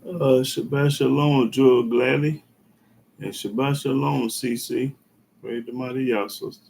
Shabbat Shalom, Joel Gladly, and Shabbat Shalom, CC. Praise the mighty Yah, sister.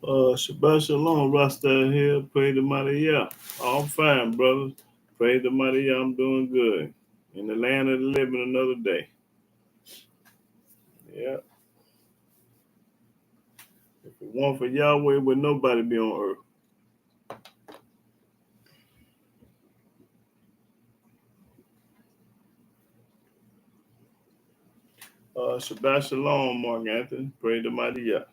Shabbat Shalom, Rasta here. Praise the mighty Yah. All fine, brothers. Praise the mighty Yah. I'm doing good. In the land of the living another day. Yeah. If it weren't for Yahweh, would nobody be on earth. Shabbat Shalom, Mark Anthony. Praise the mighty Yah.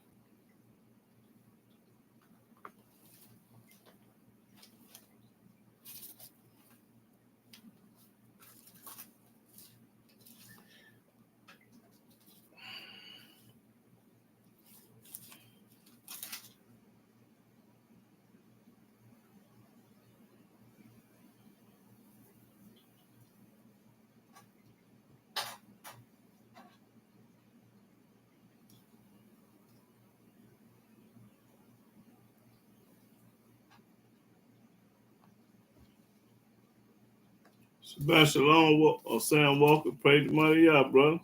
Shabbat Shalom, Sam Walker. Praise the mighty Yah, brother.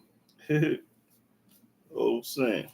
Old Sam.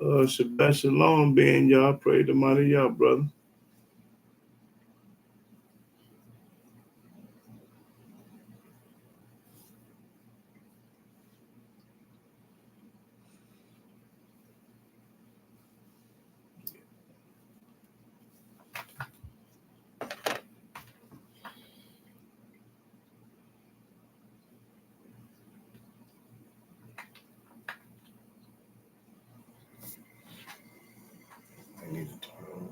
Shabbat Shalom, being y'all. Pray the mighty y'all, brother. I need to turn on.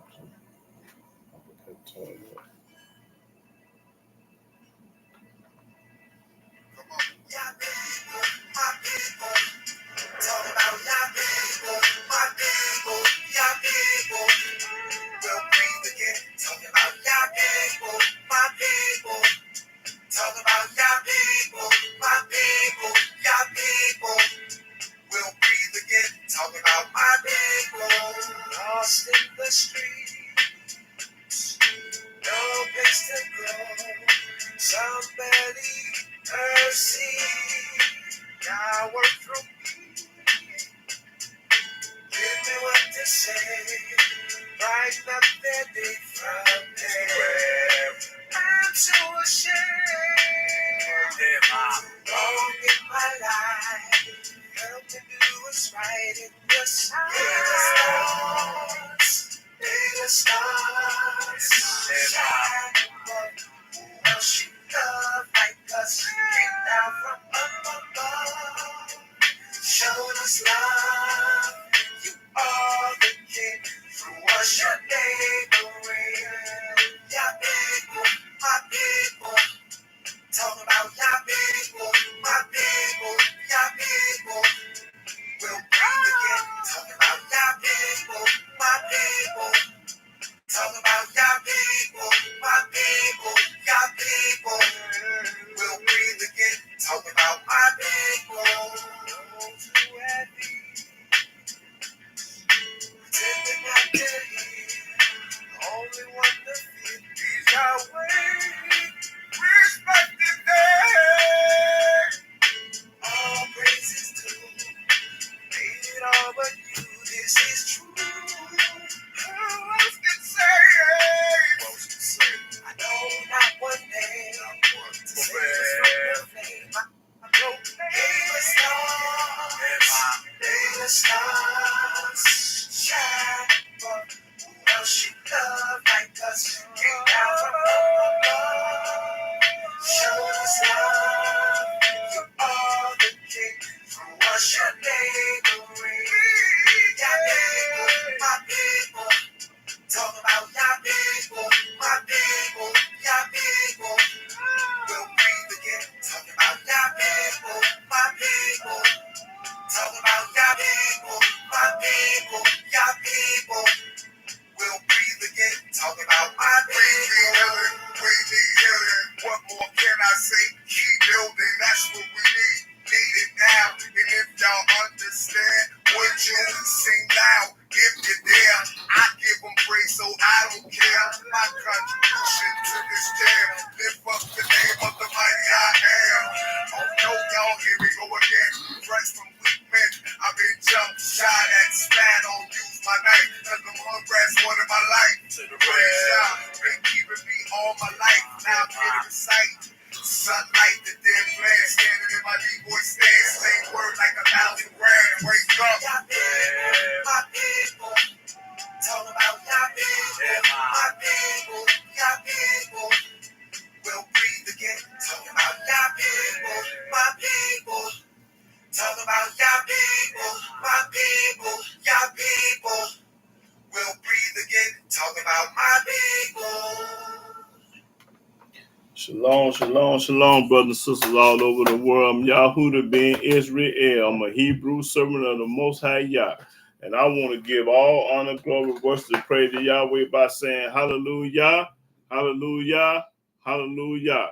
Shalom, shalom, shalom, brothers and sisters all over the world. I'm Yahudah ben Israel. I'm a Hebrew servant of the Most High Yah. And I want to give all honor, glory, worship, and praise to Yahweh by saying hallelujah, hallelujah, hallelujah.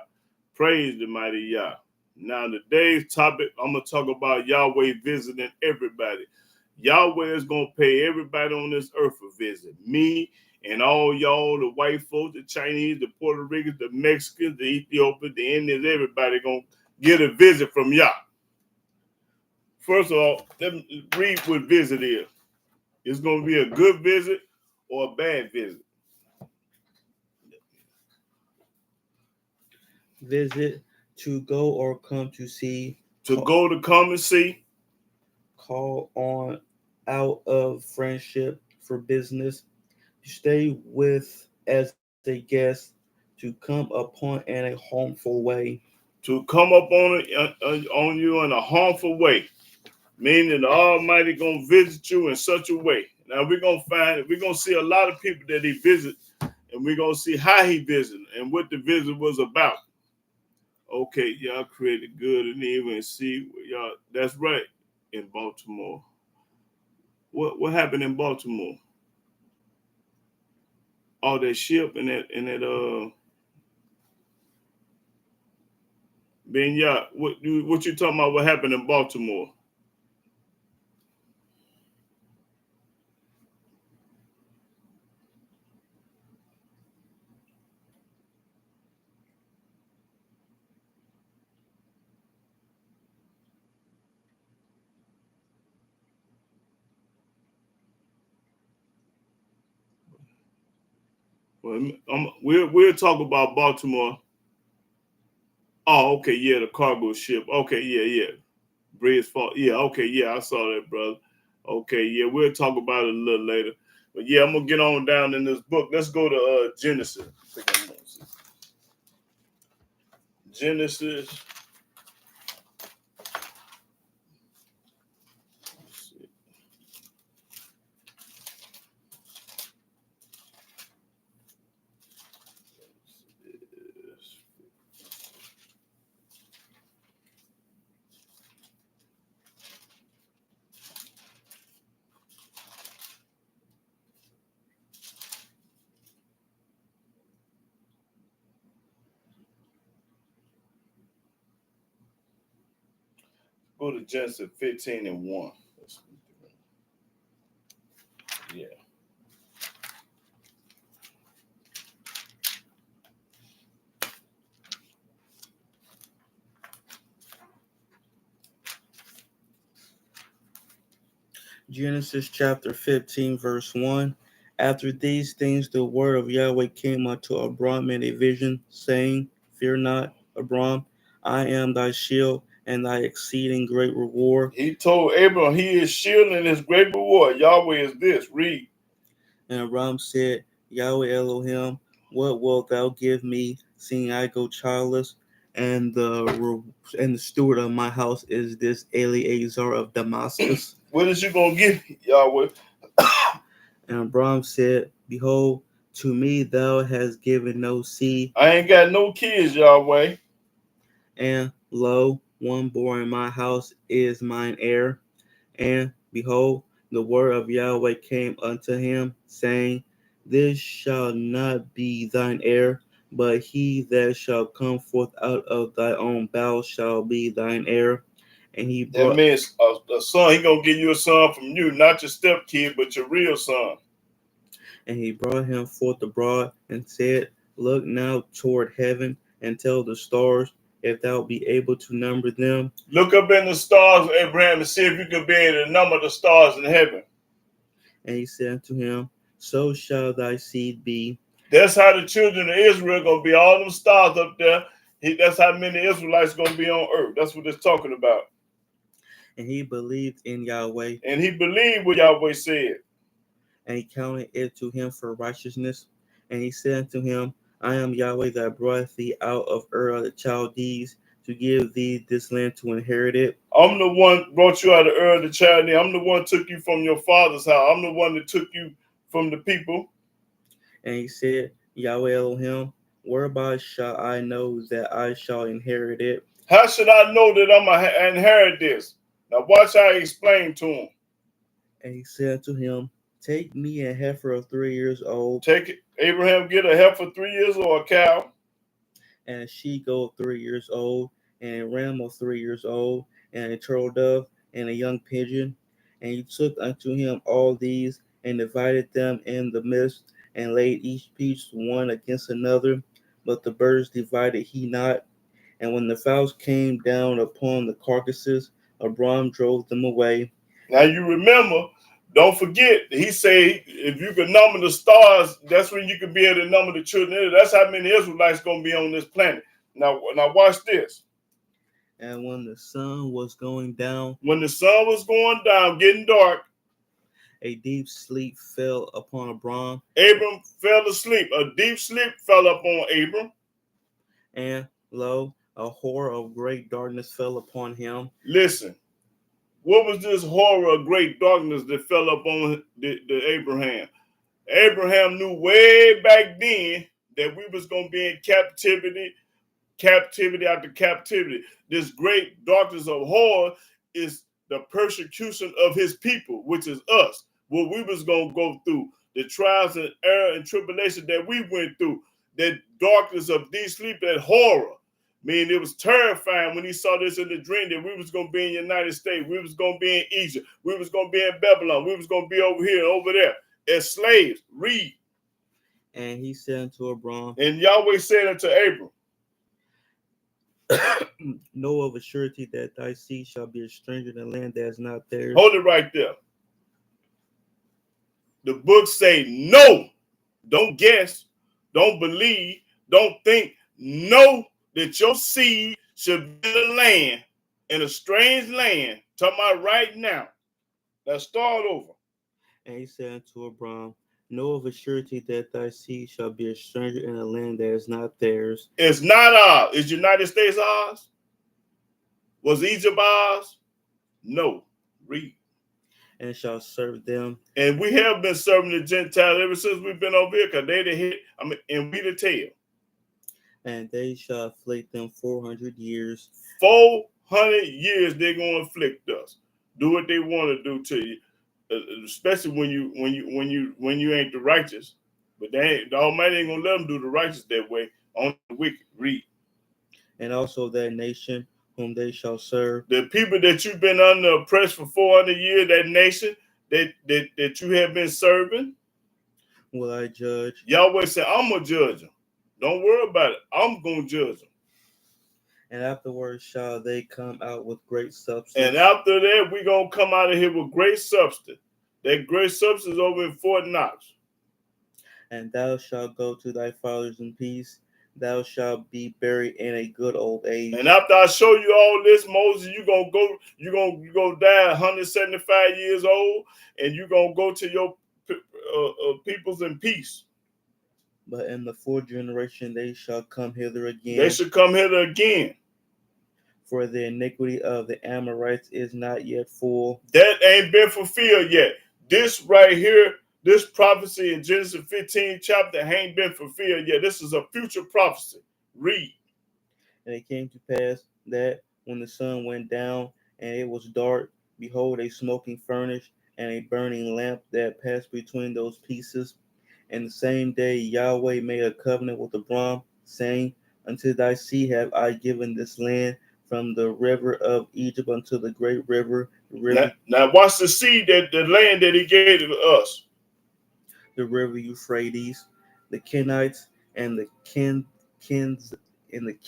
Praise the mighty Yah. Now, today's topic, I'm going to talk about Yahweh visiting everybody. Yahweh is going to pay everybody on this earth a visit. Me, and all y'all, the white folks, the Chinese, the Puerto Ricans, the Mexicans, the Ethiopians, the Indians, everybody gonna get a visit from Yah. First of all, let me read what visit is. It's going to be a good visit or a bad visit. Visit, to go or come to see. To go to come and see. Call on out of friendship for business. To stay with as a guest. To come upon in a harmful way. To come up on you in a harmful way. Meaning the Almighty going to visit you in such a way. Now we're going to see a lot of people that he visit, and we're going to see how he visited and what the visit was about. Okay, y'all created good and evil and see y'all. That's right. In Baltimore. What happened in Baltimore? All that ship and that Ben Yah, what you talking about? What happened in Baltimore? Well, we'll talk about Baltimore. Oh, okay, yeah, the cargo ship. Okay, yeah. Bridge Fall. Yeah, okay, yeah, I saw that, brother. Okay, yeah, we'll talk about it a little later. But yeah, I'm gonna get on down in this book. Let's go to Genesis. Genesis. Go to Genesis 15 and 1. Yeah. Genesis chapter 15, verse 1. After these things, the word of Yahweh came unto Abram in a vision, saying, Fear not, Abram, I am thy shield and thy exceeding great reward. He told Abram, he is shield and his great reward. Yahweh is this. Read. And Abram said, Yahweh Elohim, what wilt thou give me, seeing I go childless? And the steward of my house is this Eleazar of Damascus. What is you gonna give me, Yahweh? And Abram said, Behold, to me thou hast given no seed. I ain't got no kids, Yahweh. And lo, one born in my house is mine heir. And behold, the word of Yahweh came unto him, saying, This shall not be thine heir, but he that shall come forth out of thy own bowels shall be thine heir. And he brought. That means a son. He gonna give you a son from you, not your step kid, but your real son. And he brought him forth abroad and said, Look now toward heaven and tell the stars, if thou be able to number them. Look up in the stars, Abraham, and see if you can be able to number the stars in heaven. And he said unto him, So shall thy seed be. That's how the children of Israel gonna be. All them stars up there. That's how many Israelites gonna be on earth. That's what it's talking about. And he believed in Yahweh. And he believed what Yahweh said. And he counted it to him for righteousness. And he said unto him, I am Yahweh that brought thee out of Ur of the Chaldees to give thee this land to inherit it. I'm the one brought you out of Ur of the Chaldees. I'm the one took you from your father's house. I'm the one that took you from the people. And he said, Yahweh Elohim, whereby shall I know that I shall inherit it? How should I know that I'm going to inherit this? Now watch how I explain to him. And he said to him, Take me a heifer of 3 years old. Take it. Abraham, get a heifer 3 years old, a cow. And a she-goat 3 years old, and a ram of 3 years old, and a turtle dove, and a young pigeon. And he took unto him all these, and divided them in the midst, and laid each piece one against another. But the birds divided he not. And when the fowls came down upon the carcasses, Abram drove them away. Now you remember Don't forget, he said, if you can number the stars, that's when you can be able to number the children of Israel. That's how many Israelites going to be on this planet. Now watch this. And when the sun was going down, When the sun was going down, getting dark, a deep sleep fell upon Abram. Abram fell asleep. A deep sleep fell upon Abram. And lo, a horror of great darkness fell upon him. Listen, what was this horror of great darkness that fell upon the Abraham? Abraham knew way back then that we was going to be in captivity after captivity. This great darkness of horror is the persecution of his people, which is us. What we was going to go through, the trials and error and tribulation that we went through, that darkness of deep sleep, that horror. I mean, it was terrifying when he saw this in the dream that we was going to be in the United States, we was going to be in Egypt, we was going to be in Babylon, we was going to be over here and over there as slaves. Read. And he said unto Abram, and Yahweh said unto Abram, know of a surety that thy seed shall be a stranger in a land that is not theirs. Hold it right there. The book say no. Don't guess. Don't believe. Don't think. Know that your seed should be in a land, in a strange land. Talking about right now. Let's start over. And he said unto Abram, know of a surety that thy seed shall be a stranger in a land that is not theirs. It's not ours. Is United States ours? Was Egypt ours? No. Read. And shall serve them. And we have been serving the Gentiles ever since we've been over here, because they the head, and we the tail. And they shall afflict them 400 years. 400 years they're going to afflict us. Do what they want to do to you, especially when you ain't the righteous. But the Almighty ain't gonna let them do the righteous that way. On the wicked. Read. And also that nation whom they shall serve. The people that you've been under oppressed for 400 years, that nation that you have been serving, will I judge. Yahweh said, I'm gonna judge them. Don't worry about it. I'm gonna judge them. And afterwards shall they come out with great substance. And after that, we're going to come out of here with great substance. That great substance over in Fort Knox. And thou shalt go to thy fathers in peace. Thou shalt be buried in a good old age. And after I show you all this, Moses, you're gonna go die 175 years old, and you're gonna go to your peoples in peace. But in the fourth generation they shall come hither again. They should come hither again. For the iniquity of the Amorites is not yet full. That ain't been fulfilled yet. This right here, this prophecy in Genesis 15 chapter ain't been fulfilled yet. This is a future prophecy. Read. And it came to pass that when the sun went down and it was dark, behold, a smoking furnace and a burning lamp that passed between those pieces. And the same day Yahweh made a covenant with Abram, saying, unto thy seed have I given this land, from the river of Egypt unto the great river. Now watch the seed, that the land that he gave to us. The river Euphrates, the Kenites, and the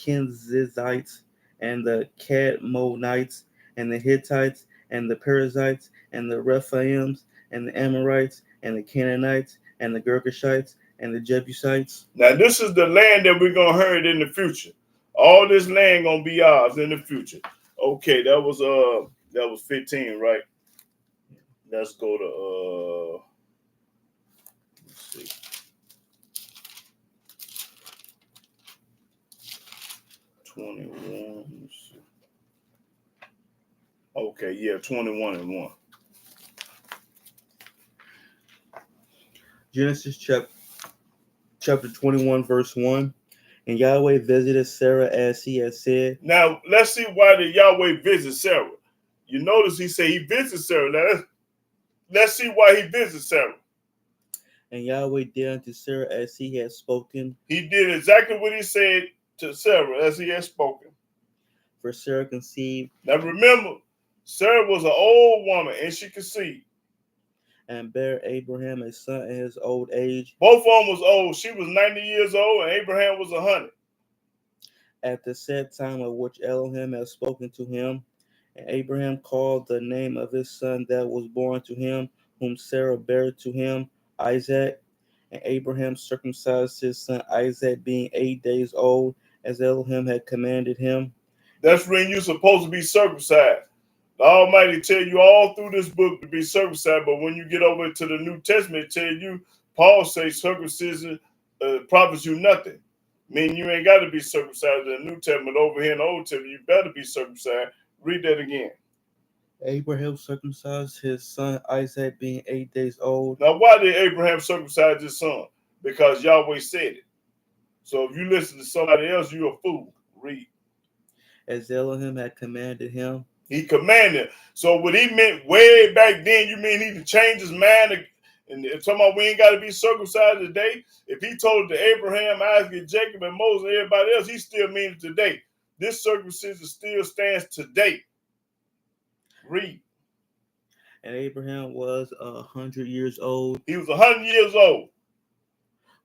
Kenizzites, and the Cadmonites, and the Hittites, and the Perizzites, and the Rephaims, and the Amorites, and the Canaanites, and the Girgashites, and the Jebusites. Now this is the land that we're gonna inherit in the future. All this land gonna be ours in the future. Okay, that was 15, right? Let's go to let's see. '21. Okay, yeah, 21 and 1. Genesis chapter 21, verse 1. And Yahweh visited Sarah as he had said. Now, let's see why did Yahweh visit Sarah. You notice he said he visited Sarah. Now, let's see why he visited Sarah. And Yahweh did unto Sarah as he had spoken. He did exactly what he said to Sarah as he had spoken. For Sarah conceived. Now, remember, Sarah was an old woman and she conceived. And bare Abraham a son in his old age. Both of them was old. She was 90 years old and Abraham was 100. At the set time of which Elohim had spoken to him. And Abraham called the name of his son that was born to him, whom Sarah bare to him, Isaac. And Abraham circumcised his son Isaac, being 8 days old, as Elohim had commanded him. That's when you're supposed to be circumcised. The Almighty tell you all through this book to be circumcised, but when you get over to the New Testament, it tell you, Paul says circumcision profits you nothing. Meaning you ain't got to be circumcised in the New Testament. Over here in the Old Testament, you better be circumcised. Read that again. Abraham circumcised his son Isaac, being 8 days old. Now, why did Abraham circumcise his son? Because Yahweh said it. So if you listen to somebody else, you're a fool. Read. As Elohim had commanded him. He commanded. So what he meant way back then, you mean he to change his mind and talking about we ain't got to be circumcised today? If he told it to Abraham, Isaac, Jacob, and Moses, and everybody else, he still means it today. This circumcision still stands today. Read. And Abraham was 100 years old. He was 100 years old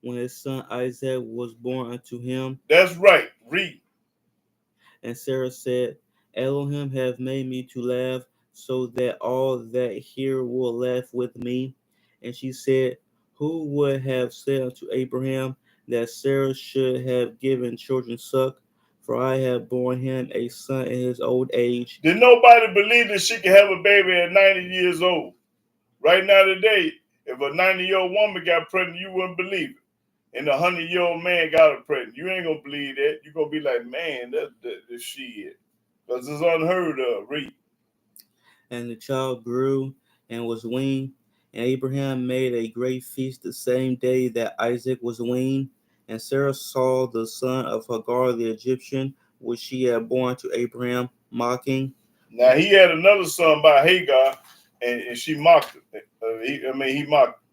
when his son Isaac was born unto him. That's right. Read. And Sarah said, Elohim hath made me to laugh, so that all that hear will laugh with me. And she said, who would have said unto Abraham that Sarah should have given children suck? For I have borne him a son in his old age. Did nobody believe that she could have a baby at 90 years old? Right now today, if a 90-year-old woman got pregnant, you wouldn't believe it. And a 100-year-old man got her pregnant. You ain't going to believe that. You're going to be like, man, that's shit. Because it's unheard of. Read. And the child grew and was weaned. And Abraham made a great feast the same day that Isaac was weaned. And Sarah saw the son of Hagar the Egyptian, which she had born to Abraham, mocking. Now he had another son by Hagar, and she mocked him. He mocked him.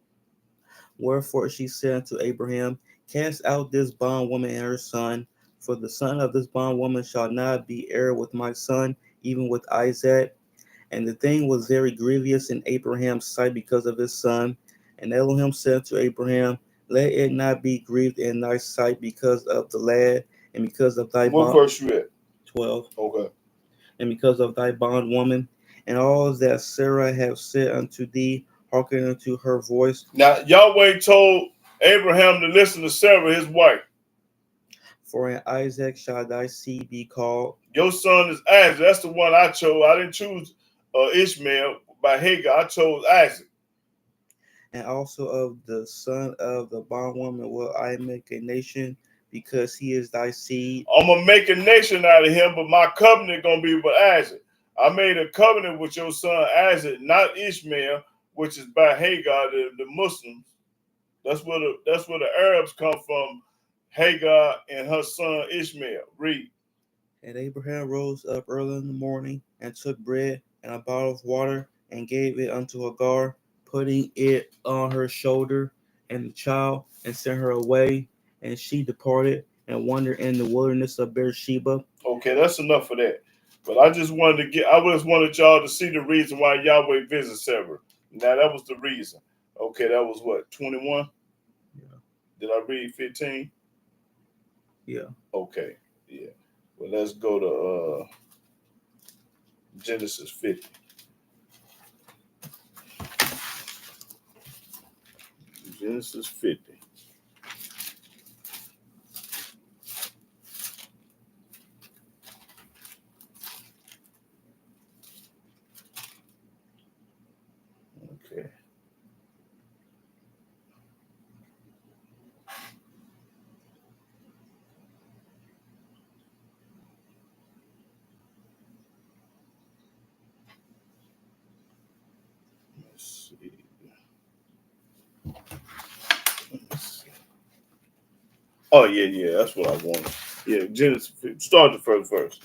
Wherefore she said to Abraham, cast out this bondwoman and her son, for the son of this bondwoman shall not be heir with my son, even with Isaac. And the thing was very grievous in Abraham's sight because of his son. And Elohim said to Abraham, let it not be grieved in thy sight because of the lad, and because of thy What verse you at? 12. Okay. And because of thy bondwoman, and all that Sarah hath said unto thee, hearken unto her voice. Now Yahweh told Abraham to listen to Sarah, his wife. For in Isaac shall thy seed be called. Your son is Isaac. That's the one I chose. I didn't choose Ishmael by Hagar. I chose Isaac. And also of the son of the bondwoman will I make a nation, because he is thy seed. I'm going to make a nation out of him, but my covenant going to be with Isaac. I made a covenant with your son Isaac, not Ishmael, which is by Hagar, the Muslims. That's where the Arabs come from, Hagar and her son Ishmael. Read. And Abraham rose up early in the morning and took bread and a bottle of water and gave it unto Hagar, putting it on her shoulder and the child, and sent her away. And she departed and wandered in the wilderness of Beersheba. Okay, that's enough for that. But I just wanted y'all to see the reason why Yahweh visits Sarah. Now that was the reason. Okay, that was what, 21? Yeah. Did I read 15? Yeah. Okay. Yeah. Well, let's go to Genesis 50. Genesis 50. Okay. Let's see. Oh yeah, that's what I wanted. Yeah, Genesis. Start the first verse.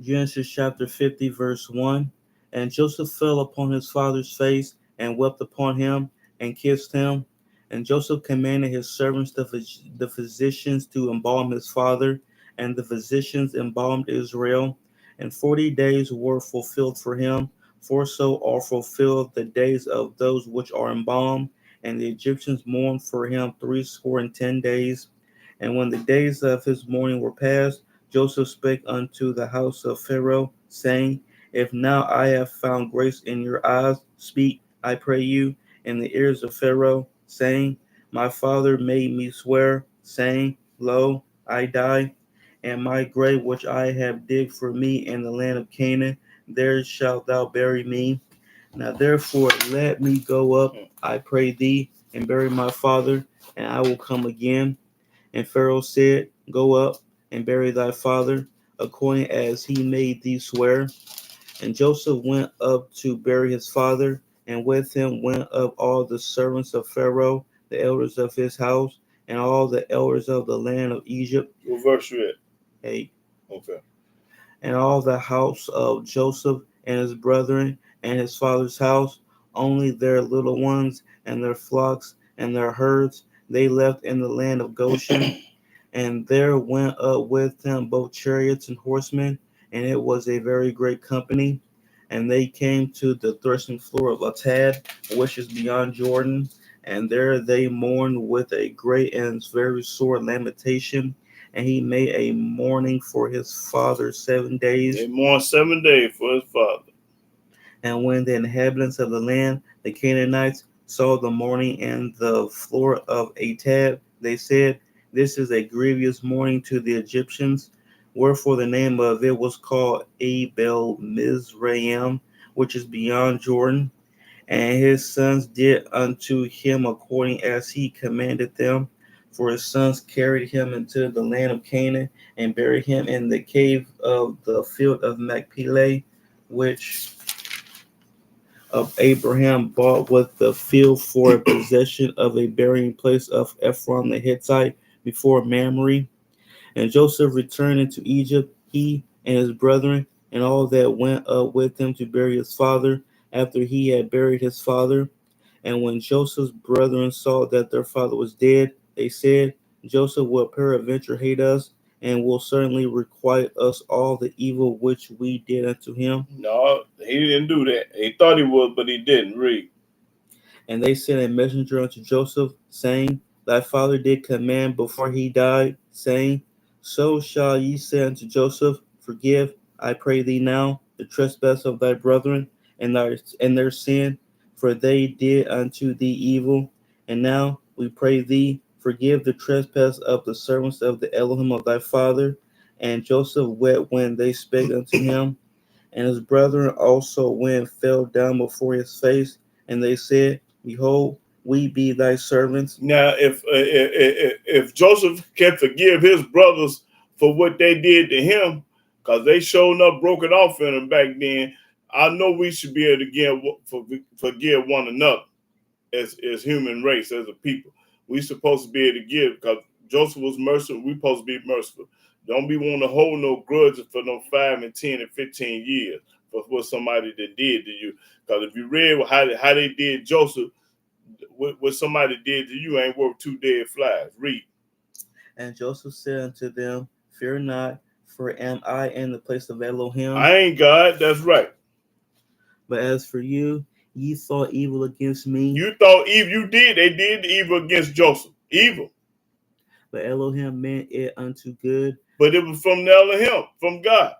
Genesis chapter 50, verse 1. And Joseph fell upon his father's face and wept upon him and kissed him. And Joseph commanded his servants, the physicians, to embalm his father. And the physicians embalmed Israel. And 40 days were fulfilled for him, for so are fulfilled the days of those which are embalmed. And the Egyptians mourned for him 60 days. And when the days of his mourning were past, Joseph spake unto the house of Pharaoh, saying, if now I have found grace in your eyes, speak, I pray you, in the ears of Pharaoh, saying, My father made me swear, saying, Lo, I die, and my grave which I have digged for me in the land of Canaan, there shalt thou bury me. Now therefore let me go up, I pray thee, and bury my father, and I will come again. And Pharaoh said, Go up and bury thy father, according as he made thee swear. And Joseph went up to bury his father, and with him went up all the servants of Pharaoh, the elders of his house, and all the elders of the land of Egypt. What verse you at? 8. Okay. And all the house of Joseph and his brethren and his father's house, only their little ones and their flocks and their herds, they left in the land of Goshen. And there went up with them both chariots and horsemen, and it was a very great company. And they came to the threshing floor of Atad, which is beyond Jordan, and there they mourned with a great and very sore lamentation. And he made a mourning for his father 7 days. They mourned 7 days for his father. And when the inhabitants of the land, the Canaanites, saw the mourning and the floor of Atad, they said, This is a grievous mourning to the Egyptians. Wherefore the name of it was called Abel Mizraim, which is beyond Jordan. And his sons did unto him according as he commanded them. For his sons carried him into the land of Canaan and buried him in the cave of the field of Machpelah, which of Abraham bought with the field for a possession of a burying place of Ephron the Hittite before Mamre. And Joseph returned into Egypt, he and his brethren, and all that went up with him to bury his father, after he had buried his father. And when Joseph's brethren saw that their father was dead, they said, Joseph will peradventure hate us, and will certainly requite us all the evil which we did unto him. No, he didn't do that. He thought he would, but he didn't. Read. And they sent a messenger unto Joseph, saying, Thy father did command before he died, saying, So shall ye say unto Joseph, Forgive, I pray thee now, the trespass of thy brethren and their sin, for they did unto thee evil. And now we pray thee, forgive the trespass of the servants of the Elohim of thy father. And Joseph wept when they spake unto him. And his brethren also went and fell down before his face, and they said, Behold, we be thy servants. Now, if Joseph can forgive his brothers for what they did to him, because they showed up broken off in him back then, I know we should be able to forgive one another as human race, as a people. We supposed to be able to give, because Joseph was merciful. We supposed to be merciful. Don't be wanting to hold no grudges for no 5 and 10 and 15 years for what somebody that did to you. Because if you read how they did Joseph, what somebody did to you ain't worth 2 dead flies. Read. And Joseph said unto them, Fear not, for am I in the place of Elohim? I ain't God. That's right. But as for you, ye thought evil against me. You thought evil. You did. They did the evil against Joseph. Evil. But Elohim meant it unto good. But it was from the Elohim, from God,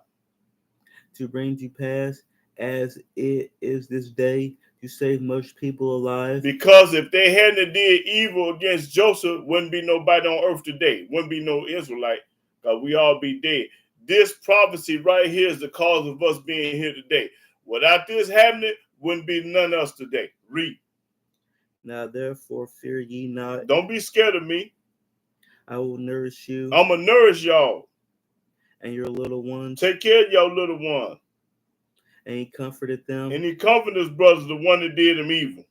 to bring to pass, as it is this day, to save much people alive. Because if they hadn't did evil against Joseph, wouldn't be nobody on earth today. Wouldn't be no Israelite, because we all be dead. This prophecy right here is the cause of us being here today. Without this happening, wouldn't be none else today. Read. Now therefore fear ye not. Don't be scared of me. I will nourish you. I'm going to nourish y'all. And your little ones. Take care of y'all little ones. And he comforted them. And he comforted his brothers, the one that did him evil.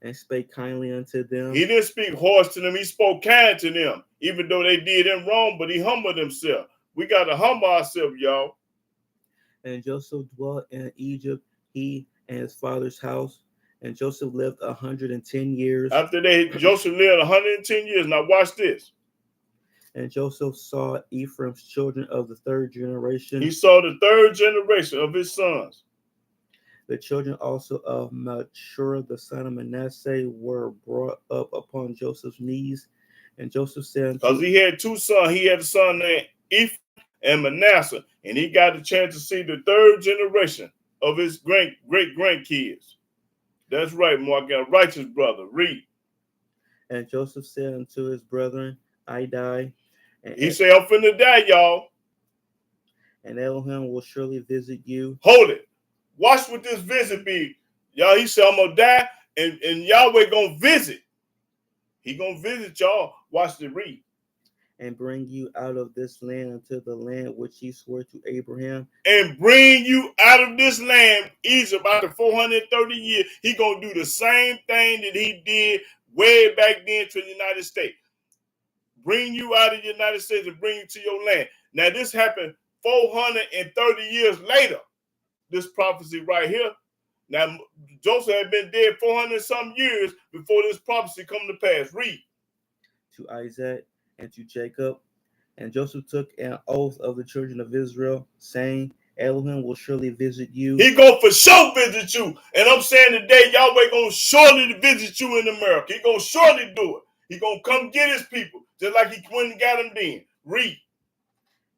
And spake kindly unto them. He didn't speak harsh to them. He spoke kind to them, even though they did him wrong, but he humbled himself. We got to humble ourselves, y'all. And Joseph dwelt in Egypt, he and his father's house. And Joseph lived 110 years. After Joseph lived 110 years. Now watch this. And Joseph saw Ephraim's children of the third generation. He saw the third generation of his sons. The children also of Machur, the son of Manasseh, were brought up upon Joseph's knees. And Joseph said, because he had two sons. He had a son named Ephraim and Manasseh. And he got a chance to see the third generation of his great grandkids. That's right, Mark. A righteous brother. Read. And Joseph said unto his brethren, I die, He said, I'm finna die, y'all. and Elohim will surely visit you. Hold it. Watch what this visit be. Y'all, he said, I'm gonna die, and Yahweh gonna visit. He gonna visit y'all. Watch the read. And bring you out of this land unto the land which he swore to Abraham. And bring you out of this land, Egypt, after 430 years. He gonna do the same thing that he did way back then to the United States. Bring you out of the United States and bring you to your land. Now, this happened 430 years later. This prophecy right here. Now, Joseph had been dead 400 some years before this prophecy come to pass. Read. To Isaac and to Jacob. And Joseph took an oath of the children of Israel, saying, Elohim will surely visit you. He gonna for sure visit you. And I'm saying today, Yahweh gonna surely visit you in America. He gonna surely do it. He gonna come get his people, just like he went and got them then. Read.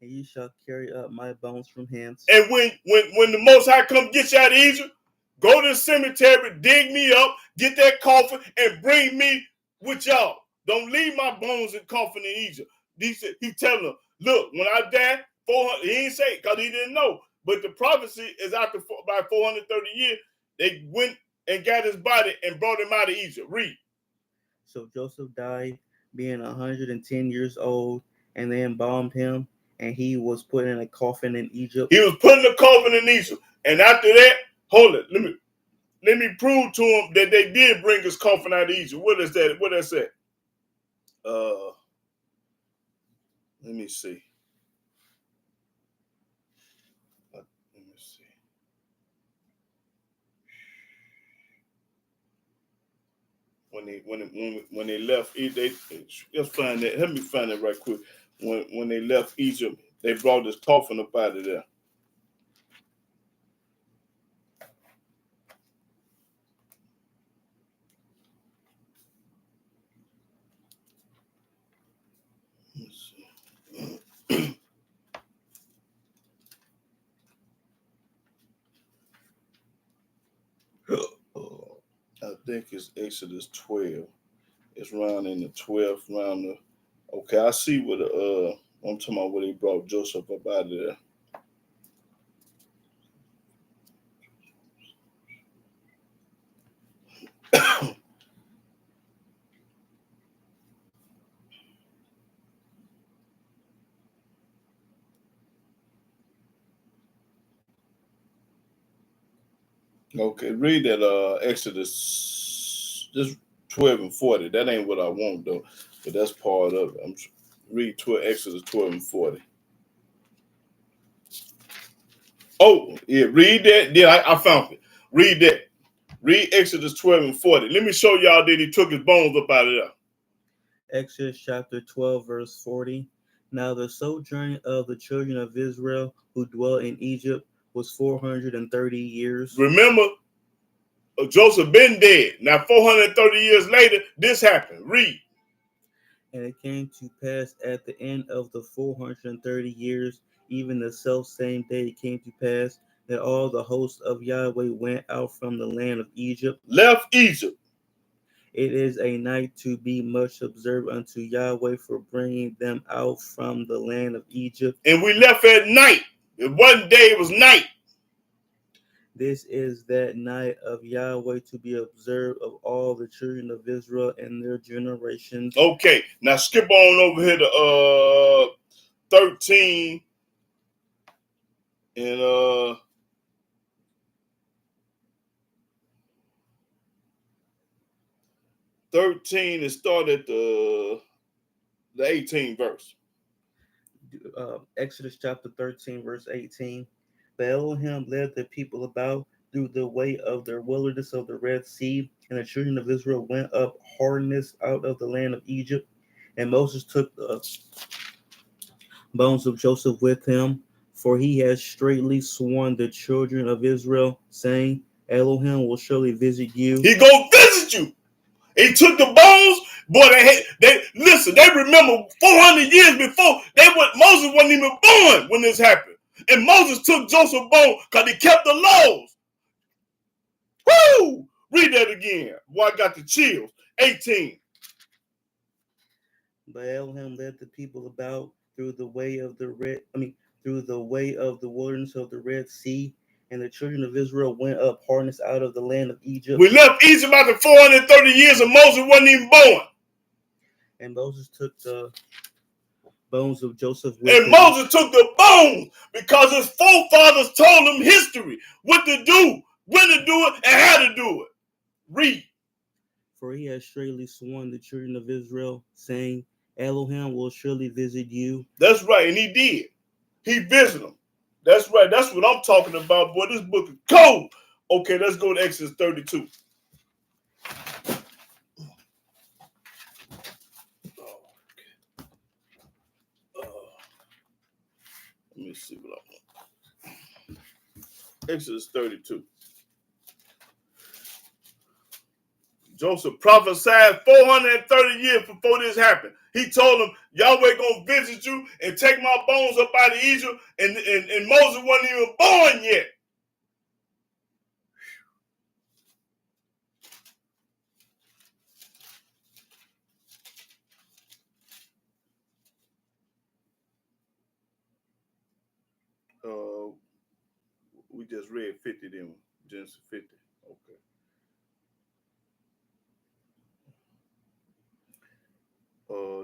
And ye shall carry up my bones from hence. And when the Most High come get you out of Egypt, go to the cemetery, dig me up, get that coffin, and bring me with y'all. Don't leave my bones in coffin in Egypt. He telling them, look, when I die, 400, he ain't say because he didn't know. But the prophecy is after by 430 years, they went and got his body and brought him out of Egypt. Read. So Joseph died, being 110 years old, and they embalmed him, and he was put in a coffin in Egypt. He was put in a coffin in Egypt. And after that, hold it, let me prove to him that they did bring his coffin out of Egypt. What is that? What is that? Let me see. When they left, they let's find that. Let me find it right quick. When they left Egypt, they brought this coffin up out of there. I think it's Exodus 12. It's around in the 12th round. Okay, I see what I'm talking about where they brought Joseph up out of there. Okay, read that Exodus just 12 and 40. That ain't what I want though, but that's part of it. Read Exodus 12 and 40. Oh, yeah, read that. Yeah, I found it. Read that. Read Exodus 12 and 40. Let me show y'all that he took his bones up out of there. Exodus chapter 12, verse 40. Now the sojourn of the children of Israel who dwelt in Egypt was 430 years. Remember, Joseph been dead. Now 430 years later, this happened. Read. And it came to pass at the end of the 430 years, even the selfsame day it came to pass, that all the hosts of Yahweh went out from the land of Egypt. Left Egypt. It is a night to be much observed unto Yahweh for bringing them out from the land of Egypt. And we left at night. It wasn't day, it was night. This is that night of Yahweh to be observed of all the children of Israel and their generations. Okay, now skip on over here to 13 and 13 and start at the 18th verse. Exodus chapter 13, verse 18. But Elohim led the people about through the way of the wilderness of the Red Sea, and the children of Israel went up hardness out of the land of Egypt. And Moses took the bones of Joseph with him, for he has straitly sworn the children of Israel, saying, Elohim will surely visit you. He gonna visit you. He took the bones, boy. They listen. They remember 400 years before Moses wasn't even born when this happened, and Moses took Joseph's bone because he kept the laws. Woo! Read that again. Boy, I got the chills. 18. But Elohim led the people about through the way of the wilderness of the Red Sea, and the children of Israel went up hardness out of the land of Egypt. We left Egypt after 430 years, and Moses wasn't even born. And Moses took the bones of Joseph with And him. Moses took the bones because his forefathers told him history, what to do, when to do it, and how to do it. Read. For he has straightly sworn the children of Israel, saying, Elohim will surely visit you. That's right, and he did. He visited them. That's right. That's what I'm talking about, boy. This book is cold. Okay, let's go to Exodus 32. Let me see what I want. Exodus 32. Joseph prophesied 430 years before this happened. He told him, Yahweh gonna visit you and take my bones up out of Egypt, and Moses wasn't even born yet. We just read 50 then, Genesis 50. Okay.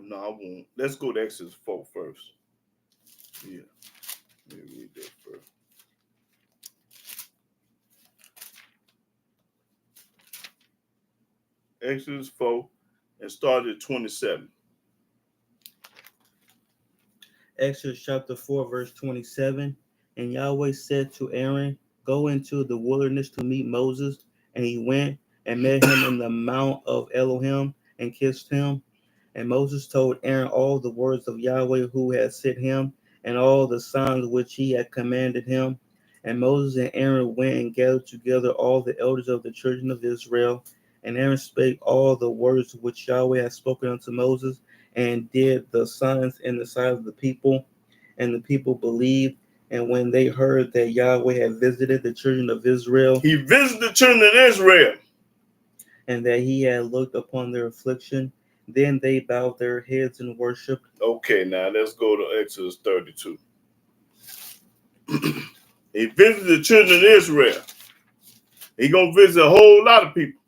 No, I won't. Let's go to Exodus 4 first. Yeah. Let me read that first. Exodus 4 and start at 27. Exodus chapter 4, verse 27. And Yahweh said to Aaron, Go into the wilderness to meet Moses. And he went and met him in the mount of Elohim and kissed him. And Moses told Aaron all the words of Yahweh who had sent him, and all the signs which he had commanded him. And Moses and Aaron went and gathered together all the elders of the children of Israel. And Aaron spake all the words which Yahweh had spoken unto Moses, and did the signs in the sight of the people. And the people believed. And when they heard that Yahweh had visited the children of Israel, he visited the children of Israel, and that he had looked upon their affliction, then they bowed their heads and worshipped. Okay, now let's go to Exodus 32. He visited the children of Israel. He gonna visit a whole lot of people.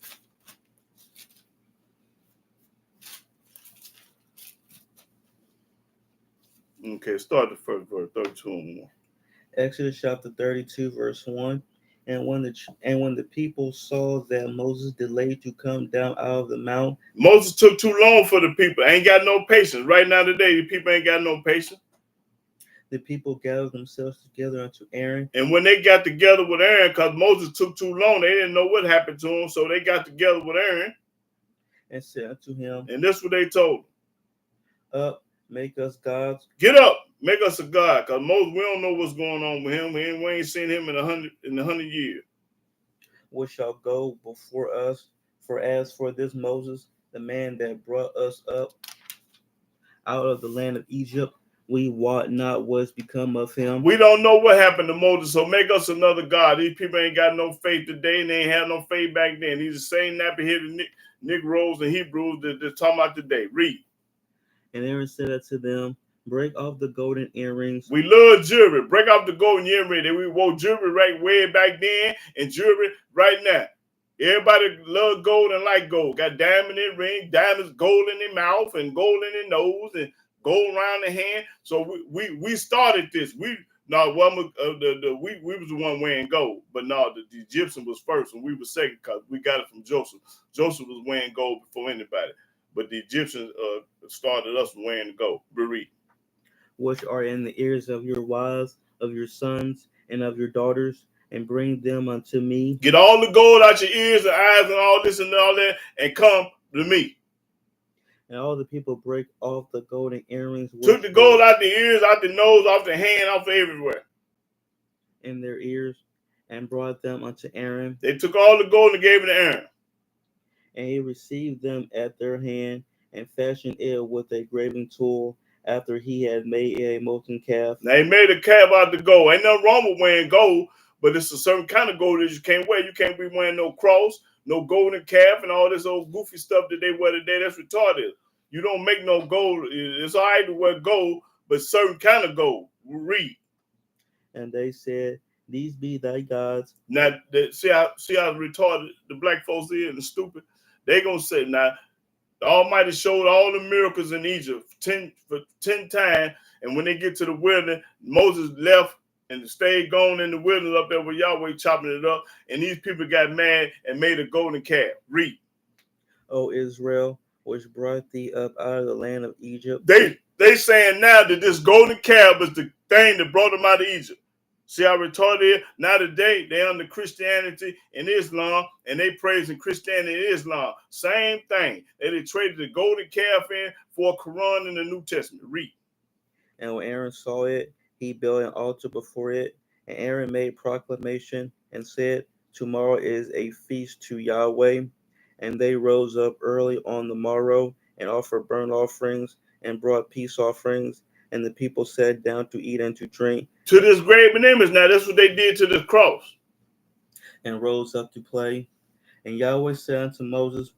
Okay, start the first verse, 32 and 1. Exodus chapter 32, verse 1. And when the people saw that Moses delayed to come down out of the mount, Moses took too long for the people. Ain't got no patience. Right now today, the people ain't got no patience. the people gathered themselves together unto Aaron. And when they got together with Aaron, because Moses took too long, they didn't know what happened to him, so they got together with Aaron And said unto him, and this is what they told him. Up, make us gods. Get up, make us a god, because Moses, we don't know what's going on with him. We ain't seen him in 100 years. Which shall go before us. For as for this Moses, the man that brought us up out of the land of Egypt, we wot not what's become of him. We don't know what happened to Moses, so make us another god. These people ain't got no faith today, and they ain't had no faith back then. These the same nappy-headed Negroes and Hebrews that they're talking about today. Read. And Aaron said unto them, Break off the golden earrings. We love jewelry. Break off the golden earring. And we wore jewelry right way back then and jewelry right now. Everybody love gold and like gold. Got diamond in ring, diamonds, gold in their mouth and gold in their nose and gold around the hand. So we started this. We was the one wearing gold, but no, the Egyptian was first and we were second because we got it from Joseph. Joseph was wearing gold before anybody, but the Egyptians started us wearing gold. Read. Which are in the ears of your wives, of your sons, and of your daughters, and bring them unto me. Get all the gold out your ears and eyes and all this and all that, and come to me. And all the people break off the golden earrings. Took the gold out the ears, out the nose, off the hand, off everywhere. In their ears, and brought them unto Aaron. They took all the gold and gave it to Aaron. And he received them at their hand, and fashioned it with a graving tool, after he had made a molten calf. Now he made a calf out of gold. Ain't nothing wrong with wearing gold, but it's a certain kind of gold that you can't wear. You can't be wearing no cross no golden calf and all this old goofy stuff that they wear today. That's retarded. You don't make no gold. It's all right to wear gold, but certain kind of gold. Read. And they said, These be thy gods. Now, see how retarded the black folks is and stupid. They gonna say, now, the Almighty showed all the miracles in Egypt 10 times, and when they get to the wilderness, Moses left and stayed gone in the wilderness up there with Yahweh chopping it up, and these people got mad and made a golden calf. Read. O Israel, which brought thee up out of the land of Egypt. They saying now that this golden calf is the thing that brought them out of Egypt. See how retarded it is? Now today, they under Christianity and Islam, and they praising Christianity and Islam. Same thing. They traded the golden calf in for a Quran in the New Testament. Read. And when Aaron saw it, he built an altar before it. And Aaron made proclamation and said, Tomorrow is a feast to Yahweh. And they rose up early on the morrow and offered burnt offerings and brought peace offerings. And the people sat down to eat and to drink. To this graven image. Now, that's what they did to the cross. And rose up to play. And Yahweh said unto Moses,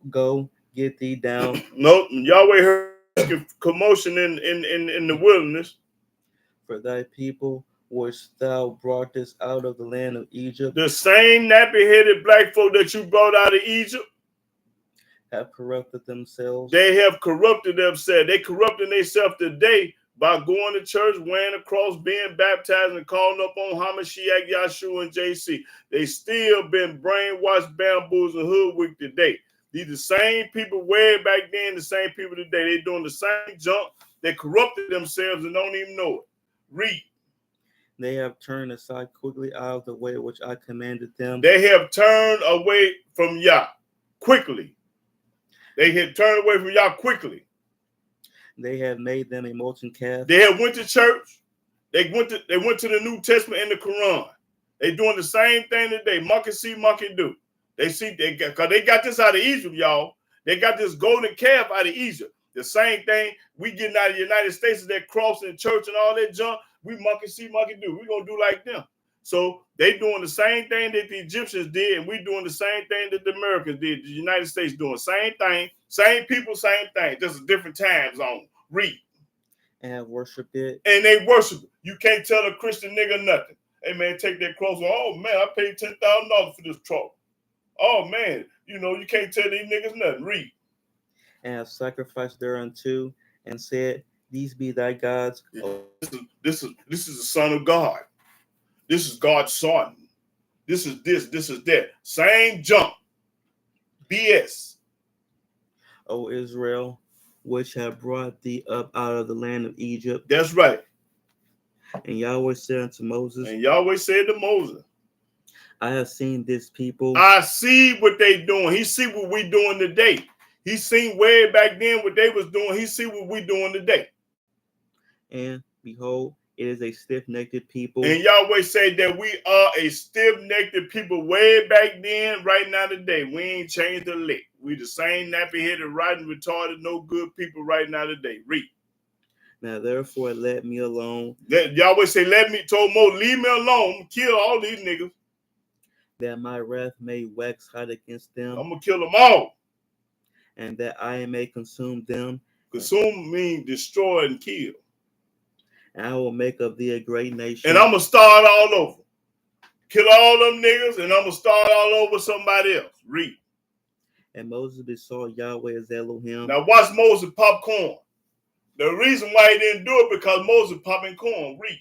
Go, get thee down. No, Yahweh heard commotion in the wilderness. For thy people which thou broughtest out of the land of Egypt. The same nappy-headed black folk that you brought out of Egypt have corrupted themselves. They have corrupted themselves. They corrupting themselves today by going to church, wearing a cross, being baptized, and calling up on Hamashiach, Yahshua, and JC. They still been brainwashed, bamboozled, and hoodwinked today. These the same people way back then, the same people today. They doing the same junk. They corrupted themselves and don't even know it. Read. They have turned aside quickly out of the way which I commanded them. They have turned away from Yah quickly. They have turned away from Yah quickly. They have made them a molten calf. They have went to church. They went to the New Testament and the Quran. They doing the same thing today. Monkey see, monkey do. Because they got this out of Egypt, y'all. They got this golden calf out of Egypt. The same thing we getting out of the United States is that cross in church and all that junk. We monkey see, monkey do. We're going to do like them. So they doing the same thing that the Egyptians did, and we doing the same thing that the Americans did. The United States doing the same thing. Same people, same thing. Just a different time zone. Read. And have worshipped it. And they worship it. You can't tell a Christian nigga nothing. Hey, man, take that cross. Oh, man, I paid $10,000 for this truck. Oh, man, you can't tell these niggas nothing. Read. And have sacrificed thereunto, and said, These be thy gods. This is the Son of God. This is God's son. This is that. Same junk. BS. O Israel, which have brought thee up out of the land of Egypt. That's right. And Yahweh said unto Moses. And Yahweh said to Moses, I have seen this people. I see what they doing. He see what we doing today. He seen way back then what they was doing. He see what we doing today. And behold, it is a stiff-necked people. And Yahweh said that we are a stiff-necked people way back then, right now today. We ain't changed a lick. We the same nappy-headed, rotten, retarded, no good people right now today. Read. Now therefore let me alone. Yahweh say, told Moses, leave me alone. Kill all these niggas. That my wrath may wax hot against them. I'm going to kill them all. And that I may consume them. Consume means destroy and kill. And I will make of thee a great nation. And I'm going to start all over. Kill all them niggas, and I'm going to start all over somebody else. Read. And Moses besought Yahweh as Elohim. Now watch Moses pop corn. The reason why he didn't do it because Moses popping corn. Read.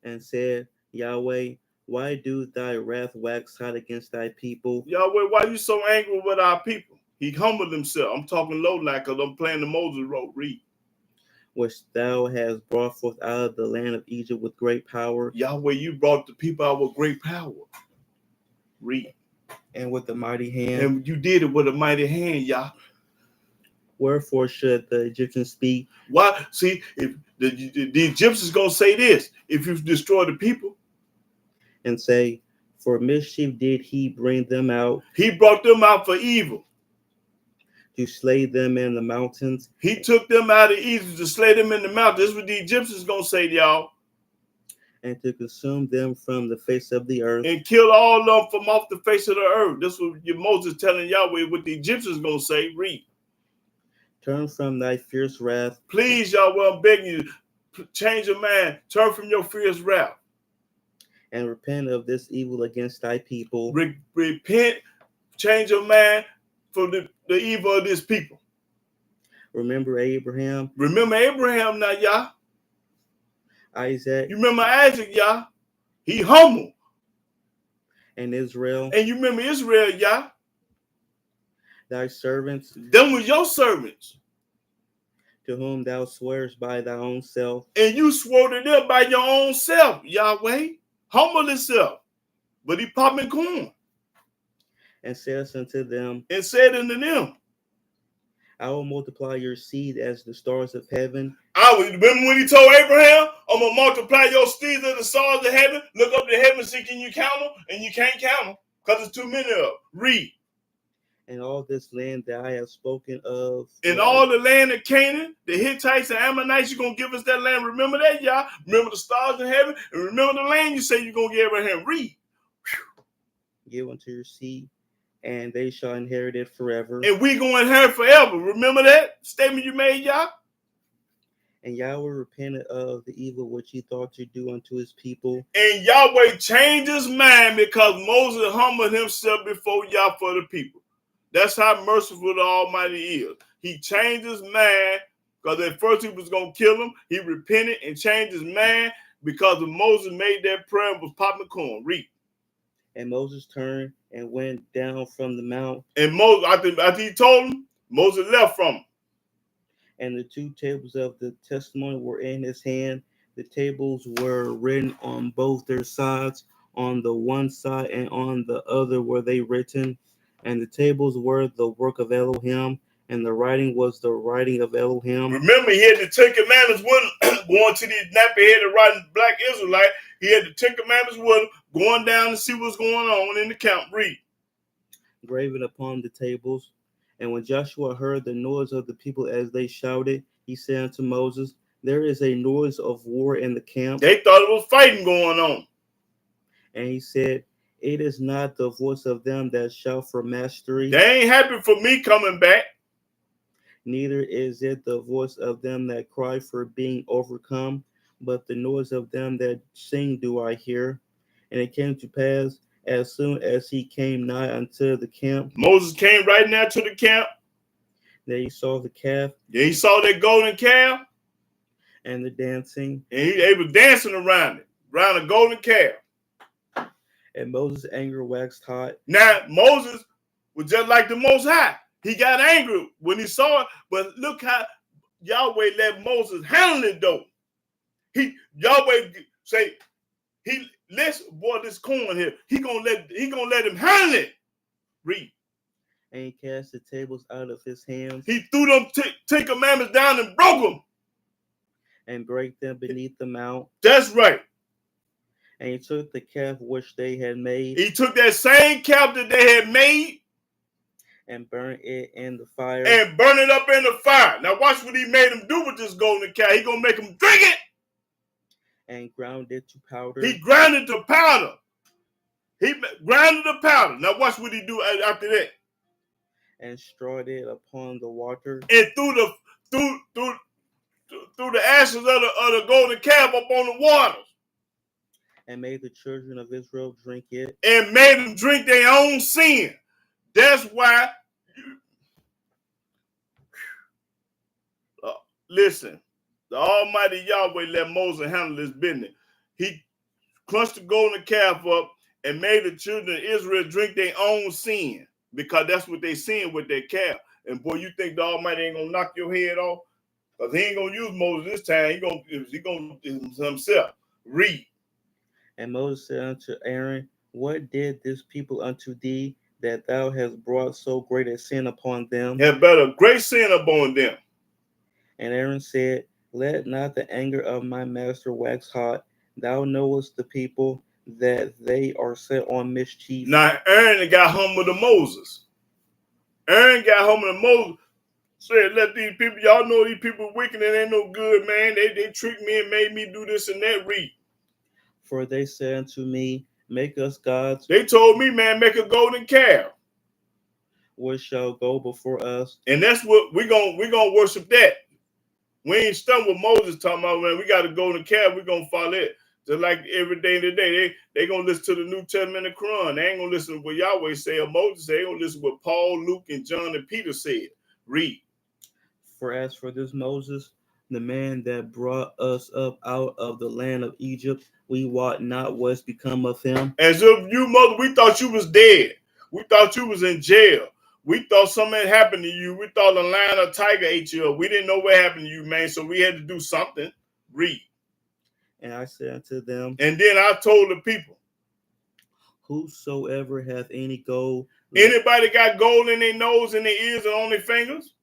And said, Yahweh, why do thy wrath wax hot against thy people? Yahweh, why you so angry with our people? He humbled himself. I'm talking low like because I'm playing the Moses role. Read. Which thou hast brought forth out of the land of Egypt with great power. Yahweh, you brought the people out with great power. Read. And with a mighty hand. And you did it with a mighty hand, Yah. Wherefore should the Egyptians speak? Why? See, if the Egyptians going to say this, if you destroy the people. And say, for mischief did he bring them out. He brought them out for evil. To slay them in the mountains. He took them out of Egypt to slay them in the mountains. This is what the Egyptians going to say to y'all. and to consume them from the face of the earth. And kill all of them from off the face of the earth. This was Moses telling Yahweh what the Egyptians going to say. Read. Turn from thy fierce wrath. Please, Yahweh, I'm begging you, change your mind. Turn from your fierce wrath. And repent of this evil against thy people. Repent, change your mind for the evil of this people. Remember Abraham. Remember Abraham now, Yah. Isaac. You remember Isaac, Yah. He humble. And Israel. And you remember Israel, Yah. Thy servants. Them was your servants. To whom thou swearest by thy own self. And you swore to them by your own self, Yahweh. Humble himself. But he popping corn. And says unto them. And said unto them. I will multiply your seed as the stars of heaven. Remember when he told Abraham, I'm going to multiply your seed as the stars of heaven. Look up to heaven, see, can you count them? And you can't count them because there's too many of them. Read. And all this land that I have spoken of. And all the land of Canaan, the Hittites and Ammonites, you're going to give us that land. Remember that, y'all. Remember the stars in heaven. And remember the land you say you're going to give Abraham. Read. Give unto your seed, and they shall inherit it forever. And we going to inherit forever. Remember that statement you made, y'all? And Yahweh repented of the evil which he thought to do unto his people. And Yahweh changed his mind because Moses humbled himself before Yah for the people. That's how merciful the Almighty is. He changed his mind because at first he was going to kill him. He repented and changed his mind because of Moses made that prayer and was popping corn. Read. And Moses turned and went down from the mount. And Moses, after he told him, Moses left from him. And the two tables of the testimony were in his hand. The tables were written on both their sides. On the one side and on the other were they written. And the tables were the work of Elohim, and the writing was the writing of Elohim. Remember, he had the Ten Commandments with him, going to these nappy-headed riding black Israelite. He had the Ten Commandments with him, going down to see what's going on in the camp. Read. Graven upon the tables. And when Joshua heard the noise of the people as they shouted, he said unto Moses, there is a noise of war in the camp. They thought it was fighting going on. And he said, it is not the voice of them that shout for mastery. They ain't happy for me coming back. Neither is it the voice of them that cry for being overcome, but the noise of them that sing do I hear. And it came to pass, as soon as he came nigh unto the camp. Moses came right now to the camp. Then he saw the calf. Yeah, he saw that golden calf. And the dancing. And they was dancing around the golden calf. And Moses' anger waxed hot. Now, Moses was just like the Most High. He got angry when he saw it, but look how Yahweh let Moses handle it, though. Yahweh say, let's boil this corn here. He gonna let him handle it. Read. And he cast the tables out of his hands. He threw them Ten Commandments down and broke them. And brake them beneath the mount. That's right. And he took the calf which they had made. He took that same calf that they had made. And burned it in the fire. And burn it up in the fire. Now watch what he made him do with this golden calf. He gonna make him drink it. And ground it to powder. He ground it to powder. He ground it to powder. Now watch what he do after that. And strawed it upon the water. And threw the ashes of the golden calf up on the waters. And made the children of Israel drink it. And made them drink their own sin. That's why, listen, the Almighty Yahweh let Moses handle this business. He crunched the golden calf up and made the children of Israel drink their own sin, because that's what they sin with their calf. And boy, you think the Almighty ain't gonna knock your head off? Because he ain't gonna use Moses this time. He gonna himself. Read. And Moses said unto Aaron, what did this people unto thee, that thou hast brought so great a sin upon them? Have brought a great sin upon them. And Aaron said, let not the anger of my master wax hot. Thou knowest the people, that they are set on mischief. Now Aaron got humble to Moses. Aaron got humble to Moses. Said, let these people, y'all know these people wicked and ain't no good, man. They tricked me and made me do this and that. Read. For they said unto me, Make us gods They told me, man, make a golden calf. which shall go before us. And that's what we're gonna worship that. We ain't stunned with Moses talking about, man, we got a golden calf, we're gonna follow it. Just like every day today, they gonna listen to the New Testament and Quran. They ain't gonna listen to what Yahweh say or Moses say. They gonna listen to what Paul, Luke, and John and Peter said. Read. For as for this Moses, the man that brought us up out of the land of Egypt, we wot not what's become of him. As if you, mother, we thought you was dead. We thought you was in jail. We thought something had happened to you. We thought a lion or tiger ate you up. We didn't know what happened to you, man. So we had to do something. Read. And I said unto them, And then I told the people, Whosoever hath any gold, anybody got gold in their nose and their ears and on their fingers?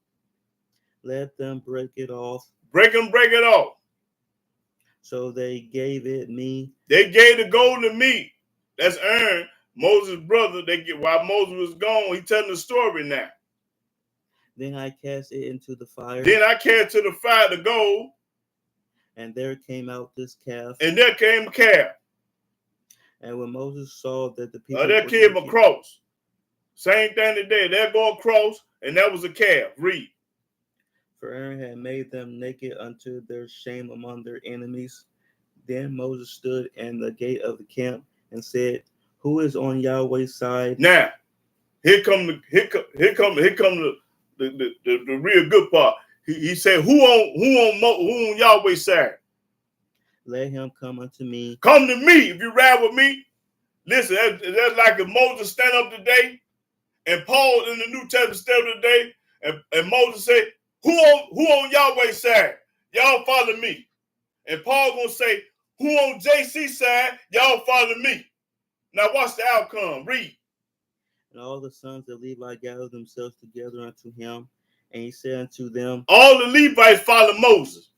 let them break it off. Break it off. So they gave it me. They gave the gold to me. That's Aaron, Moses' brother. While Moses was gone, he telling the story now. Then I cast it into the fire. Then I cast to the fire the gold. And there came out this calf. And there came a calf. And when Moses saw that the people there came a cross. Same thing today. There go a cross, and that was a calf. Read. For Aaron had made them naked unto their shame among their enemies. Then Moses stood in the gate of the camp and said, Who is on Yahweh's side? Now, here come the real good part. He said, Who on Yahweh's side? Let him come unto me. Come to me if you ride with me. Listen, that's like if Moses stand up today, and Paul in the New Testament stand up today, and Moses said, Who on Yahweh's side? Y'all follow me. And Paul gonna say, Who on JC's side? Y'all follow me. Now watch the outcome. Read. And all the sons of Levi gathered themselves together unto him, and he said unto them, All the Levites follow Moses.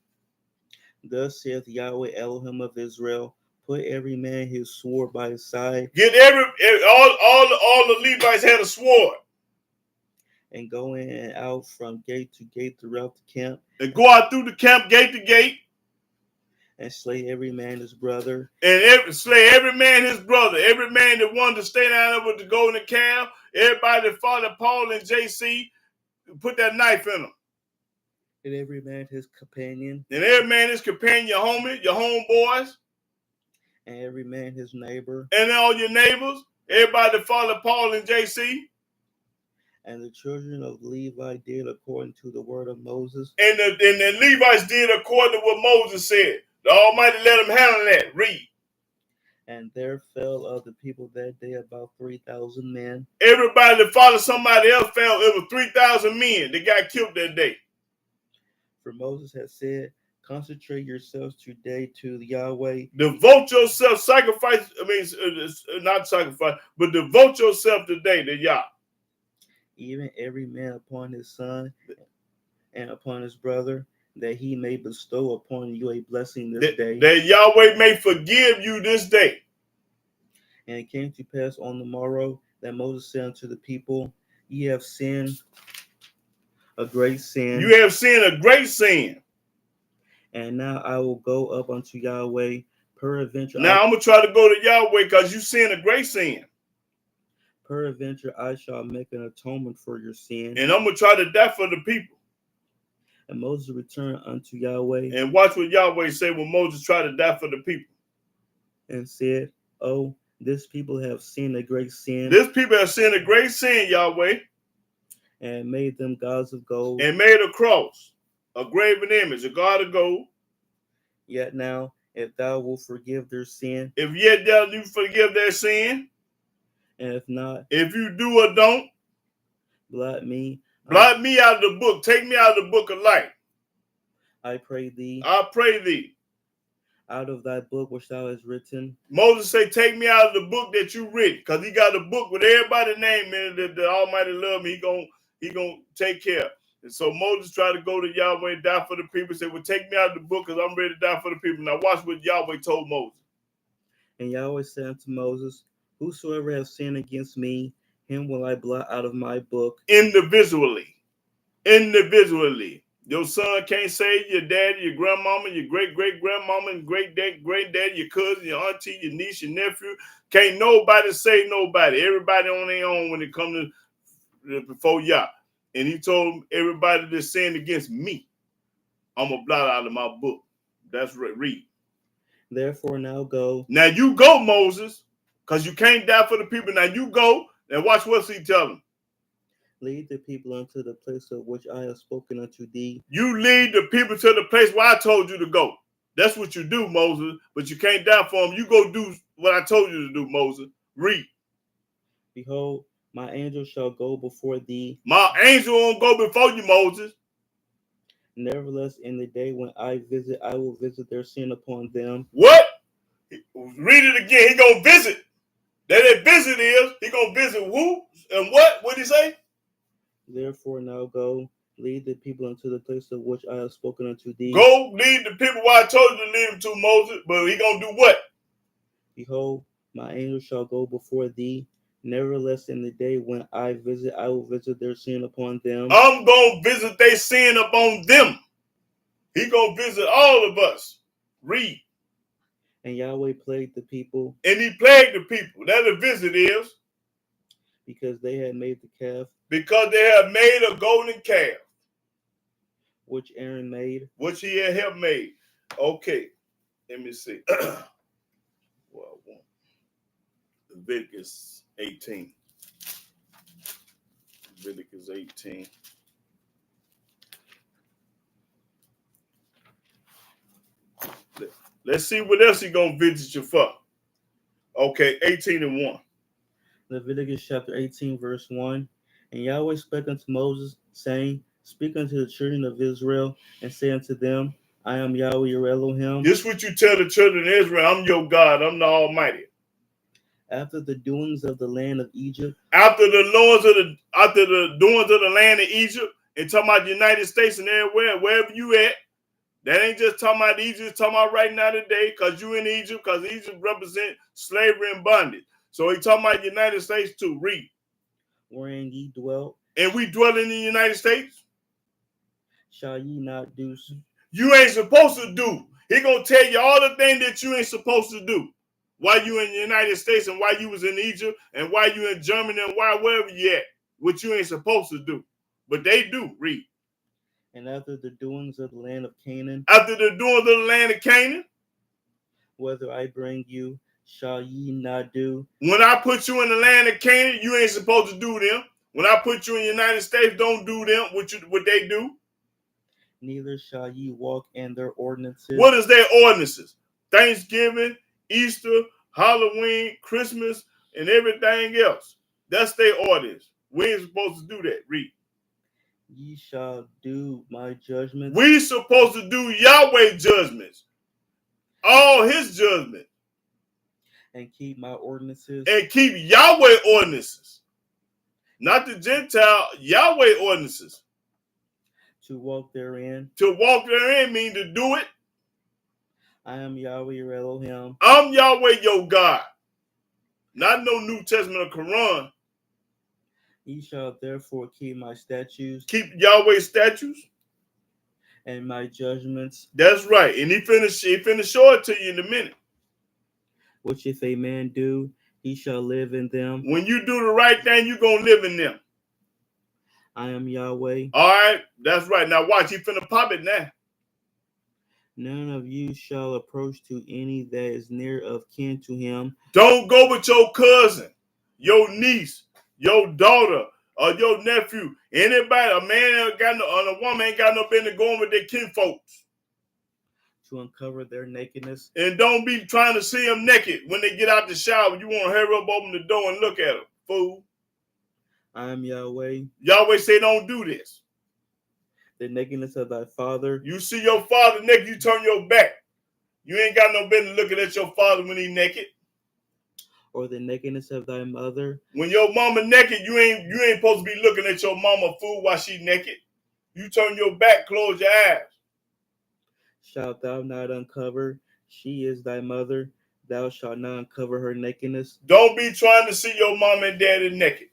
Thus saith Yahweh Elohim of Israel, put every man his sword by his side. Get all the Levites had a sword. And go in and out from gate to gate throughout the camp. And go out through the camp gate to gate. And slay every man his brother. And slay every man his brother. Every man that wanted to stay down there with the golden calf. Everybody that followed Paul and JC, put that knife in them. And every man his companion. And every man his companion, your homie, your homeboys. And every man his neighbor. And all your neighbors. Everybody that followed Paul and JC. And the children of Levi did according to the word of Moses. And the Levites did according to what Moses said. The Almighty let them handle that. Read. And there fell of the people that day about 3,000 men. Everybody that followed somebody else fell. It was 3,000 men that got killed that day. For Moses had said, consecrate yourselves today to Yahweh. Devote yourself, sacrifice, not sacrifice, but devote yourself today to Yah. Even every man upon his son and upon his brother, that he may bestow upon you a blessing this day. That Yahweh may forgive you this day. And it came to pass on the morrow that Moses said unto the people, Ye have sinned a great sin. You have sinned a great sin. And now I will go up unto Yahweh. Peradventure, now I'm going to try to go to Yahweh because you sinned a great sin. Peradventure, I shall make an atonement for your sin. And I'm going to try to die for the people. And Moses returned unto Yahweh. And watch what Yahweh said when Moses tried to die for the people. And said, Oh, this people have sinned a great sin. This people have sinned a great sin, Yahweh. And made them gods of gold. And made a cross, a graven image, a god of gold. Yet now, if thou wilt forgive their sin. If yet thou do forgive their sin. And if not. If you do or don't. Blot me. Blot me out of the book. Take me out of the book of life. I pray thee. I pray thee. Out of thy book which thou hast written. Moses say, take me out of the book that you written. Because he got a book with everybody's name in it that the Almighty love me. He gonna take care. And so Moses tried to go to Yahweh and die for the people. He said, well, take me out of the book because I'm ready to die for the people. Now watch what Yahweh told Moses. And Yahweh said unto Moses, whosoever has sinned against me, him will I blot out of my book. Individually. Your son can't save your daddy, your grandmama, your great-great-grandmama, and great-daddy, your cousin, your auntie, your niece, your nephew. Can't nobody save nobody. Everybody on their own when it comes to before Yah. And he told everybody that sinned against me, I'm going to blot out of my book. That's right. Read. Therefore now go. Now you go, Moses, because you can't die for the people. Now you go and watch what's he telling. Lead the people unto the place of which I have spoken unto thee. You lead the people to the place where I told you to go. That's what you do, Moses. But you can't die for them. You go do what I told you to do, Moses. Read. Behold, my angel shall go before thee. My angel won't go before you, Moses. Nevertheless, in the day when I visit, I will visit their sin upon them. What? Read it again. He gonna visit. That visit is, he gonna visit who and what? What'd he say? Therefore now go, lead the people unto the place of which I have spoken unto thee. Go lead the people where I told you to lead them to, Moses. But he gonna do what? Behold, my angel shall go before thee. Nevertheless, in the day when I visit, I will visit their sin upon them. I'm gonna visit their sin upon them. He gonna visit all of us. Read. And Yahweh plagued the people. And he plagued the people. That the visit is. Because they had made the calf. Because they have made a golden calf. Which Aaron made. Which he had helped made. Okay. Let me see. Well, Leviticus 18. Leviticus 18. Let's see what else he gonna visit you for. Okay, 18:1. Leviticus chapter 18, verse 1. And Yahweh spake unto Moses, saying, Speak unto the children of Israel, and say unto them, I am Yahweh your Elohim. This is what you tell the children of Israel, I'm your God, I'm the Almighty. After the doings of the land of Egypt. After the doings of the land of Egypt, and talking about the United States and everywhere, wherever you at, that ain't just talking about Egypt, it's talking about right now today, because you in Egypt, because Egypt represent slavery and bondage. So he talking about the United States too. Read. Wherein ye dwelt. And we dwell in the United States. Shall ye not do? You ain't supposed to do. He gonna tell you all the things that you ain't supposed to do. Why you in the United States and why you was in Egypt and why you in Germany and why wherever you at, what you ain't supposed to do. But they do. Read. And after the doings of the land of Canaan. After the doings of the land of Canaan. Whether I bring you, shall ye not do? When I put you in the land of Canaan, you ain't supposed to do them. When I put you in the United States, don't do them what they do. Neither shall ye walk in their ordinances. What is their ordinances? Thanksgiving, Easter, Halloween, Christmas, and everything else. That's their ordinance. We ain't supposed to do that. Read. Ye shall do my judgments. We supposed to do Yahweh judgments. All his judgments. And keep my ordinances. And keep Yahweh ordinances. Not the Gentile, Yahweh ordinances. To walk therein. To walk therein mean to do it. I am Yahweh your Elohim. I'm Yahweh your God. Not no New Testament or Quran. Ye shall therefore keep my statutes. Keep Yahweh's statutes. And my judgments. That's right. And he finna show it to you in a minute. Which if a man do, he shall live in them. When you do the right thing, you're going to live in them. I am Yahweh. All right. That's right. Now watch. He finna pop it now. None of you shall approach to any that is near of kin to him. Don't go with your cousin, your niece, your daughter, or your nephew. Anybody, a man ain't got no, or a woman ain't got no business going with their kinfolks. To uncover their nakedness. And don't be trying to see them naked when they get out the shower. You want to hurry up, open the door, and look at them, fool. I am Yahweh. Yahweh say don't do this. The nakedness of thy father. You see your father naked, you turn your back. You ain't got no business looking at your father when he naked. Or the nakedness of thy mother. When your mama naked, you ain't supposed to be looking at your mama fool while she naked. You turn your back, close your eyes. Shalt thou not uncover? She is thy mother. Thou shalt not uncover her nakedness. Don't be trying to see your mom and daddy naked.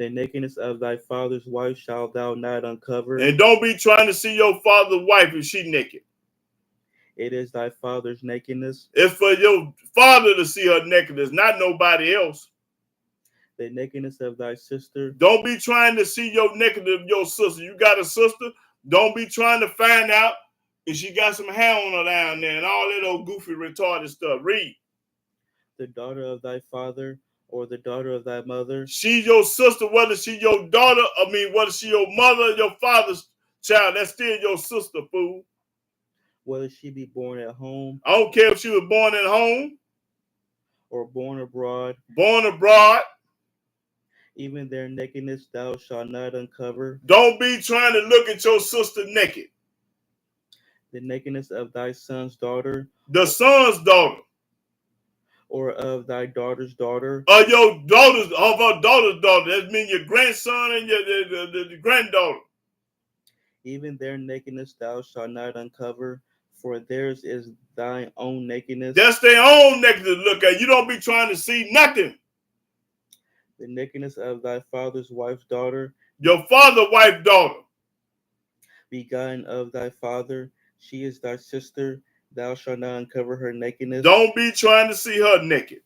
The nakedness of thy father's wife shalt thou not uncover. And don't be trying to see your father's wife if she naked. It is thy father's nakedness. It's for your father to see her nakedness, not nobody else. The nakedness of thy sister. Don't be trying to see your nakedness of your sister. You got a sister? Don't be trying to find out if she got some hair on her down there and all that old goofy retarded stuff. Read. The daughter of thy father or the daughter of thy mother. She's your sister, whether she your daughter, whether she your mother or your father's child, that's still your sister, fool. Whether she be born at home. I don't care if she was born at home or born abroad. Born abroad. Even their nakedness thou shalt not uncover. Don't be trying to look at your sister naked. The nakedness of thy son's daughter. The son's daughter. Or of thy daughter's daughter. Or your daughter's, of her daughter's daughter. That means your grandson and your granddaughter. Even their nakedness thou shalt not uncover, for theirs is thine own nakedness. That's their own nakedness to look at. You don't be trying to see nothing. The nakedness of thy father's wife's daughter. Your father's wife's daughter. Begotten of thy father, she is thy sister. Thou shalt not uncover her nakedness. Don't be trying to see her naked.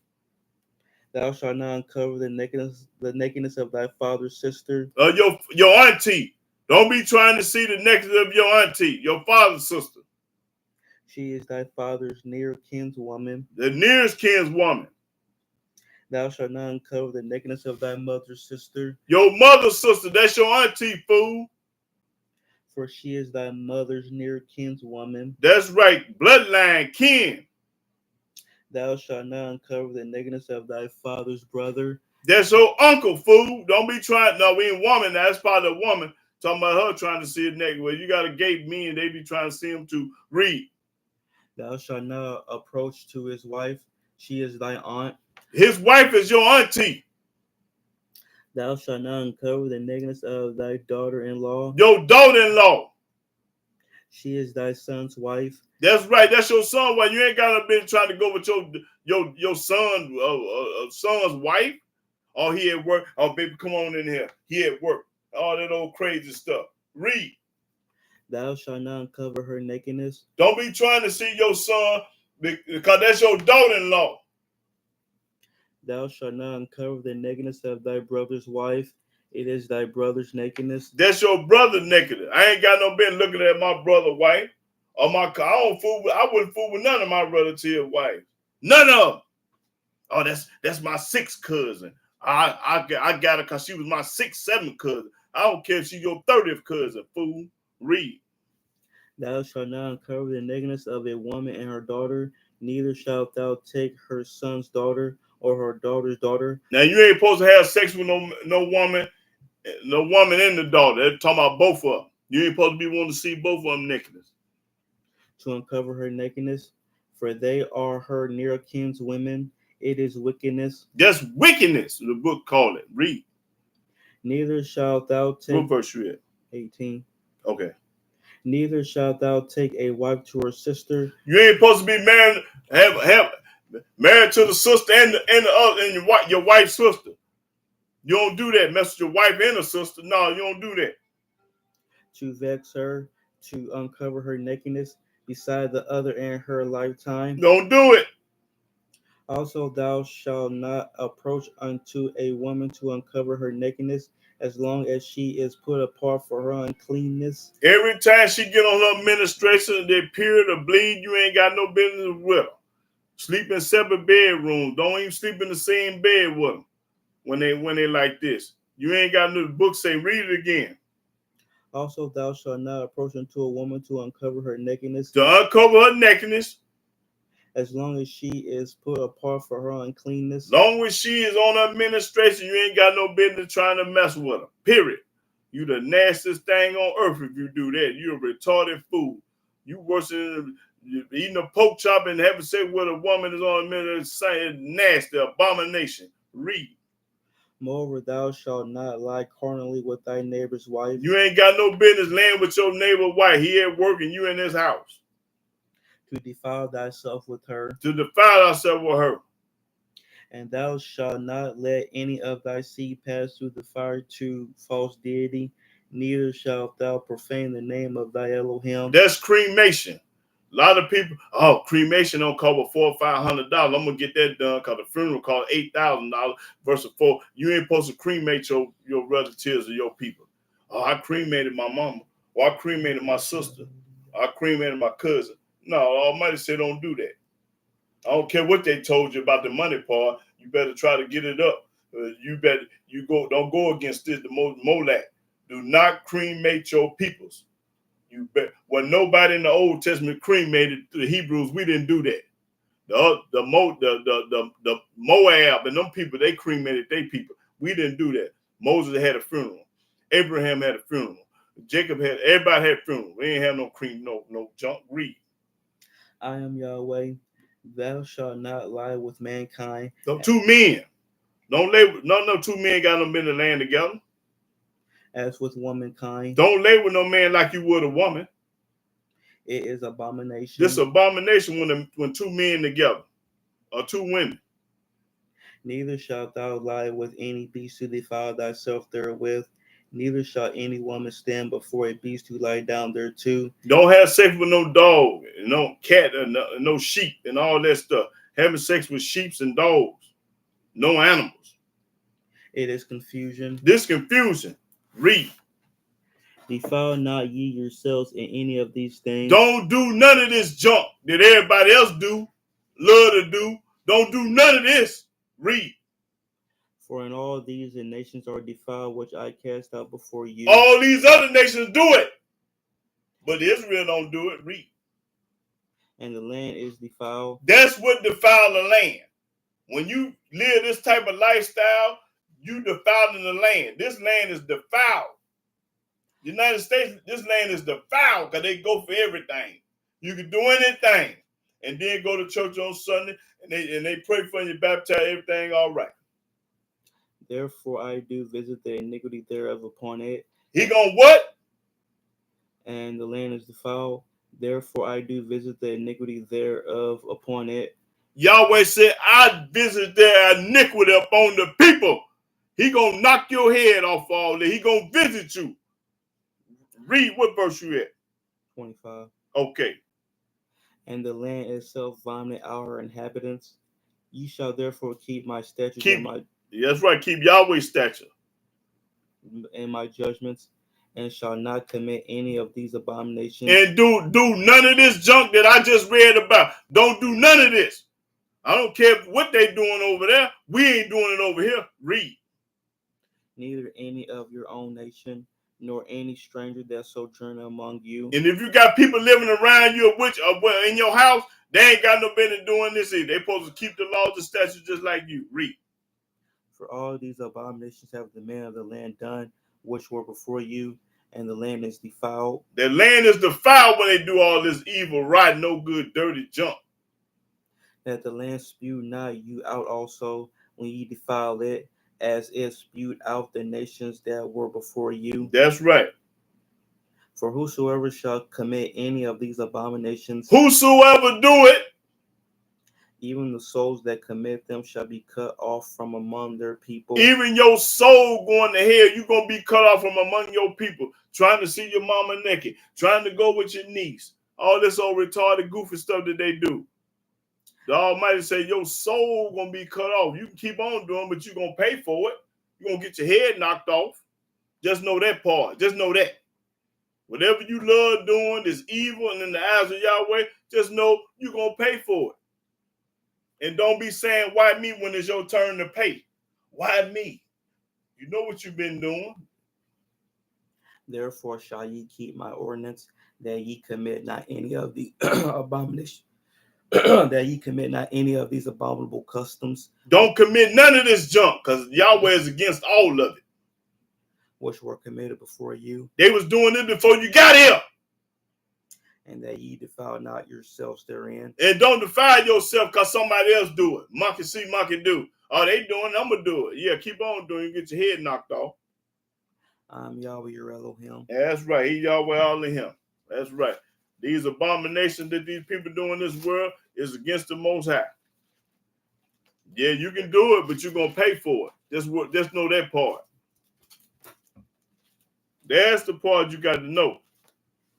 Thou shalt not uncover the nakedness of thy father's sister. Your auntie. Don't be trying to see the nakedness of your auntie, your father's sister. She is thy father's near kinswoman. The nearest kinswoman. Thou shalt not uncover the nakedness of thy mother's sister. Your mother's sister, that's your auntie, fool. For she is thy mother's near kinswoman. That's right, bloodline, kin. Thou shalt not uncover the nakedness of thy father's brother. That's your uncle, fool. Don't be trying. No, we ain't woman. That's probably a woman. Talking about her trying to see it naked. Well, you got a gay men, they be trying to see him to read. Thou shalt not approach to his wife. She is thy aunt. His wife is your auntie. Thou shalt not uncover the nakedness of thy daughter-in-law. Your daughter-in-law. She is thy son's wife. That's right. That's your son. Well, you ain't got to be trying to go with your son's wife. Oh, he at work. Oh, baby, come on in here. He at work. All that old crazy stuff. Read. Thou shalt not uncover her nakedness. Don't be trying to see your son because that's your daughter-in-law. Thou shalt not uncover the nakedness of thy brother's wife. It is thy brother's nakedness. That's your brother's nakedness. I ain't got no business looking at my brother's wife or I wouldn't fool with none of my relatives' wives. None of them. Oh, that's my sixth cousin. I got her because she was my sixth, seventh cousin. I don't care if she's your 30th cousin, fool. Read. Thou shalt not uncover the nakedness of a woman and her daughter, neither shalt thou take her son's daughter or her daughter's daughter. Now you ain't supposed to have sex with no woman and the daughter. They're talking about both of them. You ain't supposed to be wanting to see both of them nakedness. To uncover her nakedness, for they are her near kinswomen. It is wickedness. That's wickedness, the book called it. Read. Neither shalt thou take. What verse you at? 18. Okay. Neither shalt thou take a wife to her sister. You ain't supposed to be married, have married to the sister and your wife's sister. You don't do that. Mess with your wife and her sister. No, you don't do that. To vex her, to uncover her nakedness, beside the other in her lifetime. Don't do it. Also, thou shalt not approach unto a woman to uncover her nakedness, as long as she is put apart for her uncleanness. Every time she get on her menstruation, the period of bleed, you ain't got no business with her. Sleep in separate bedrooms. Don't even sleep in the same bed with them when they like this. You ain't got no book say read it again. Also, thou shalt not approach unto a woman to uncover her nakedness. To uncover her nakedness. As long as she is put apart for her uncleanness. Long as she is on her menstruation, you ain't got no business trying to mess with her. Period. You the nastiest thing on earth if you do that. You a retarded fool. You worse than eating a pork chop and having sex with a woman is on her menstruation. Nasty abomination. Read. Moreover, thou shalt not lie carnally with thy neighbor's wife. You ain't got no business laying with your neighbor's wife. He at work and you in his house. To defile thyself with her. To defile ourselves with her. And thou shalt not let any of thy seed pass through the fire to false deity, neither shalt thou profane the name of thy Elohim. That's cremation. A lot of people, oh, cremation don't cover $400 or $500. I'm gonna get that done because the funeral cost $8,000 versus $4. You ain't supposed to cremate your relatives or your people. Oh, I cremated my mama, or I cremated my sister, or I cremated my cousin. No, Almighty said don't do that. I don't care what they told you about the money part. You better try to get it up. Don't go against this. The Molech. Do not cremate your peoples. You bet. Well, nobody in the Old Testament cremated the Hebrews. We didn't do that. The Moab and them people, they cremated their people. We didn't do that. Moses had a funeral. Abraham had a funeral. Everybody had a funeral. We ain't have no junk. Read. I am Yahweh. Thou shalt not lie with mankind. No, two men. Don't lay with no two men got them in the land together. As with womankind. Don't lay with no man like you would a woman. It is abomination. This abomination when two men together or two women. Neither shalt thou lie with any beast to defile thyself therewith. Neither shall any woman stand before a beast to lie down thereto. Don't have sex with no dog, no cat, and no sheep, and all that stuff. Having sex with sheep and dogs, no animals. It is confusion. This confusion. Read. Defile not ye yourselves in any of these things. Don't do none of this junk that everybody else do, love to do. Don't do none of this. Read. For in all these the nations are defiled, which I cast out before you. All these other nations do it, but Israel don't do it. Read. And the land is defiled. That's what defile the land. When you live this type of lifestyle, you defiling the land. This land is defiled. The United States, this land is defiled because they go for everything. You can do anything, and then go to church on Sunday, and they pray for you, baptize, everything all right. Therefore I do visit the iniquity thereof upon it. He gonna what? And the land is defiled. Therefore I do visit the iniquity thereof upon it. Yahweh said, I visit their iniquity upon the people. He gonna knock your head off all that. He gonna visit you. Read what verse you at. 25. Okay. And the land itself vomit our inhabitants. Ye shall therefore keep my statutes that's right. Keep Yahweh's statute and my judgments, and shall not commit any of these abominations. And do none of this junk that I just read about. Don't do none of this. I don't care what they doing over there. We ain't doing it over here. Read. Neither any of your own nation, nor any stranger that sojourn among you. And if you got people living around you in your house, they ain't got no business doing this either. They supposed to keep the laws and statutes just like you. Read. For all these abominations have the men of the land done, which were before you, and the land is defiled. The land is defiled when they do all this evil, rotten, no good, dirty junk. That the land spew not you out also when ye defile it, as it spewed out the nations that were before you. That's right. For whosoever shall commit any of these abominations, whosoever do it, even the souls that commit them shall be cut off from among their people. Even your soul going to hell, you're going to be cut off from among your people. Trying to see your mama naked, trying to go with your niece. All this old retarded, goofy stuff that they do. The Almighty say your soul going to be cut off. You can keep on doing, but you're going to pay for it. You're going to get your head knocked off. Just know that part. Just know that. Whatever you love doing is evil and in the eyes of Yahweh, just know you're going to pay for it. And don't be saying, why me when it's your turn to pay? Why me? You know what you've been doing. Therefore shall ye keep my ordinance, that ye commit not any of the abomination, that ye commit not any of these abominable customs. Don't commit none of this junk, because Yahweh is against all of it. Which were committed before you. They was doing it before you got here. And that ye defile not yourselves therein. And don't defile yourself because somebody else do it. Monkey see, monkey do. Oh, they doing it, I'm going to do it. Yeah, keep on doing it. Get your head knocked off. I'm Yahweh, your Elohim. That's right. He Yahweh, all of him. That's right. These abominations that these people do in this world is against the Most High. Yeah, you can do it, but you're gonna pay for it. Just know that part. That's the part you got to know.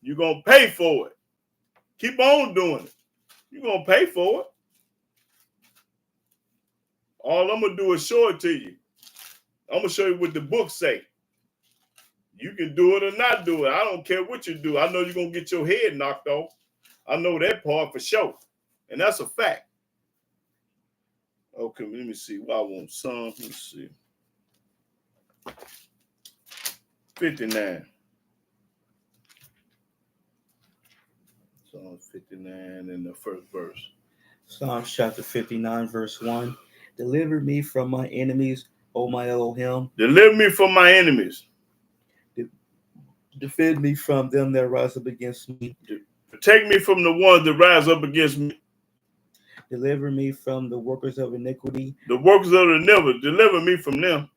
You're gonna pay for it. Keep on doing it. You're gonna pay for it. All I'm gonna do is show it to you. I'm gonna show you what the book say. You can do it or not do it. I don't care what you do. I know you're gonna get your head knocked off. I know that part for sure. And that's a fact. Okay, let me see. Well, I want some. Let me see. 59. Psalm 59 in the first verse. Psalms chapter 59, verse 1. Deliver me from my enemies, O my Elohim. Deliver me from my enemies. Defend me from them that rise up against me. Protect me from the ones that rise up against me. Deliver me from the workers of iniquity. The workers of the iniquity. Deliver me from them.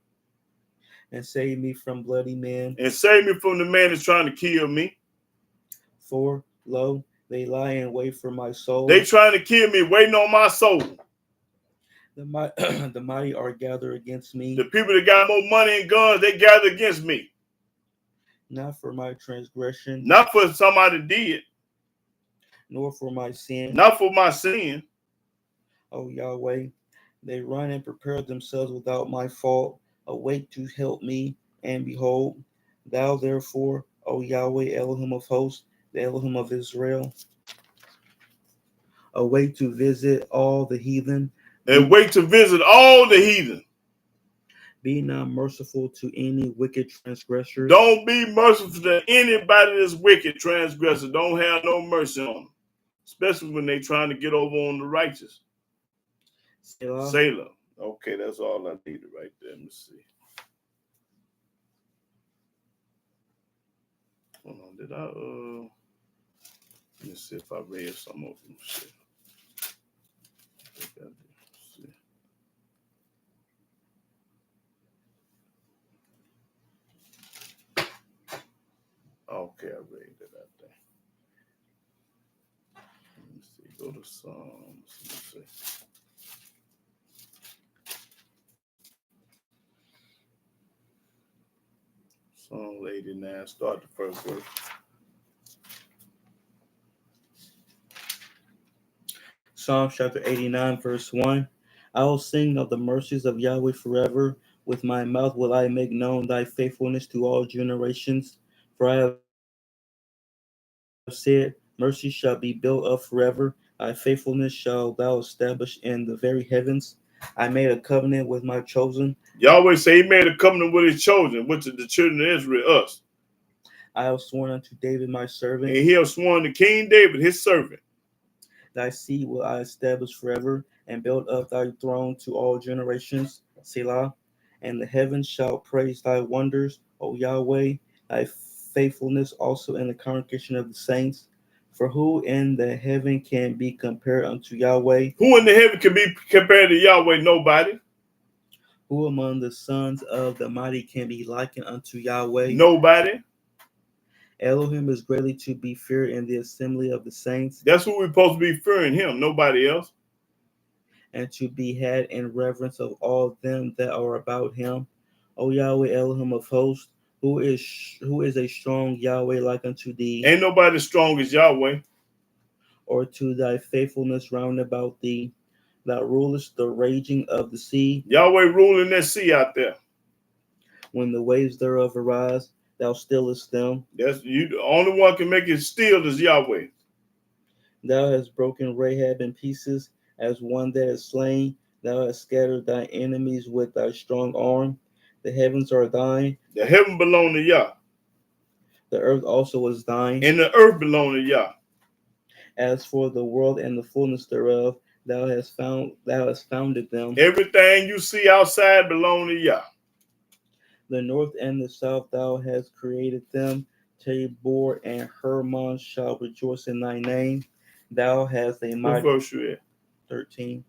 And save me from bloody men. And save me from the man that's trying to kill me. For, lo, they lie in wait for my soul. They trying to kill me, waiting on my soul. The mighty are gathered against me. The people that got more money and guns, they gather against me. Not for my transgression. Not for somebody did. Nor for my sin. Not for my sin. O Yahweh, they run and prepare themselves without my fault. Awake to help me, and behold, thou therefore, O Yahweh, Elohim of hosts, the Elohim of Israel, awake to visit all the heathen. And wait to visit all the heathen. Be not merciful to any wicked transgressor. Don't be merciful to anybody that's wicked transgressor. Don't have no mercy on them. Especially when they trying to get over on the righteous. Selah. Selah. Okay, that's all I needed right there. Let me see. Hold on, did I let me see if I read some of them. Shit. Okay, I read it out there. Let me see. Go to Psalms. Let me see. Psalm 89. Start the first verse. Psalm chapter 89, verse 1. I will sing of the mercies of Yahweh forever. With my mouth will I make known thy faithfulness to all generations. For I have said, mercy shall be built up forever. Thy faithfulness shall thou establish in the very heavens. I made a covenant with my chosen. Yahweh say he made a covenant with his children, which is the children of Israel, us. I have sworn unto David my servant. And he has sworn to King David, his servant. Thy seed will I establish forever, and build up thy throne to all generations. Selah. And the heavens shall praise thy wonders, O Yahweh, thy faithfulness also in the congregation of the saints. For who in the heaven can be compared unto Yahweh? Who in the heaven can be compared to Yahweh? Nobody. Who among the sons of the mighty can be likened unto Yahweh? Nobody. Elohim is greatly to be feared in the assembly of the saints. That's who we're supposed to be fearing, him, nobody else. And to be had in reverence of all them that are about him. O Yahweh, Elohim of hosts, who is a strong Yahweh like unto thee? Ain't nobody strong as Yahweh. Or to thy faithfulness round about thee. Thou rulest the raging of the sea. Yahweh ruling that sea out there. When the waves thereof arise, thou stillest them. That's you. The only one can make it still is Yahweh. Thou hast broken Rahab in pieces as one that is slain. Thou hast scattered thy enemies with thy strong arm. The heavens are thine. The heaven belong to Yah. The earth also is thine. And the earth belong to Yah. As for the world and the fullness thereof, thou hast founded them. Everything you see outside belong to Yah. The north and the south thou hast created them. Tabor and Hermon shall rejoice in thy name. Thou hast a mighty. What verse you at? 13.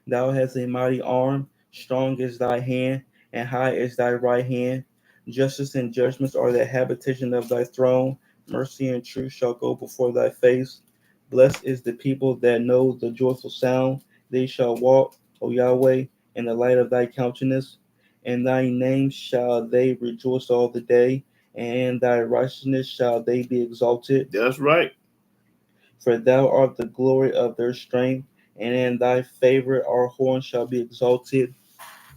Thou hast a mighty arm, strong is thy hand, and high is thy right hand. Justice and judgments are the habitation of thy throne. Mercy and truth shall go before thy face. Blessed is the people that know the joyful sound. They shall walk O Yahweh, in the light of thy countenance. In thy name shall they rejoice all the day, and in thy righteousness shall they be exalted. That's right. For thou art the glory of their strength, and in thy favor our horn shall be exalted.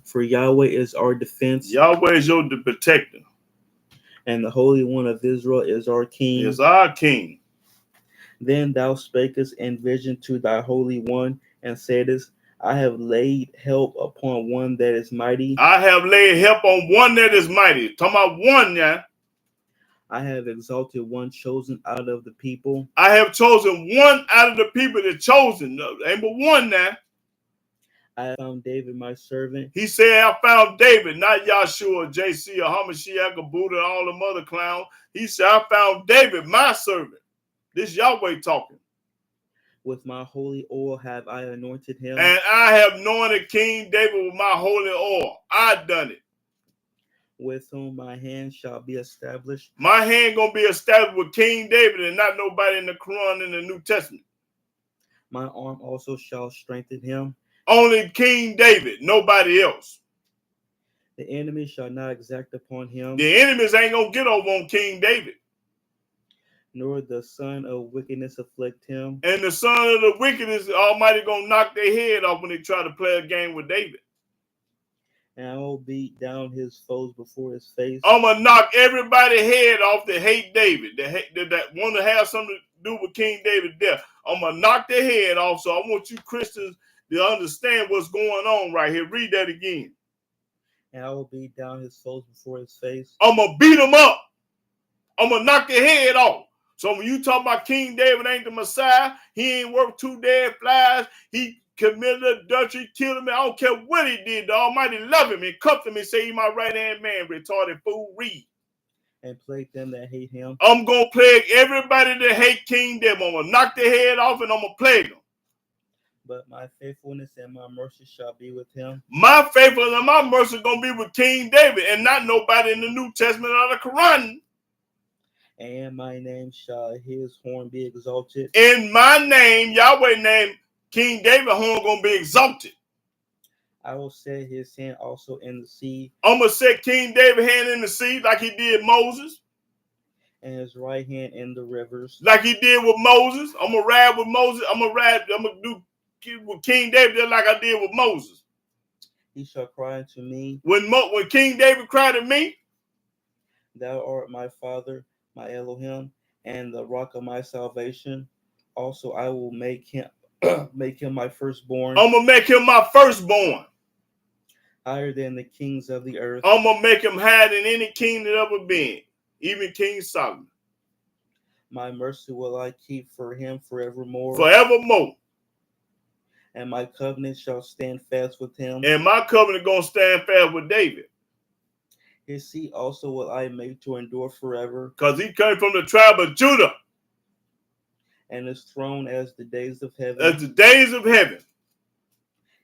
For Yahweh is our defense, Yahweh is your protector. and the Holy One of Israel is our He King. is our king. Then thou spakest in vision to thy Holy One, and saidest, I have laid help upon one that is mighty. I have laid help on one that is mighty. Talking about one now. I have exalted one chosen out of the people. I have chosen one out of the people that chosen. Ain't but one now. I have found David my servant. He said, I found David, not Yahshua, JC, or Hamashiach, or Buddha, and all them other clowns. He said, I found David, my servant. This Yahweh talking. With my holy oil have I anointed him. And I have anointed King David with my holy oil. I done it. With whom my hand shall be established. My hand gonna be established with King David and not nobody in the Quran in the New Testament. My arm also shall strengthen him. Only King David, nobody else. The enemy shall not exact upon him. The enemies ain't gonna get over on King David. Nor the son of wickedness afflict him. And the son of the wickedness, Almighty gonna knock their head off when they try to play a game with David. And I will beat down his foes before his face. I'm gonna knock everybody's head off that hate David, that want to have something to do with King David's death. I'm gonna knock their head off. So I want you Christians to understand what's going on right here. Read that again. And I will beat down his foes before his face. I'm gonna beat them up. I'm gonna knock their head off. So when you talk about King David ain't the Messiah, he ain't worth 2 dead flies. He committed adultery, killed him. I don't care what he did. The Almighty love him and cuffed him and say he my right-hand man, retarded fool, read. And plague them that hate him. I'm going to plague everybody that hate King David. I'm going to knock their head off and I'm going to plague them. But my faithfulness and my mercy shall be with him. My faithfulness and my mercy are going to be with King David and not nobody in the New Testament or the Quran. And in my name shall his horn be exalted. In my name, Yahweh name, King David horn going to be exalted. I will set his hand also in the sea. I'm going to set King David's hand in the sea like he did Moses. And his right hand in the rivers. Like he did with Moses. I'm going to ride with Moses. I'm going to do with King David just like I did with Moses. He shall cry unto me. When King David cried to me, Thou art my father, my Elohim, and the rock of my salvation. Also I will make him my firstborn. I'm going to make him my firstborn. Higher than the kings of the earth. I'm going to make him higher than any king that ever been, even King Solomon. My mercy will I keep for him forevermore. Forevermore. And my covenant shall stand fast with him. And my covenant going to stand fast with David. His seed also will I make to endure forever. Because he came from the tribe of Judah. And his throne as the days of heaven. As the days of heaven.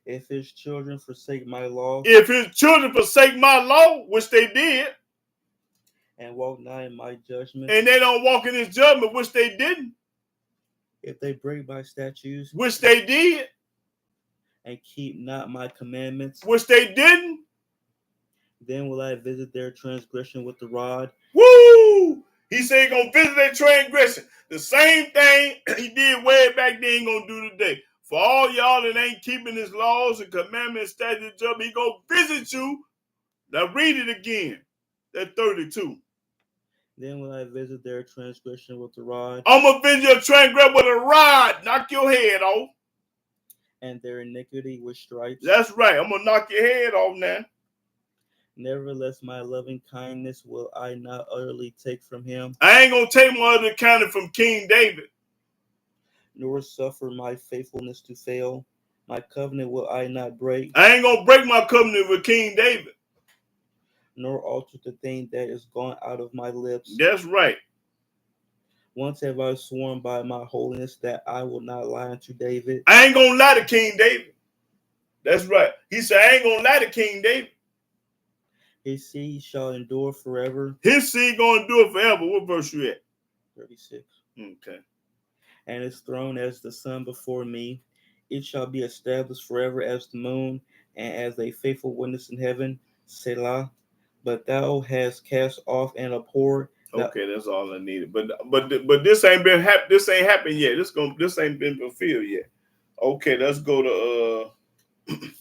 If his children forsake my law. If his children forsake my law, which they did. And walk not in my judgment. And they don't walk in his judgment, which they didn't. If they break my statutes. Which they did. And keep not my commandments. Which they didn't. Then will I visit their transgression with the rod. Woo! He said he's going to visit their transgression. The same thing he did way back then, he's going to do today. For all y'all that ain't keeping his laws and commandments, statutes, he going to visit you. Now read it again. That 32. Then will I visit their transgression with the rod. I'm going to visit your transgression with a rod. Knock your head off. And their iniquity with stripes. That's right. I'm going to knock your head off now. Nevertheless, my loving kindness will I not utterly take from him. I ain't going to take my other kindness from King David. Nor suffer my faithfulness to fail. My covenant will I not break. I ain't going to break my covenant with King David. Nor alter the thing that is gone out of my lips. That's right. Once have I sworn by my holiness that I will not lie unto David. I ain't going to lie to King David. That's right. He said, I ain't going to lie to King David. His seed shall endure forever. His seed going to do it forever. What verse you at? 36. Okay. And his throne as the sun before me. It shall be established forever as the moon, and as a faithful witness in heaven. Selah. But thou hast cast off and abhorred. Okay, that's all I needed. But this ain't been this ain't happened yet. This ain't been fulfilled yet. Okay, let's go to let's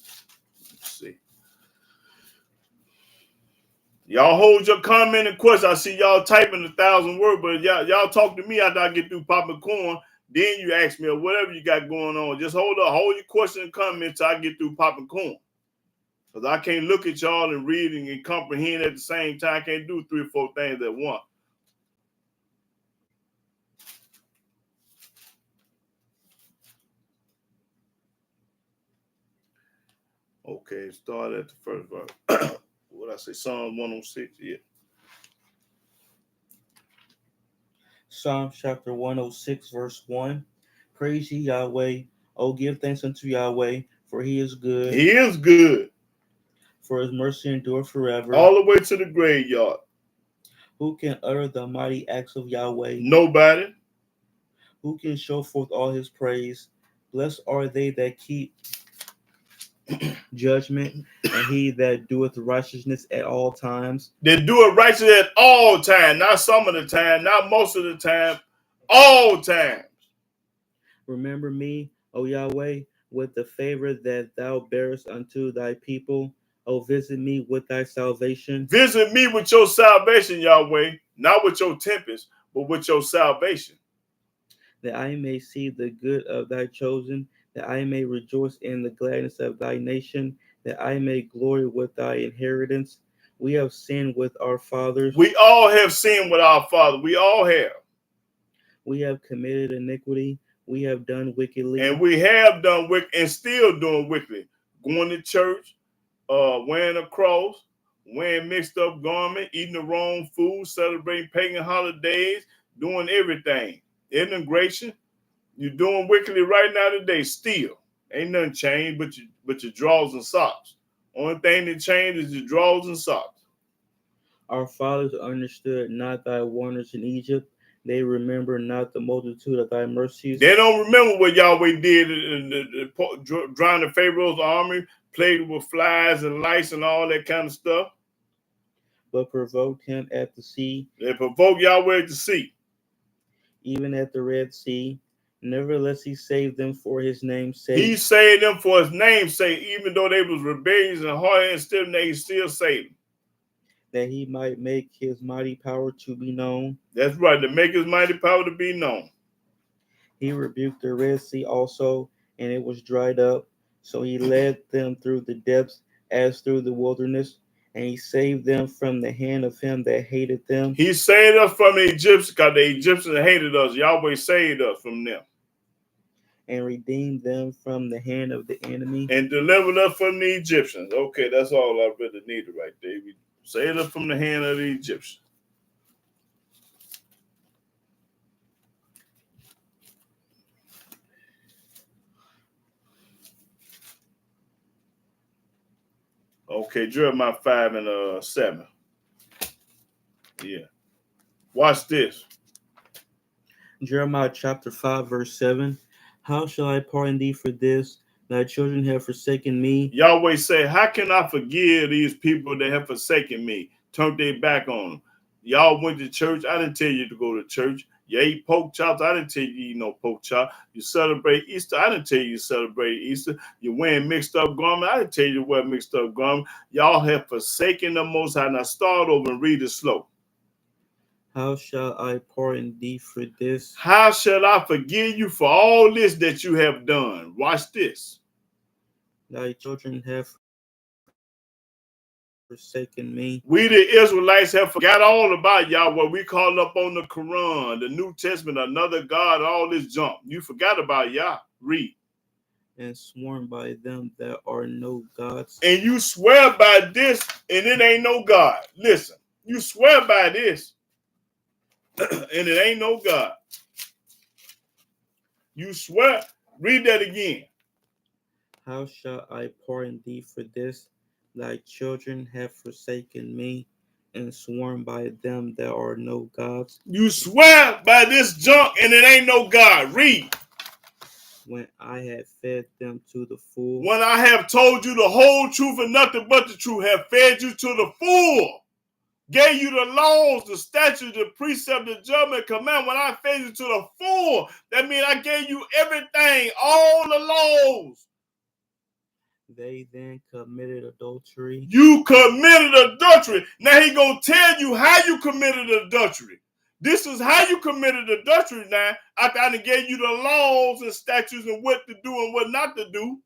see. Y'all hold your comment and question. I see y'all typing 1,000 words, but y'all talk to me after I get through popping corn. Then you ask me or whatever you got going on. Just hold your question and comment till I get through popping corn. Because I can't look at y'all and read and comprehend at the same time. I can't do 3 or 4 things at once. Okay, start at the first verse. What I say? Psalm 106, yeah. Psalm chapter 106, verse 1. Praise ye Yahweh. Oh, give thanks unto Yahweh, for he is good. He is good. For his mercy endure forever. All the way to the graveyard. Who can utter the mighty acts of Yahweh? Nobody. Who can show forth all his praise? Blessed are they that keep judgment, and he that doeth righteousness at all times. They do it righteous at all times, not some of the time, not most of the time, all times. Remember me, O Yahweh, with the favor that thou bearest unto thy people. O visit me with thy salvation. Visit me with your salvation, Yahweh, not with your tempest, but with your salvation. That I may see the good of thy chosen, that I may rejoice in the gladness of thy nation, that I may glory with thy inheritance. We have sinned with our fathers. We all have sinned with our father. We all have. We have committed iniquity. We have done wickedly. And we have done wicked and still doing wickedly. Going to church, wearing a cross, wearing mixed up garment, eating the wrong food, celebrating pagan holidays, doing everything. Integration, you're doing wickedly right now today. Still, ain't nothing changed but your drawers and socks. Only thing that changed is your drawers and socks. Our fathers understood not thy wonders in Egypt. They remember not the multitude of thy mercies. They don't remember what Yahweh did in drowning Pharaoh's army, plagued with flies and lice and all that kind of stuff. But provoked him at the sea. They provoked Yahweh at the sea. Even at the Red Sea. Nevertheless, he saved them for his name's sake. He saved them for his name's sake, even though they was rebellious and hard and still, they still saved them. That he might make his mighty power to be known. That's right, to make his mighty power to be known. He rebuked the Red Sea also, and it was dried up. So he led them through the depths as through the wilderness, and he saved them from the hand of him that hated them. He saved us from the Egyptians because the Egyptians hated us. Yahweh saved us from them. And redeemed them from the hand of the enemy. And delivered us from the Egyptians. Okay, that's all I really needed right there. We saved us from the hand of the Egyptians. Okay, Jeremiah 5 and 7. Yeah. Watch this. Jeremiah chapter 5, verse 7. How shall I pardon thee for this? Thy children have forsaken me. Yahweh say, how can I forgive these people that have forsaken me? Turned their back on them. Y'all went to church. I didn't tell you to go to church. You ate pork chops. I didn't tell you to eat no pork chop. You celebrate Easter. I didn't tell you to celebrate Easter. You're wearing mixed up garment. I didn't tell you to wear mixed up garment. Y'all have forsaken the Most High. Now start over and read it slow. How shall I pardon thee for this? How shall I forgive you for all this that you have done? Watch this. Thy children have forsaken me. We the Israelites have forgot all about Yahweh. We call up on the Quran, the New Testament, another God, all this junk. You forgot about Yah. Read. And sworn by them that are no gods. And you swear by this, and it ain't no God. Listen, you swear by this, and it ain't no God. You swear. Read that again. How shall I pardon thee for this? Thy children have forsaken me, and sworn by them that are no gods. You swear by this junk, and it ain't no God. Read. when I had fed them to the full, When I have told you the whole truth and nothing but the truth, have fed you to the full, gave you the laws, the statutes, the precept, the judgment, command. When I fed you to the full, that means I gave you everything, all the laws. they then committed adultery. You committed adultery. Now he gonna tell you how you committed adultery. This is how you committed adultery now, after I gave you the laws and statutes and what to do and what not to do.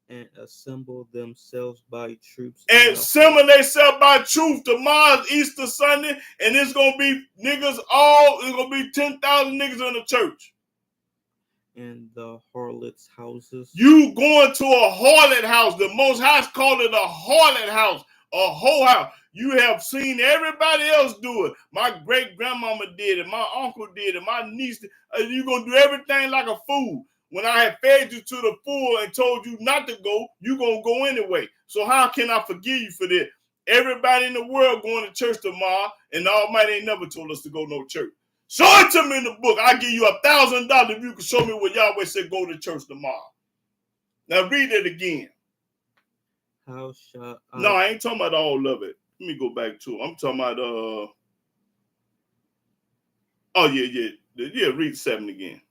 And assembled themselves by troops. And assemble themselves by truth. Tomorrow's Easter Sunday, and it's gonna be niggas it's gonna be 10,000 niggas in the church. In the harlots' houses. You going to a harlot house. The Most High called it a harlot house, a whole house. You have seen everybody else do it. My great grandmama did it. My uncle did it. My niece did it. You gonna do everything like a fool. When I have fed you to the full and told you not to go, you gonna go anyway. So how can I forgive you for this? Everybody in the world going to church tomorrow, and the Almighty ain't never told us to go no church. Show it to me in the book. I'll give you $1,000 if you can show me what Yahweh said go to church tomorrow. Now read it again. How shall I? No, I ain't talking about all of it. Let me go back to it. I'm talking about read 7 again.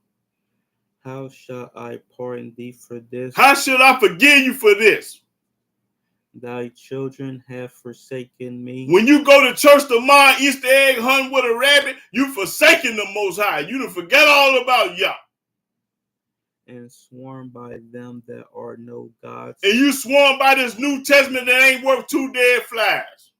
How shall I pardon thee for this? How should I forgive you for this? Thy children have forsaken me. When you go to church tomorrow, Easter egg hunt with a rabbit, you forsaken the Most High. You done forget all about Yah. And sworn by them that are no gods. And you sworn by this New Testament that ain't worth 2 dead flies.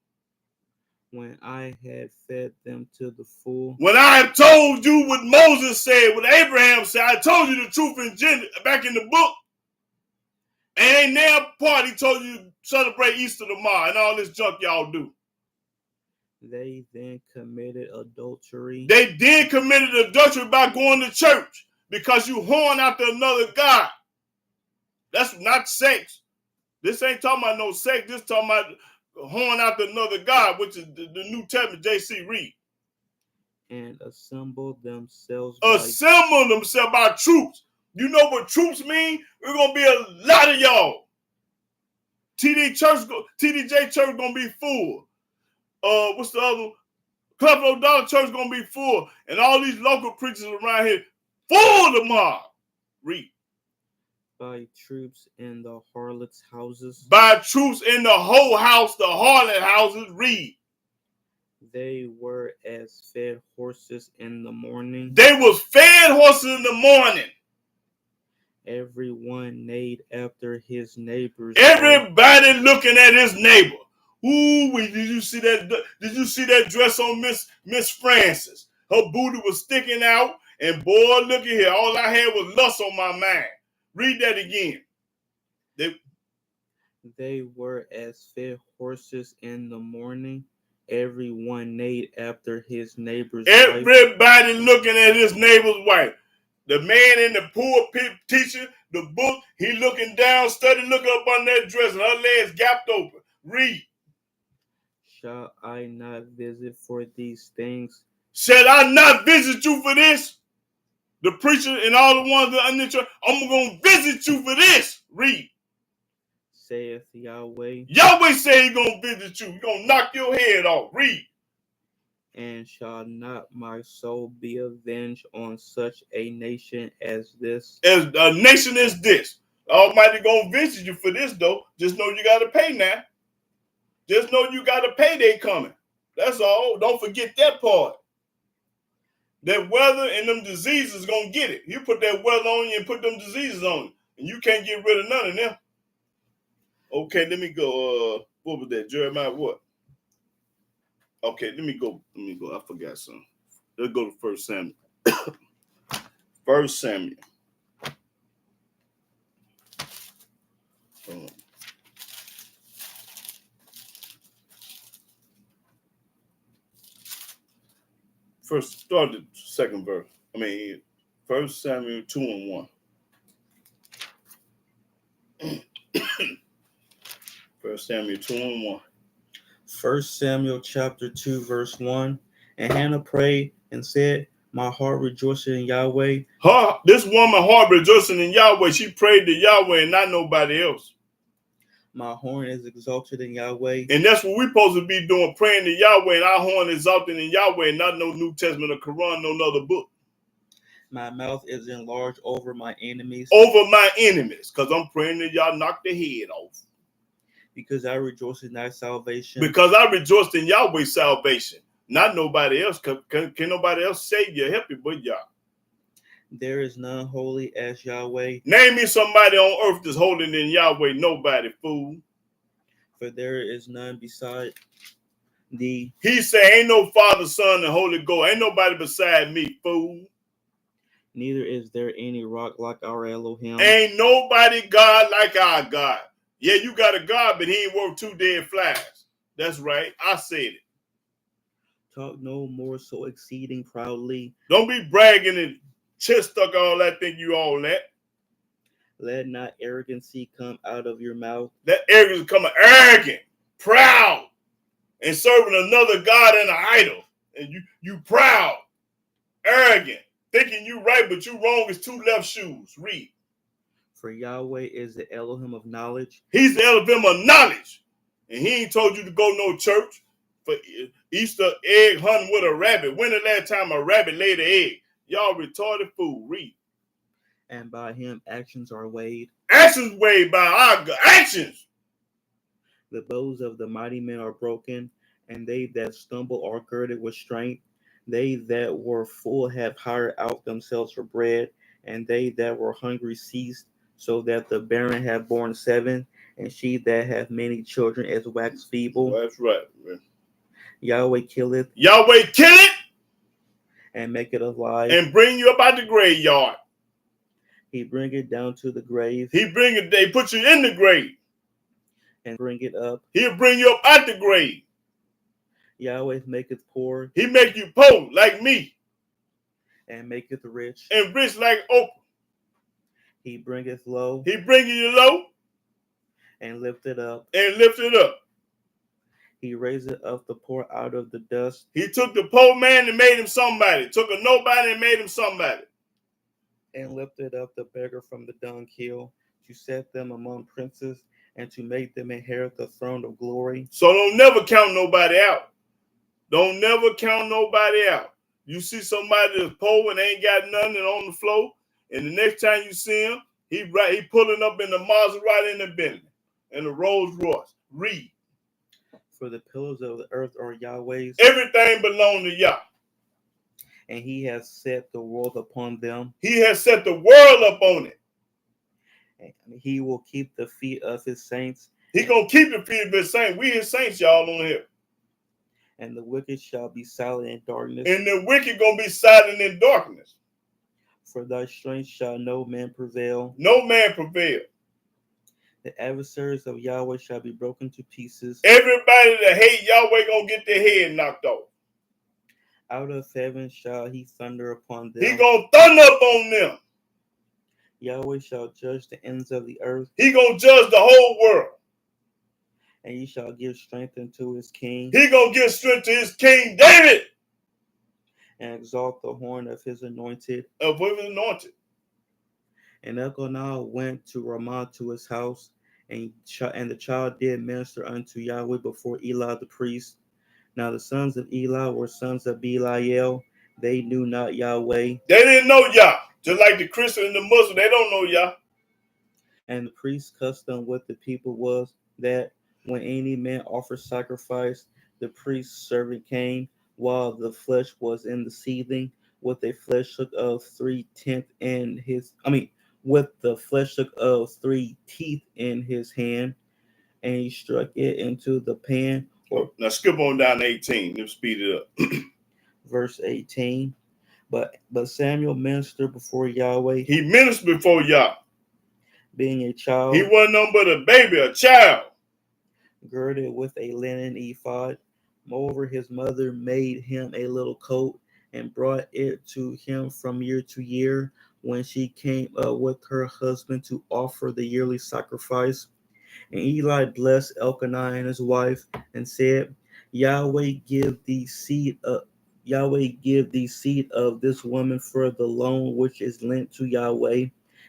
When I had fed them to the full. When I have told you what Moses said, what Abraham said, I told you the truth back in the book. And ain't now part he told you to celebrate Easter tomorrow and all this junk y'all do. They then committed adultery. They then committed adultery by going to church because you horn after another God. That's not sex. This ain't talking about no sex. This talking about horn after another God, which is the New Testament. JC read. And assembled themselves by troops. You know what troops mean? We're gonna be a lot of y'all. TDJ Church gonna be full. What's the other one? Club Dollar Church gonna be full, and all these local preachers around here full tomorrow. Read. By troops in the harlots' houses. By troops in the whole house, the harlot houses. Read. They were as fed horses in the morning. They was fed horses in the morning. Everyone neighed after his neighbors. Everybody looking at his neighbor. Ooh, did you see that? Did you see that dress on Miss Francis? Her booty was sticking out, and boy, look at here. All I had was lust on my mind. Read that again. They were as fed horses in the morning. Everyone neighed after his neighbor's Everybody wife. Looking at his neighbor's wife. The man in the pulpit teaching the book, he looking down, studying, looking up on that dress, and her legs gapped open. Read. Shall I not visit for these things? Shall I not visit you for this? The preacher and all the ones that are in the church, I'm going to visit you for this. Read. Saith Yahweh. Yahweh say he's going to visit you. He's going to knock your head off. Read. And shall not my soul be avenged on such a nation as this? As a nation as this. Almighty going to visit you for this, though. Just know you got to pay now. Just know you got a payday coming. That's all. Don't forget that part. That weather and them diseases going to get it. You put that weather on you and put them diseases on you. And you can't get rid of none of them. Okay, let me go. What was that? Jeremiah what? Okay, let me go. I forgot something. Let's go to 1 Samuel. 1 Samuel. First, start the second verse. 1 Samuel 2 and 1. 1 Samuel 2 and 1. 1 Samuel chapter 2, verse 1. And Hannah prayed and said, My heart rejoicing in Yahweh. This woman heart rejoicing in Yahweh. She prayed to Yahweh and not nobody else. My horn is exalted in Yahweh. And that's what we're supposed to be doing, praying to Yahweh, and our horn exalted in Yahweh, and not no New Testament or Quran, no other book. My mouth is enlarged over my enemies. Over my enemies, because I'm praying that y'all knock their head off. Because I rejoice in thy salvation. Because I rejoiced in Yahweh's salvation, not nobody else. Can nobody else save you, help you but Yah. There is none holy as Yahweh. Name me somebody on earth that's holy than Yahweh. Nobody, fool. For there is none beside thee. He said, ain't no Father, Son, and Holy Ghost. Ain't nobody beside me, fool. Neither is there any rock like our Elohim. Ain't nobody God like our God. Yeah, you got a God, but he ain't worth 2 dead flies. That's right. I said it. Talk no more so exceeding proudly. Don't be bragging and chest stuck all that, think you all that. Let not arrogancy come out of your mouth. That arrogance coming arrogant, proud, and serving another God and an idol. And you proud, arrogant, thinking you right, but you wrong as 2 left shoes. Read. For Yahweh is the Elohim of knowledge. He's the Elohim of knowledge. And he ain't told you to go no church for Easter egg hunting with a rabbit. When the last time a rabbit laid an egg? Y'all retarded fool. Read. And by him actions are weighed. Actions weighed by our God. Actions. The bows of the mighty men are broken, and they that stumble are girded with strength. They that were full have hired out themselves for bread, and they that were hungry ceased, so that the barren have borne 7, and she that hath many children is waxed feeble. That's right, man. Yahweh killeth. Yahweh kill it and make it alive. And bring you up out the graveyard. He bring it down to the grave. They put you in the grave. And bring it up. He'll bring you up out the grave. Yahweh maketh poor. He make you poor like me. And maketh rich. And rich like Oprah. He bringeth low. He bringeth you low. And lift it up. And lift it up. He raiseth up the poor out of the dust. He took the poor man and made him somebody. Took a nobody and made him somebody. And lifted up the beggar from the dunghill, to set them among princes, and to make them inherit the throne of glory. So don't never count nobody out. Don't never count nobody out. You see somebody that's poor and ain't got nothing on the floor, and the next time you see him, he pulling up in the Maserati and the Bentley and the Rolls Royce. Read. For the pillars of the earth are Yahweh's. Everything belongs to Yah. And he has set the world upon them. He has set the world up on it. And he will keep the feet of his saints. He gonna keep the feet of his saints. We his saints, y'all, on here. And the wicked shall be silent in darkness. And the wicked gonna be silent in darkness. For thy strength shall no man prevail. No man prevail. The adversaries of Yahweh shall be broken to pieces. Everybody that hate Yahweh gonna get their head knocked off. Out of heaven shall he thunder upon them. He gonna thunder upon them. Yahweh shall judge the ends of the earth. He gonna judge the whole world. And he shall give strength unto his king. He gonna give strength to his king David. And exalt the horn of his anointed. Of his anointed. And Elkanah went to Ramah to his house, and the child did minister unto Yahweh before Eli the priest. Now the sons of Eli were sons of Belial. They knew not Yahweh. They didn't know Yah. Just like the Christian and the Muslim, they don't know Yah. And the priest's custom with the people was that when any man offered sacrifice, the priest's servant came while the flesh was in the seething, with a flesh hook of 3 teeth in his in his hand, and he struck it into the pan. Now skip on down to 18. Let's speed it up. Verse 18. But Samuel ministered before Yahweh. He ministered before Yah. Being a child. He wasn't nothing but a baby, a child. Girded with a linen ephod. Moreover, his mother made him a little coat and brought it to him from year to year when she came up with her husband to offer the yearly sacrifice. And Eli blessed Elkanah and his wife and said, Yahweh give thee seed Yahweh give the seed of this woman for the loan which is lent to Yahweh.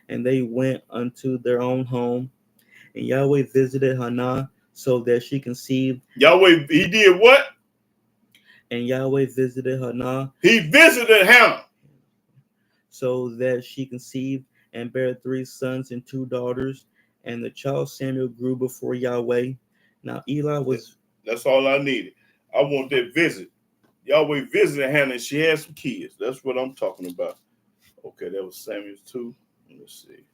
And they went unto their own home. And Yahweh visited Hannah so that she conceived. Yahweh, he did what? And Yahweh visited Hannah. He visited Hannah. So that she conceived and bare 3 sons and 2 daughters. And the child Samuel grew before Yahweh. Now Eli was... That's all I needed. I want that visit. Yahweh visited Hannah and she had some kids. That's what I'm talking about. Okay, that was Samuel 2. Let's see.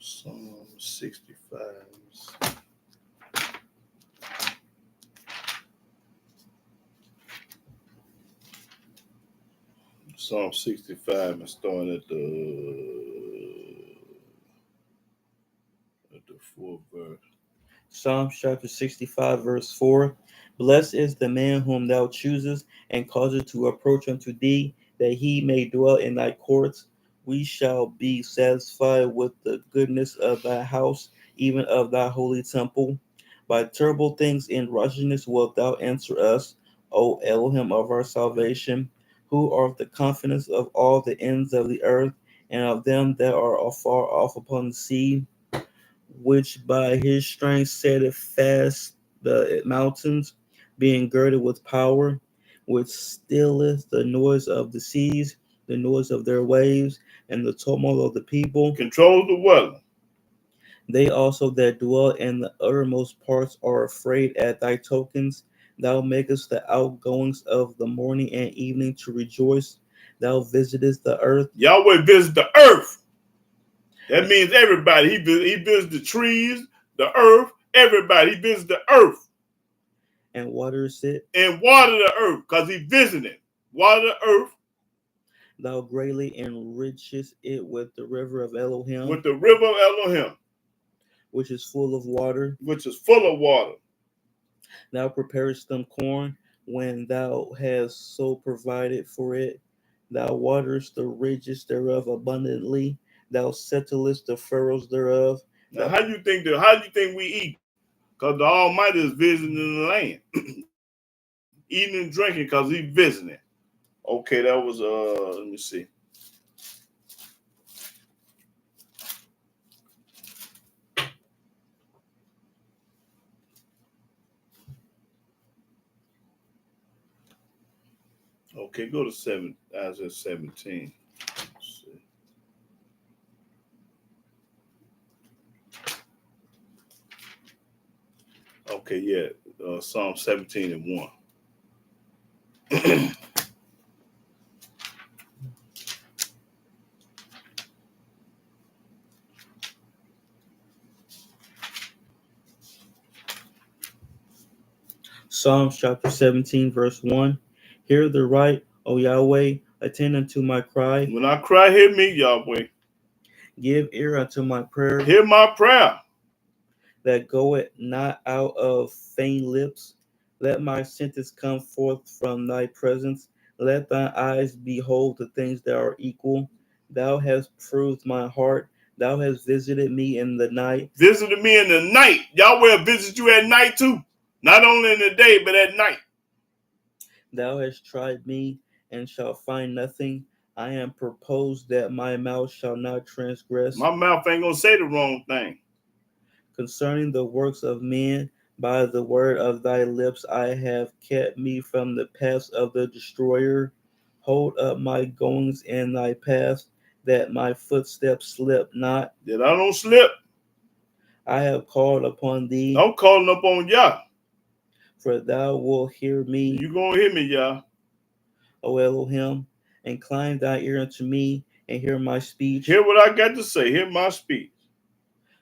Psalm 65. Psalm 65 and starting at the 4th verse. Psalm chapter 65, verse 4. Blessed is the man whom thou choosest and causest to approach unto thee, that he may dwell in thy courts. We shall be satisfied with the goodness of thy house, even of thy holy temple. By terrible things in righteousness wilt thou answer us, O Elohim of our salvation, who art the confidence of all the ends of the earth, and of them that are afar off upon the sea, which by his strength setteth fast the mountains, being girded with power, which stilleth the noise of the seas, the noise of their waves, and the tumult of the people. Control the weather. They also that dwell in the uttermost parts are afraid at thy tokens. Thou makest the outgoings of the morning and evening to rejoice. Thou visitest the earth. Yahweh visits the earth. That means everybody. He visits the trees, the earth, everybody. He visits the earth. And waters it. And water the earth, because he visited. Water the earth. Thou greatly enrichest it with the river of Elohim. With the river of Elohim. Which is full of water. Which is full of water. Thou preparest them corn when thou hast so provided for it. Thou waterest the ridges thereof abundantly. Thou settlest the furrows thereof. Now, how do you think we eat? Because the Almighty is visiting the land. Eating and drinking because he's visiting. Okay, that was let me see. Okay, go to Isaiah 17. Let's see. Okay, yeah, Psalm 17 and 1. Psalms chapter 17, verse 1. Hear the right, O Yahweh, attend unto my cry. When I cry, hear me, Yahweh. Give ear unto my prayer. Hear my prayer. That goeth not out of vain lips. Let my sentence come forth from thy presence. Let thine eyes behold the things that are equal. Thou hast proved my heart. Thou hast visited me in the night. Visited me in the night. Yahweh visit you at night too. Not only in the day, but at night. Thou hast tried me and shalt find nothing. I am proposed that my mouth shall not transgress. My mouth ain't going to say the wrong thing. Concerning the works of men, by the word of thy lips I have kept me from the paths of the destroyer. Hold up my goings in thy paths, that my footsteps slip not. That I don't slip. I have called upon thee. I'm calling upon Yah. For thou wilt hear me. You going to hear me, Yah. O Elohim, incline thy ear unto me, and hear my speech. Hear what I got to say. Hear my speech.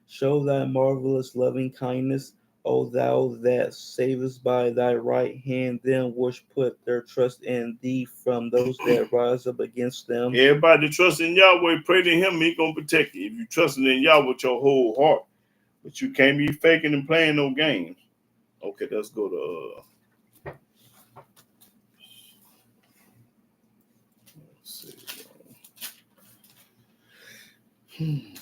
Show thy marvelous loving kindness, O thou that savest by thy right hand them which put their trust in thee from those that rise up against them. Everybody that trusts in Yahweh, pray to him, he going to protect you. If you trust in Yahweh with your whole heart, But you can't be faking and playing no games. Okay, let's go to let's see.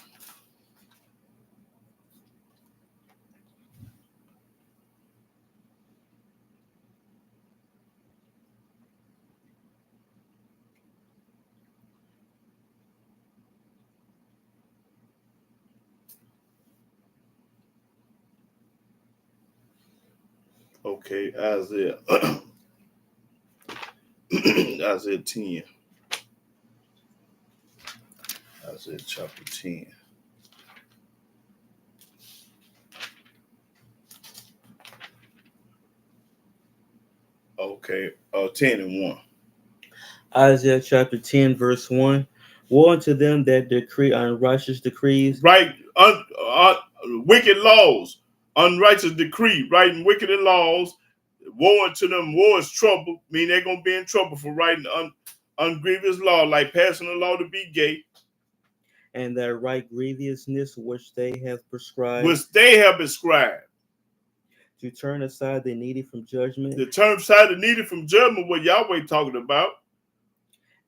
Okay, Isaiah. Isaiah 10. Isaiah chapter 10. Okay, 10 and 1. Isaiah chapter 10, verse 1. Woe unto them that decree unrighteous decrees. Right, wicked laws, unrighteous decree, writing wicked laws. Woe unto them, woe is trouble. Mean they're going to be in trouble for writing ungrievous law, like passing a law to be gay. And that right grievousness which they have prescribed. Which they have prescribed. To turn aside the needy from judgment. To turn aside the needy from judgment, what Yahweh talking about.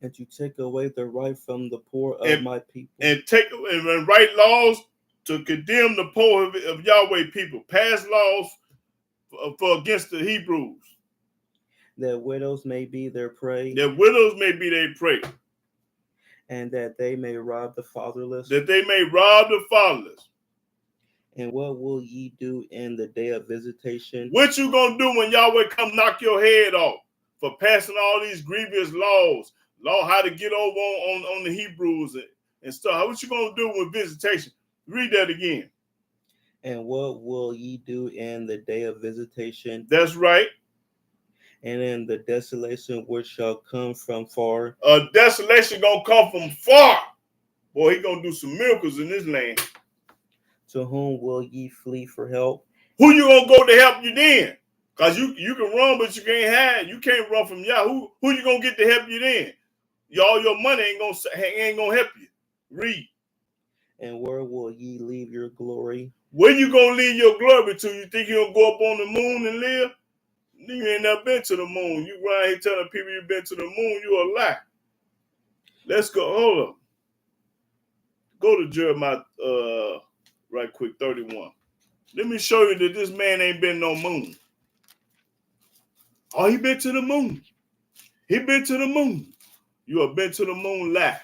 And to take away the right from the poor of my people. And write laws to condemn the poor of Yahweh people. Pass laws for against the Hebrews. That widows may be their prey. That widows may be their prey. And that they may rob the fatherless. That they may rob the fatherless. And what will ye do in the day of visitation? What you gonna do when Yahweh come knock your head off for passing all these grievous laws? Law how to get over on the Hebrews and stuff. What you gonna do with visitation? Read that again. And what will ye do in the day of visitation? That's right. And in the desolation which shall come from far. Desolation gonna come from far. Boy, he gonna do some miracles in this land. To whom will ye flee for help? Who you gonna go to help you then? Cause you can run, but you can't hide. You can't run from Yahweh. Who you gonna get to help you then? All your money ain't gonna help you. Read. And where will ye leave your glory? Where you gonna leave your glory to? You think you gonna go up on the moon and live? You ain't never been to the moon. You right here telling people you've been to the moon, you a lie. Let's go. Hold up. Go to Jeremiah right quick, 31. Let me show you that this man ain't been no moon. Oh, he been to the moon. He been to the moon. You have been to the moon lie.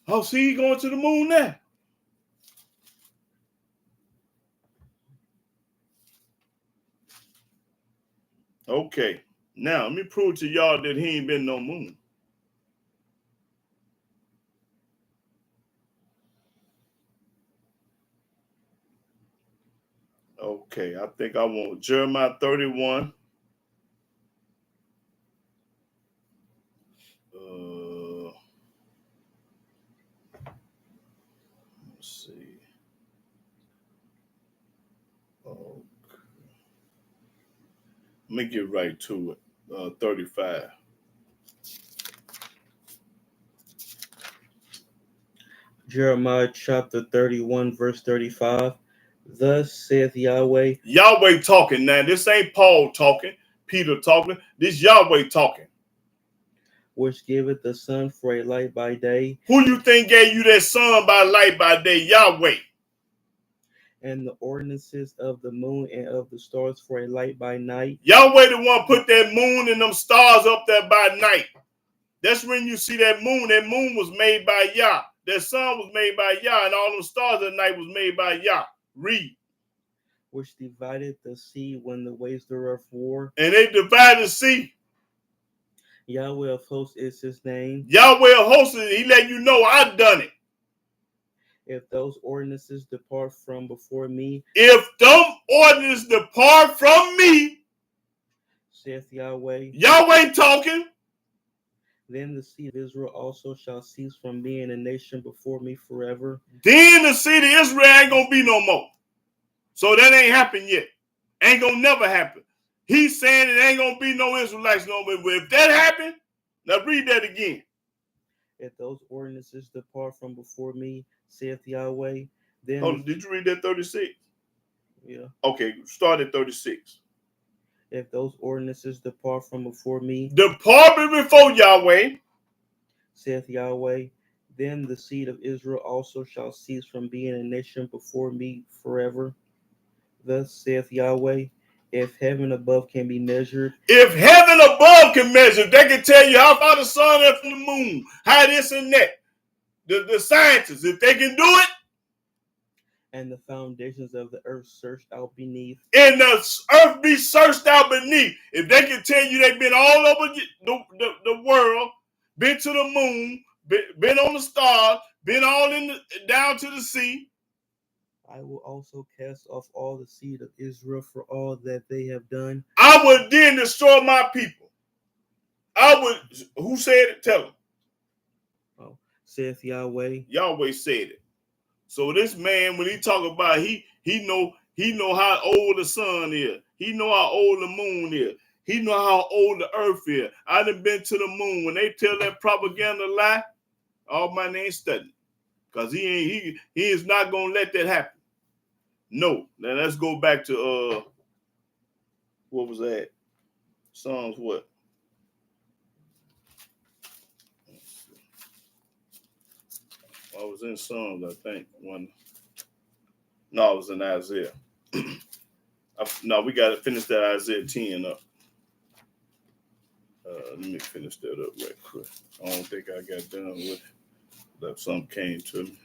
Oh, see, he going to the moon now. Okay. Now, let me prove to y'all that he ain't been no moon. Okay, I think I want Jeremiah 31. Let's see. Okay. Let me get right to it. 35. Jeremiah chapter 31, verse 35. Thus saith Yahweh. Yahweh talking now. This ain't Paul talking, Peter talking. This Yahweh talking. Which giveth the sun for a light by day. Who you think gave you that sun by light by day? Yahweh. And the ordinances of the moon and of the stars for a light by night. Yahweh the one put that moon and them stars up there by night. That's when you see that moon. That moon was made by Yah. That sun was made by Yah. And all them stars at night was made by Yah. Read. Which divided the sea when the waves thereof war. And they divided the sea. Yahweh of hosts is his name. Yahweh of hosts, he let you know I done it. If those ordinances depart from before me. If them ordinances depart from me. Saith Yahweh. Yahweh talking. Then the seed of Israel also shall cease from being a nation before me forever. Then the seed of Israel ain't gonna be no more. So that ain't happened yet. Ain't gonna never happen. He's saying it ain't gonna be no Israelites no more. But if that happened, now read that again. If those ordinances depart from before me, saith Yahweh, then Hold on, did you read that 36? yeah. Okay, start at 36. If those ordinances depart from before me, Depart me before Yahweh. saith Yahweh, then the seed of Israel also shall cease from being a nation before me forever. Thus saith Yahweh, if heaven above can be measured, If heaven above can measure, they can tell you how far the sun is from the moon, how this and that. The scientists, if they can do it, and the foundations of the earth searched out beneath, and the earth be searched out beneath, if they can tell you they've been all over the world, been to the moon, been on the stars, been all down to the sea, I will also cast off all the seed of Israel for all that they have done. I would then destroy my people. I would. Who said it? Tell them. Oh, saith Yahweh. Yahweh said it. So this man, when he talk about he know how old the sun is. He know how old the moon is. He know how old the earth is. I done been to the moon. When they tell that propaganda lie, all my name studying. Because he is not gonna let that happen. No. Now let's go back to what was that? Psalms what? I was in Psalms, I think. No, I was in Isaiah. No, we got to finish that Isaiah 10 up. Let me finish that up right quick. I don't think I got done with it. That something came to me.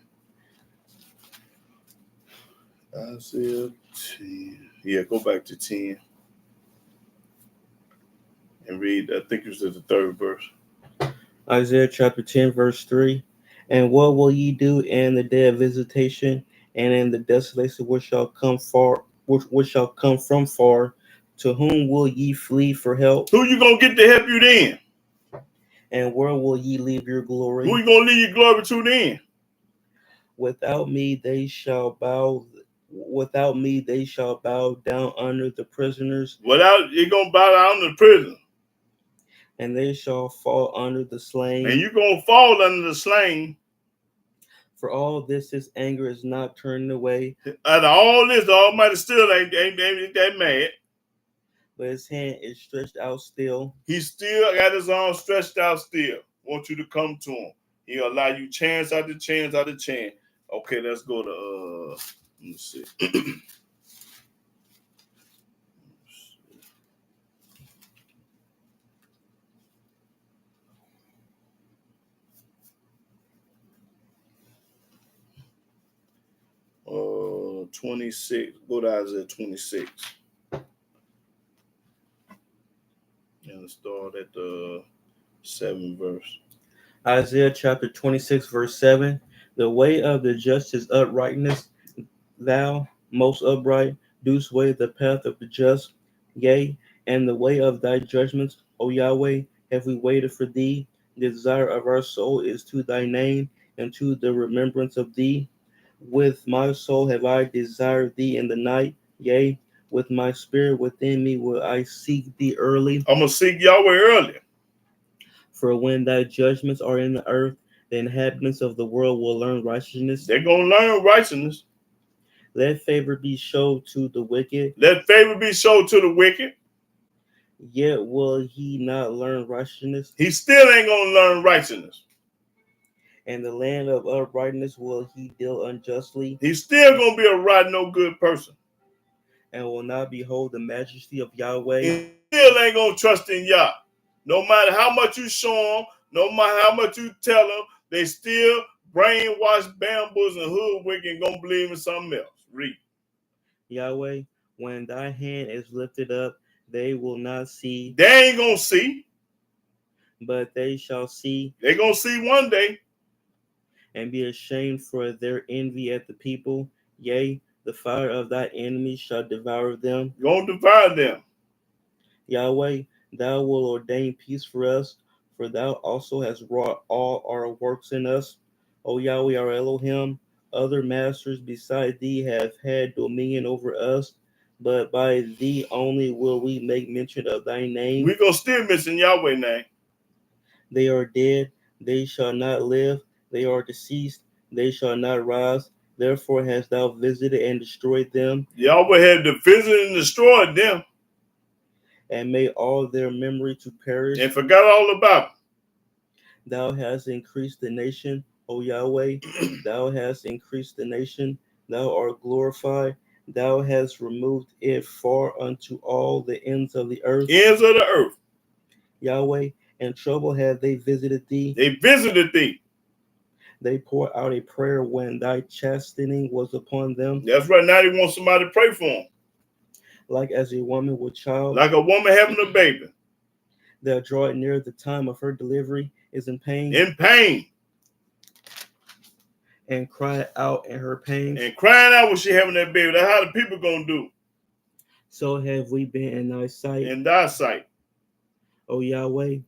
Isaiah 10. Yeah, go back to 10 and read. I think it was the third verse. Isaiah chapter 10, verse 3. And what will ye do in the day of visitation, and in the desolation which shall come far, which shall come from far? To whom will ye flee for help? Who you gonna get to help you then? And where will ye leave your glory? Who you gonna leave your glory to then? Without me they shall bow. Without me they shall bow down under the prisoners, Without you gonna bow down to the prison, and they shall fall under the slain. and you gonna fall under the slain. For all this, his anger is not turned away, Out of all this, the Almighty still ain't that mad. but his hand is stretched out still. He still got his arm stretched out still. Want you to come to him. He'll allow you chance after chance after chance. Okay, let's go to let me see. 26. Go to Isaiah 26. And start at the 7th verse. Isaiah chapter 26, verse 7. The way of the just is uprightness. Thou, most upright, dost weigh the path of the just. Yea, and the way of thy judgments, O Yahweh, have we waited for thee. The desire of our soul is to thy name, and to the remembrance of thee. With my soul have I desired thee in the night. Yea, with my spirit within me will I seek thee early. I'm going to seek Yahweh early. For when thy judgments are in the earth, the inhabitants of the world will learn righteousness. They're going to learn righteousness. Let favor be showed to the wicked. Let favor be showed to the wicked. Yet will he not learn righteousness. He still ain't going to learn righteousness. And the land of uprightness will he deal unjustly. He's still going to be a right, no good person. And will not behold the majesty of Yahweh. He still ain't going to trust in Yah. No matter how much you show them, no matter how much you tell them, they still brainwashed, bamboos, and hoodwinked and going to believe in something else. Read. Yahweh, when thy hand is lifted up, they will not see. They ain't going to see. But they shall see. They're going to see one day. And be ashamed for their envy at the people. Yea, the fire of thy enemies shall devour them. Going to devour them. Yahweh, thou wilt ordain peace for us, for thou also hast wrought all our works in us. O Yahweh, our Elohim, other masters beside thee have had dominion over us, but by thee only will we make mention of thy name. We're going to still mention Yahweh's name. They are dead. they shall not live, they are deceased, they shall not rise. Therefore hast thou visited and destroyed them, Yahweh had to visit and destroy them and made all their memory to perish. and forgot all about Thou hast increased the nation, O Yahweh. them. Thou hast increased the nation. Thou art glorified. Thou hast removed it far unto all the ends of the earth. Ends of the earth. Yahweh, and trouble have they visited thee. They visited thee. They poured out a prayer when thy chastening was upon them, That's right. Now they want somebody to pray for them. like as a woman with child. Like a woman having a baby. Thou draw it near the time of her delivery, is in pain, In pain. and cry out in her pains. And crying out when she having that baby. That's how the people gonna do. So have we been in thy sight, In thy sight. O Yahweh.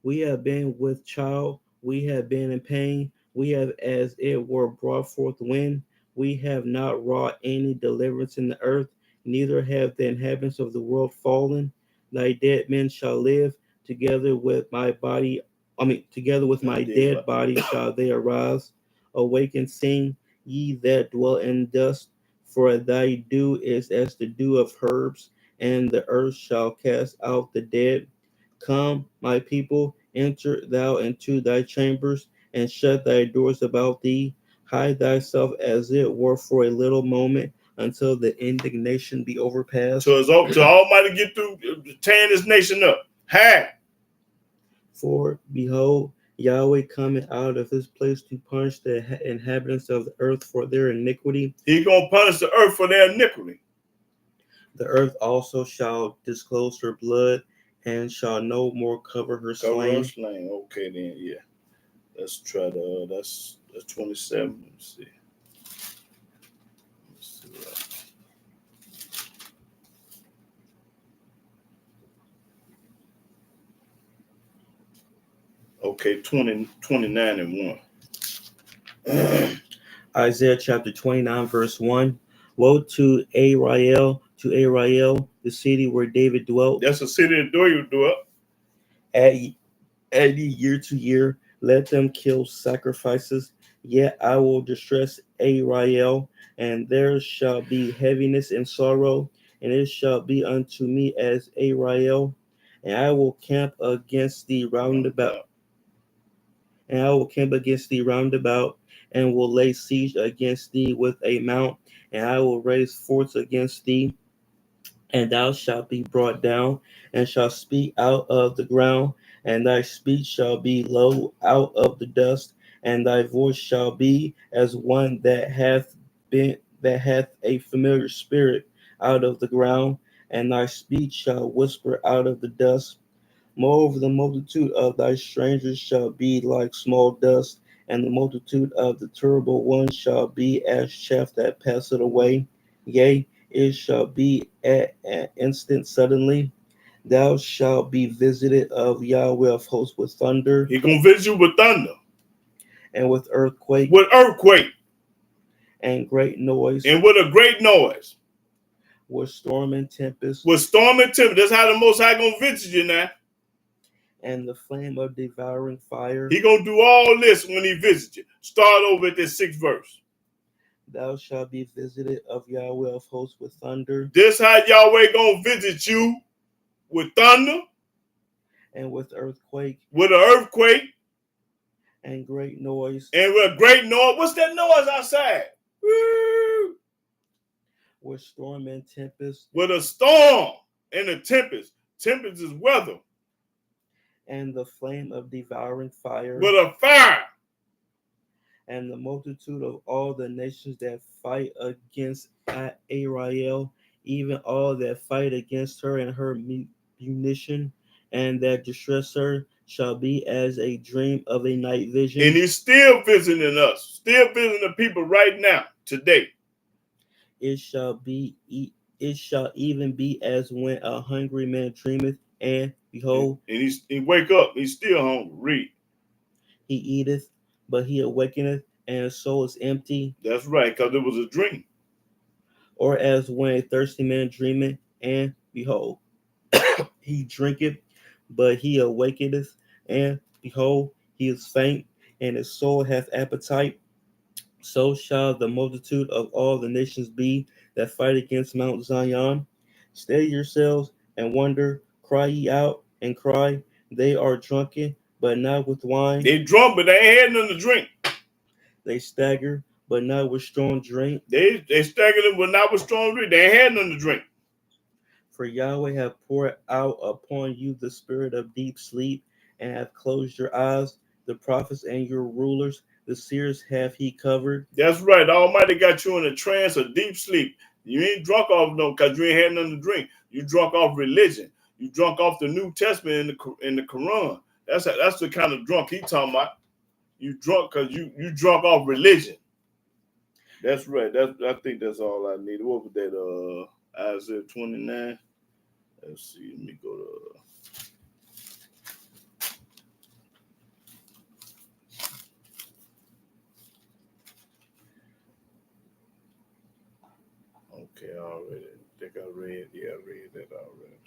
We have been with child, we have been in pain, we have as it were brought forth wind. We have not wrought any deliverance in the earth, neither have the inhabitants of the world fallen. Thy dead men shall live, together with my body, together with my dead body shall they arise. Awake and sing, ye that dwell in dust, for thy dew is as the dew of herbs, and the earth shall cast out the dead. Come, my people, enter thou into thy chambers, and shut thy doors about thee. Hide thyself as it were for a little moment, until the indignation be overpassed. So it's up to Almighty get through tearing this nation up. Hide. For behold, Yahweh coming out of his place to punish the inhabitants of the earth for their iniquity. He's gonna punish the earth for their iniquity. The earth also shall disclose her blood, and shall no more cover her slain. Okay, then, yeah. Let's try to, that's 27. Let's see. Okay, 29 and 1. Isaiah chapter 29, verse 1. Woe to Ariel, the city where David dwelt. That's a city that David dwelt. At year to year, let them kill sacrifices. Yet I will distress Ariel, and there shall be heaviness and sorrow, and it shall be unto me as Ariel, and I will camp against thee round about. And I will camp against thee round about, and will lay siege against thee with a mount, and I will raise forts against thee, and thou shalt be brought down, and shalt speak out of the ground, and thy speech shall be low out of the dust, and thy voice shall be as one that hath a familiar spirit out of the ground, and thy speech shall whisper out of the dust. Moreover, the multitude of thy strangers shall be like small dust, and the multitude of the terrible ones shall be as chaff that passeth away. Yea, it shall be at an instant suddenly. Thou shalt be visited of Yahweh of hosts with thunder. He's going to visit you with thunder. And with earthquake. With earthquake. And great noise. And with a great noise. With storm and tempest. With storm and tempest. That's how the Most High going to visit you now. And the flame of devouring fire. He going to do all this when he visits you. Start over at this 6th verse. Thou shalt be visited of Yahweh of hosts with thunder. This how Yahweh going to visit you with thunder. And with earthquake. With an earthquake. And great noise. And with a great noise. What's that noise outside? Woo! With storm and tempest. With a storm and a tempest. Tempest is weather. And the flame of devouring fire. With a fire. And the multitude of all the nations that fight against Ariel, even all that fight against her and her munition, and that distress her, shall be as a dream of a night vision. And he's still visiting us, still visiting the people right now, today. It shall even be as when a hungry man dreameth, and behold, and he wake up, he's still hungry. Read. He eateth, but he awakeneth, and his soul is empty. That's right, because it was a dream. Or as when a thirsty man dreameth, and behold, he drinketh, but he awakeneth, and behold, he is faint, and his soul hath appetite. So shall the multitude of all the nations be that fight against Mount Zion. Steady yourselves and wonder, cry ye out and cry. They are drunken, but not with wine. They drunk, but they ain't had nothing to drink. They stagger, but not with strong drink. They staggered, but not with strong drink. They ain't had nothing to drink. For Yahweh hath poured out upon you the spirit of deep sleep, and hath closed your eyes. The prophets and your rulers, the seers hath he covered. That's right. The Almighty got you in a trance of deep sleep. You ain't drunk off no, because you ain't had nothing to drink. You drunk off religion. You drunk off the New Testament in the Quran. That's the kind of drunk he talking about. You drunk because you drunk off religion. That's right. I think that's all I need. What was that? Isaiah 29. Let's see. Let me go to. Okay, I already think I read. Yeah, I read that already.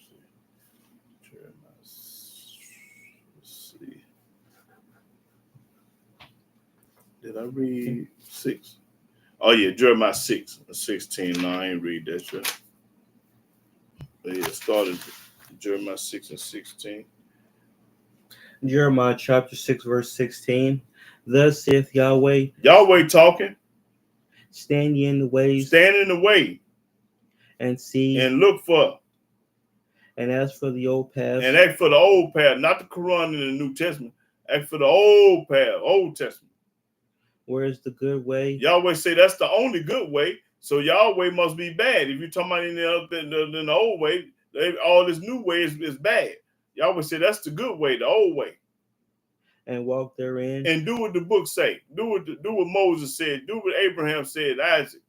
Let's see. Did I read 6? Oh yeah, Jeremiah 6:16. No, I ain't read that yet. But yeah, started Jeremiah 6:16. Jeremiah chapter 6, verse 16. Thus saith Yahweh, Yahweh talking. stand ye in the ways, Stand in the way and see, and look for. and ask for the old paths, And ask for the old path, not the Quran and the New Testament. Ask for the old path, Old Testament. where is the good way? Yahweh say that's the only good way. So Yahweh must be bad. If you're talking about in the old way, all this new way is bad. Yahweh say that's the good way, the old way. And walk therein. And do what the book say. Do what Moses said. Do what Abraham said, Isaac.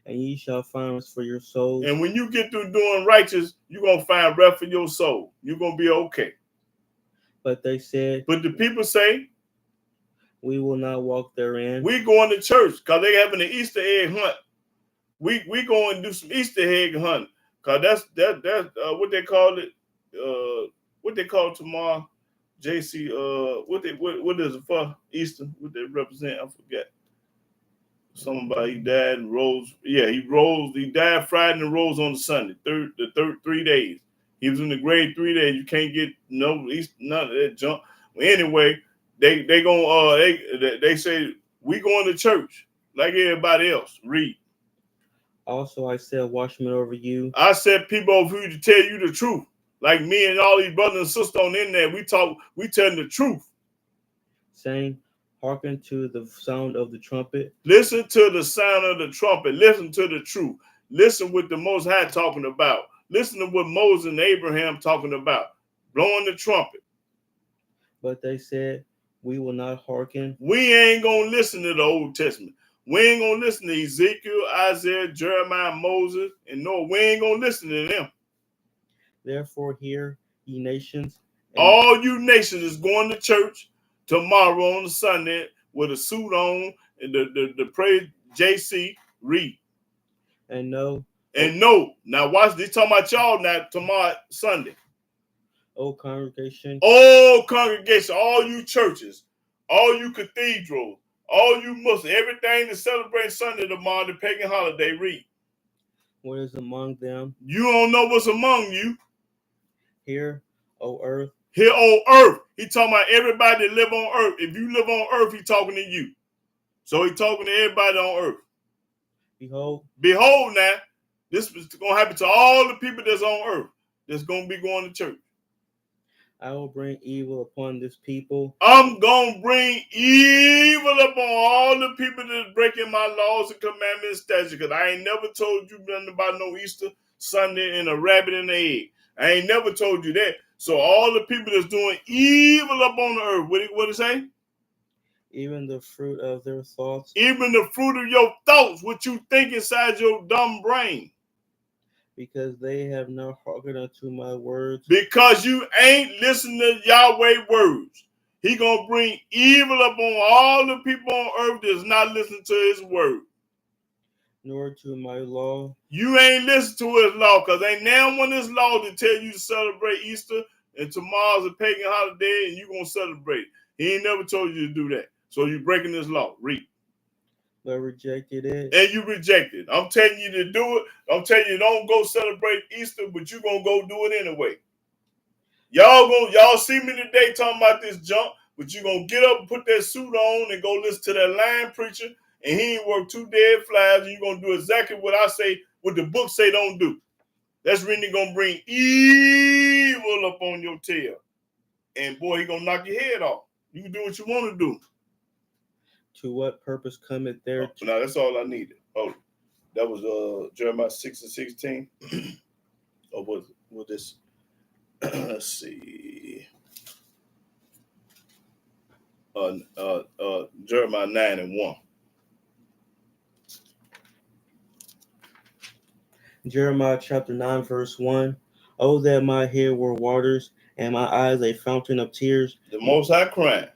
And ye shall find rest for your souls. And when you get through doing righteous, you're going to find rest for your soul. You're going to be okay. But they said, but the people say, we will not walk therein. We going to church because they having an Easter egg hunt. We going to do some Easter egg hunt because that's what they call it. What they call it tomorrow, JC. What is it for Easter? What they represent? I forget. Somebody died and rose. Yeah, he rose. He died Friday and rose on the Sunday. The third 3 days. He was in the grave 3 days. You can't get none of that junk. Well, anyway, they say we going to church like everybody else. Read. Also, I said watchmen over you. I said people over you to tell you the truth. Like me and all these brothers and sisters on the internet, we telling the truth. Saying, hearken to the sound of the trumpet. Listen to the sound of the trumpet. Listen to the truth. Listen what the Most High talking about. Listen to what Moses and Abraham talking about. Blowing the trumpet. But they said, we will not hearken. We ain't going to listen to the Old Testament. We ain't going to listen to Ezekiel, Isaiah, Jeremiah, Moses, and Noah. We ain't going to listen to them. Therefore, hear, ye nations. All you nations is going to church tomorrow on the Sunday with a suit on and the praise JC. Read. And know. And know. Now watch this. Talking about y'all now tomorrow Sunday. O congregation. Oh congregation. All you churches. All you cathedrals. All you Muslims. Everything to celebrate Sunday tomorrow, the pagan holiday. Read. What is among them? You don't know what's among you. Here, O earth. Here, O earth. He talking about everybody that live on earth. If you live on earth, he talking to you. So he talking to everybody on earth. Behold now, this is going to happen to all the people that's on earth that's going to be going to church. I will bring evil upon this people. I'm going to bring evil upon all the people that's breaking my laws and commandments and statutes, because I ain't never told you nothing about no Easter Sunday and a rabbit and an egg. I ain't never told you that. So all the people that's doing evil up on the earth, what it say? Even the fruit of their thoughts. Even the fruit of your thoughts, what you think inside your dumb brain. Because they have not hearkened unto my words. Because you ain't listening to Yahweh's words. He going to bring evil upon all the people on earth that's not listening to his word. Nor to my law. You ain't listen to his law, because ain't now one his law to tell you to celebrate Easter and tomorrow's a pagan holiday and you going to celebrate it. He ain't never told you to do that. So you're breaking this law. Read. But rejected it. And you reject it. I'm telling you to do it. I'm telling you, don't go celebrate Easter, but you're going to go do it anyway. Y'all see me today talking about this junk, but you're going to get up and put that suit on and go listen to that lying preacher, and he ain't worked 2 dead flies, and you're going to do exactly what I say, what the book say don't do. That's really going to bring evil up on your tail. And boy, he going to knock your head off. You can do what you want to do. To what purpose cometh there? No, that's all I needed. Oh, that was Jeremiah 6:16. Or was this? Let's see. Jeremiah 9:1. Jeremiah chapter 9, verse 1. Oh, that my hair were waters, and my eyes a fountain of tears. The Most High crying.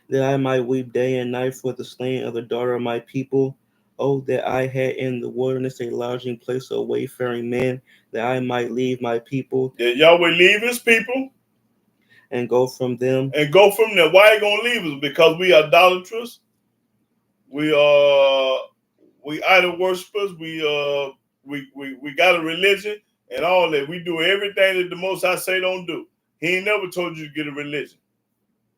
That I might weep day and night for the slain of the daughter of my people. Oh, that I had in the wilderness a lodging place of wayfaring men, that I might leave my people. That Yahweh leave his people and go from them. And go from there. Why are you gonna leave us? Because we are idolatrous. We idol worshippers. We got a religion and all that. We do everything that the Most High say don't do. He ain't never told you to get a religion.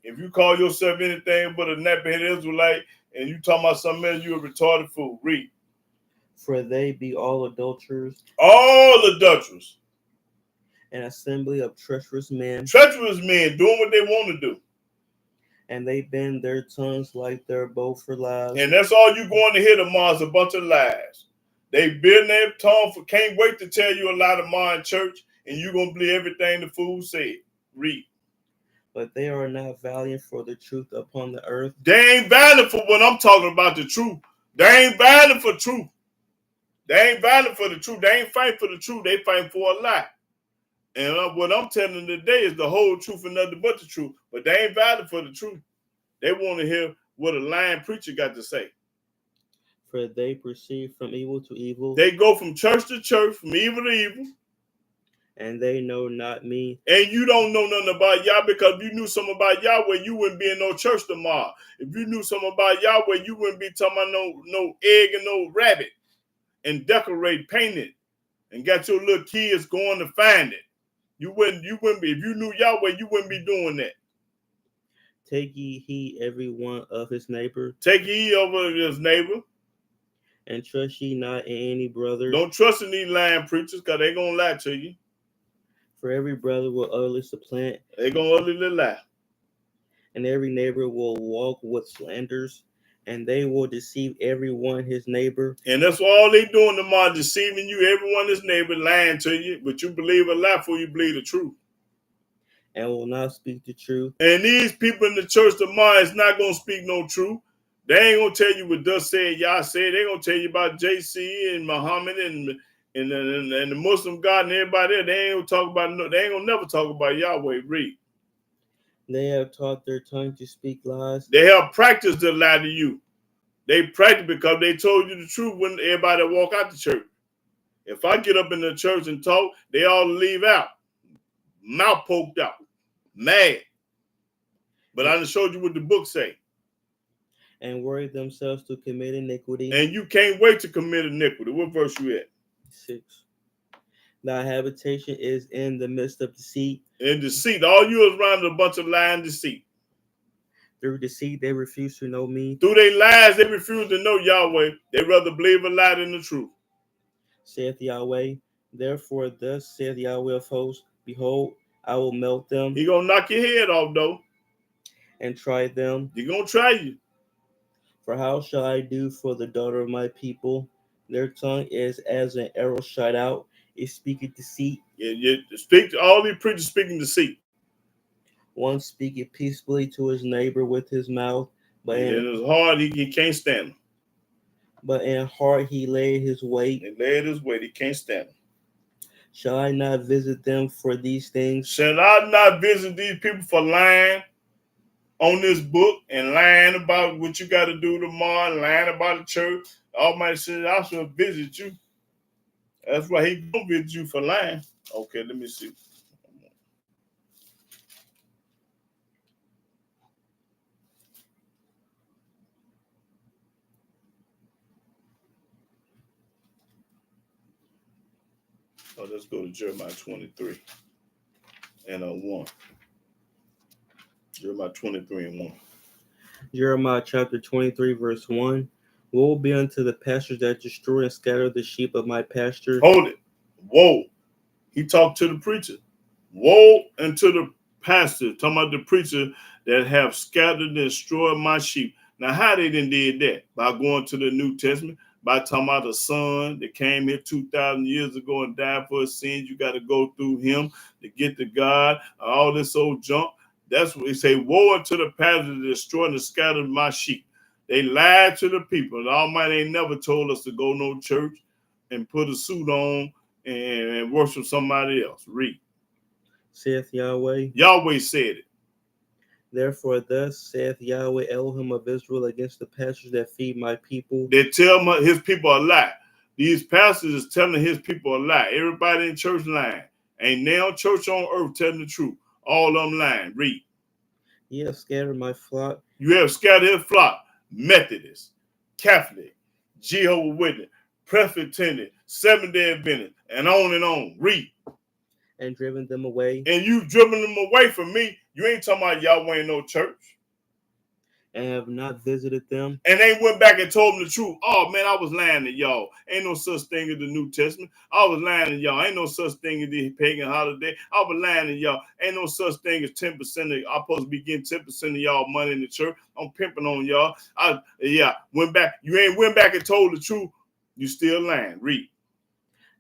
If you call yourself anything but a nappy-headed Israelite and you talking about something else, you a retarded fool. Read. For they be all adulterers. All adulterers. An assembly of treacherous men. Treacherous men doing what they want to do. And they bend their tongues like their bow for lies. And that's all you going to hear tomorrow is a bunch of lies. They bend their tongue for can't wait to tell you a lie tomorrow in church, and you're going to believe everything the fool said. Read. But they are not valiant for the truth upon the earth. They ain't valiant for what I'm talking about, the truth. They ain't valiant for truth. They ain't valiant for the truth. They ain't fighting for the truth. They fighting for a lie. And what I'm telling them today is the whole truth and nothing but the truth. But they ain't valiant for the truth. They want to hear what a lying preacher got to say. For they proceed from evil to evil. They go from church to church, from evil to evil. And they know not me. And you don't know nothing about Yahweh, because if you knew something about Yahweh, you wouldn't be in no church tomorrow. If you knew something about Yahweh, you wouldn't be talking about no egg and no rabbit and decorate, paint it, and got your little kids going to find it. You wouldn't be, if you knew Yahweh, you wouldn't be doing that. Take ye heed every one of his neighbor. Take ye over his neighbor. And trust ye not in any brother. Don't trust in these lying preachers, because they're going to lie to you. For every brother will utterly supplant. They're going to utterly lie. And every neighbor will walk with slanders. And they will deceive everyone his neighbor. And that's all they doing tomorrow, deceiving you, everyone his neighbor, lying to you. But you believe a lie before you believe the truth. And will not speak the truth. And these people in the church tomorrow is not going to speak no truth. They ain't going to tell you what thus said, Yah said. They're going to tell you about JC and Muhammad and the Muslim God and everybody there. They ain't going to talk about, they ain't going to never talk about Yahweh. Read. They have taught their tongue to speak lies. They have practiced to lie to you. They practice because they told you the truth when everybody walk out the church. If I get up in the church and talk, they all leave out. Mouth poked out. Mad. But I done showed you what the book say. And worry themselves to commit iniquity. And you can't wait to commit iniquity. What verse you at? 6. Thy habitation is in the midst of deceit. In deceit. All you is around a bunch of lying deceit. Through deceit, they refuse to know me. Through their lies, they refuse to know Yahweh. They rather believe a lie than the truth. Saith Yahweh, therefore thus saith Yahweh of hosts, behold, I will melt them. He gonna knock your head off, though. And try them. He gonna try you. For how shall I do for the daughter of my people? Their tongue is as an arrow shot out. It speaketh deceit. Yeah, speak to all these preachers speaking deceit. One speaketh peaceably to his neighbor with his mouth, but in his heart he can't stand him. But in heart he laid his weight. He laid his weight. He can't stand him. Shall I not visit them for these things? Shall I not visit these people for lying on this book and lying about what you got to do tomorrow, and lying about the church? Almighty said, I shall visit you. That's why he gonna visit you for lying. Okay, let me see. Oh, let's go to Jeremiah 23 and 1. Jeremiah 23 and 1. Jeremiah chapter 23, verse 1. Woe be unto the pastors that destroy and scatter the sheep of my pasture. Hold it. Woe. He talked to the preacher. Woe unto the pastor, talking about the preacher that have scattered and destroyed my sheep. Now, how they done did that? By going to the New Testament, by talking about the son that came here 2,000 years ago and died for his sins. You got to go through him to get to God, all this old junk. That's what they say, woe unto the pastor that destroyed and scattered my sheep. They lied to the people. The Almighty ain't never told us to go no church and put a suit on and worship somebody else. Read. Saith Yahweh. Yahweh said it. Therefore, thus saith Yahweh Elohim of Israel against the pastors that feed my people. They tell his people a lie. These pastors is telling his people a lie. Everybody in church lying. Ain't now church on earth telling the truth. All of them lying. Read. Ye have scattered my flock. You have scattered his flock. Methodist, Catholic, Jehovah's Witness, Presbyterian, Seventh-day Adventist, and on. Read. And driven them away. And you driven them away from me. You ain't talking about Yahweh in no church. And have not visited them. And they went back and told them the truth. Oh, man, I was lying to y'all. Ain't no such thing as the New Testament. I was lying to y'all. Ain't no such thing as the pagan holiday. I was lying to y'all. Ain't no such thing as 10% of, I'm supposed to be getting 10% of y'all money in the church. I'm pimping on y'all. Went back. You ain't went back and told the truth. You still lying. Read.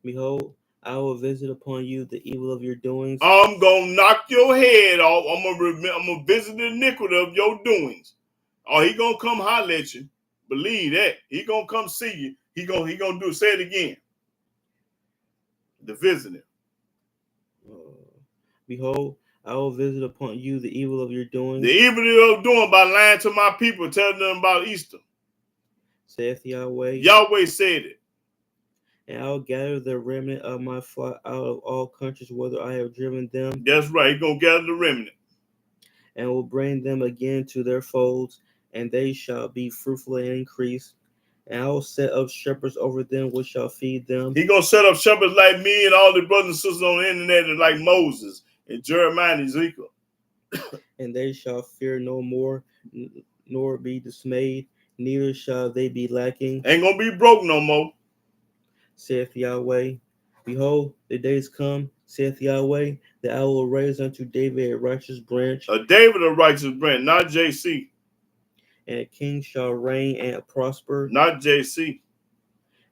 Behold, I will visit upon you the evil of your doings. I'm going to knock your head off. I'm going to visit the iniquity of your doings. Oh, he gonna come holler at you. Believe that. He gonna come see you. He gonna do it. Say it again. The visitor. Behold, I will visit upon you the evil of your doings. The evil you're doing by lying to my people, telling them about Easter. Saith Yahweh. Yahweh said it. And I will gather the remnant of my flock out of all countries, whither I have driven them. That's right. He's gonna gather the remnant. And will bring them again to their folds, and they shall be fruitful and increase. And I will set up shepherds over them which shall feed them. He's going to set up shepherds like me and all the brothers and sisters on the internet and like Moses and Jeremiah and Ezekiel. And they shall fear no more, nor be dismayed, neither shall they be lacking. Ain't going to be broke no more. Saith Yahweh. Behold, the days come, saith Yahweh, that I will raise unto David a righteous branch. A David a righteous branch, not JC. And a king shall reign and prosper. Not JC.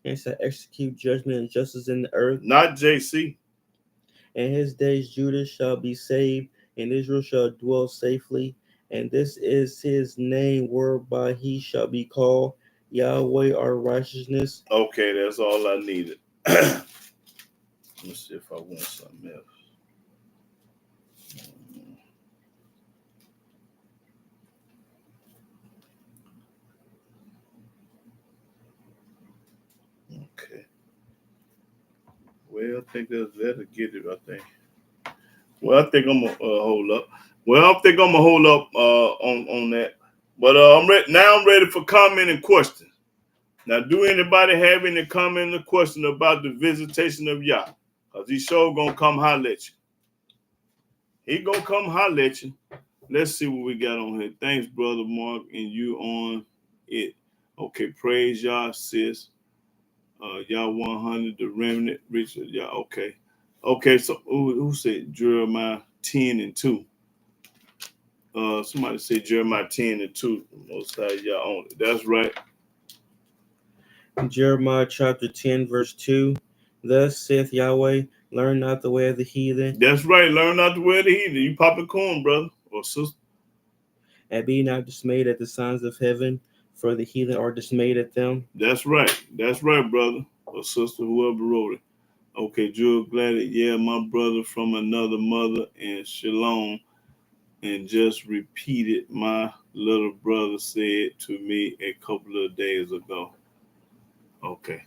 And shall execute judgment and justice in the earth. Not JC. And his days Judah shall be saved, and Israel shall dwell safely. And this is his name whereby he shall be called, Yahweh our righteousness. Okay, that's all I needed. Let's see if I want something else. Okay. Well, I think that'll get it, I think. Well, I think I'm going to hold up. Well, I think I'm going to hold up on that. But I'm ready for comment and question. Now, do anybody have any comment or question about the visitation of Yah? Because he's sure going to come holler at you. He going to come holler at you. Let's see what we got on here. Thanks, Brother Mark, and you on it. Okay, praise Yah, sis. Yah 100, the remnant, Richard. Yah, okay. Okay, so who said Jeremiah 10 and 2? Somebody said Jeremiah 10 and 2. Most High Yah on it. That's right. Jeremiah chapter 10, verse 2. Thus saith Yahweh, learn not the way of the heathen. That's right. Learn not the way of the heathen. You popping corn, brother or sister. And be not dismayed at the signs of heaven, for the heathen are dismayed at them. That's right. That's right, brother or sister, whoever wrote it. Okay, Jewel Gladys. Yeah, my brother from another mother and Shalom. And just repeated my little brother said to me a couple of days ago. Okay.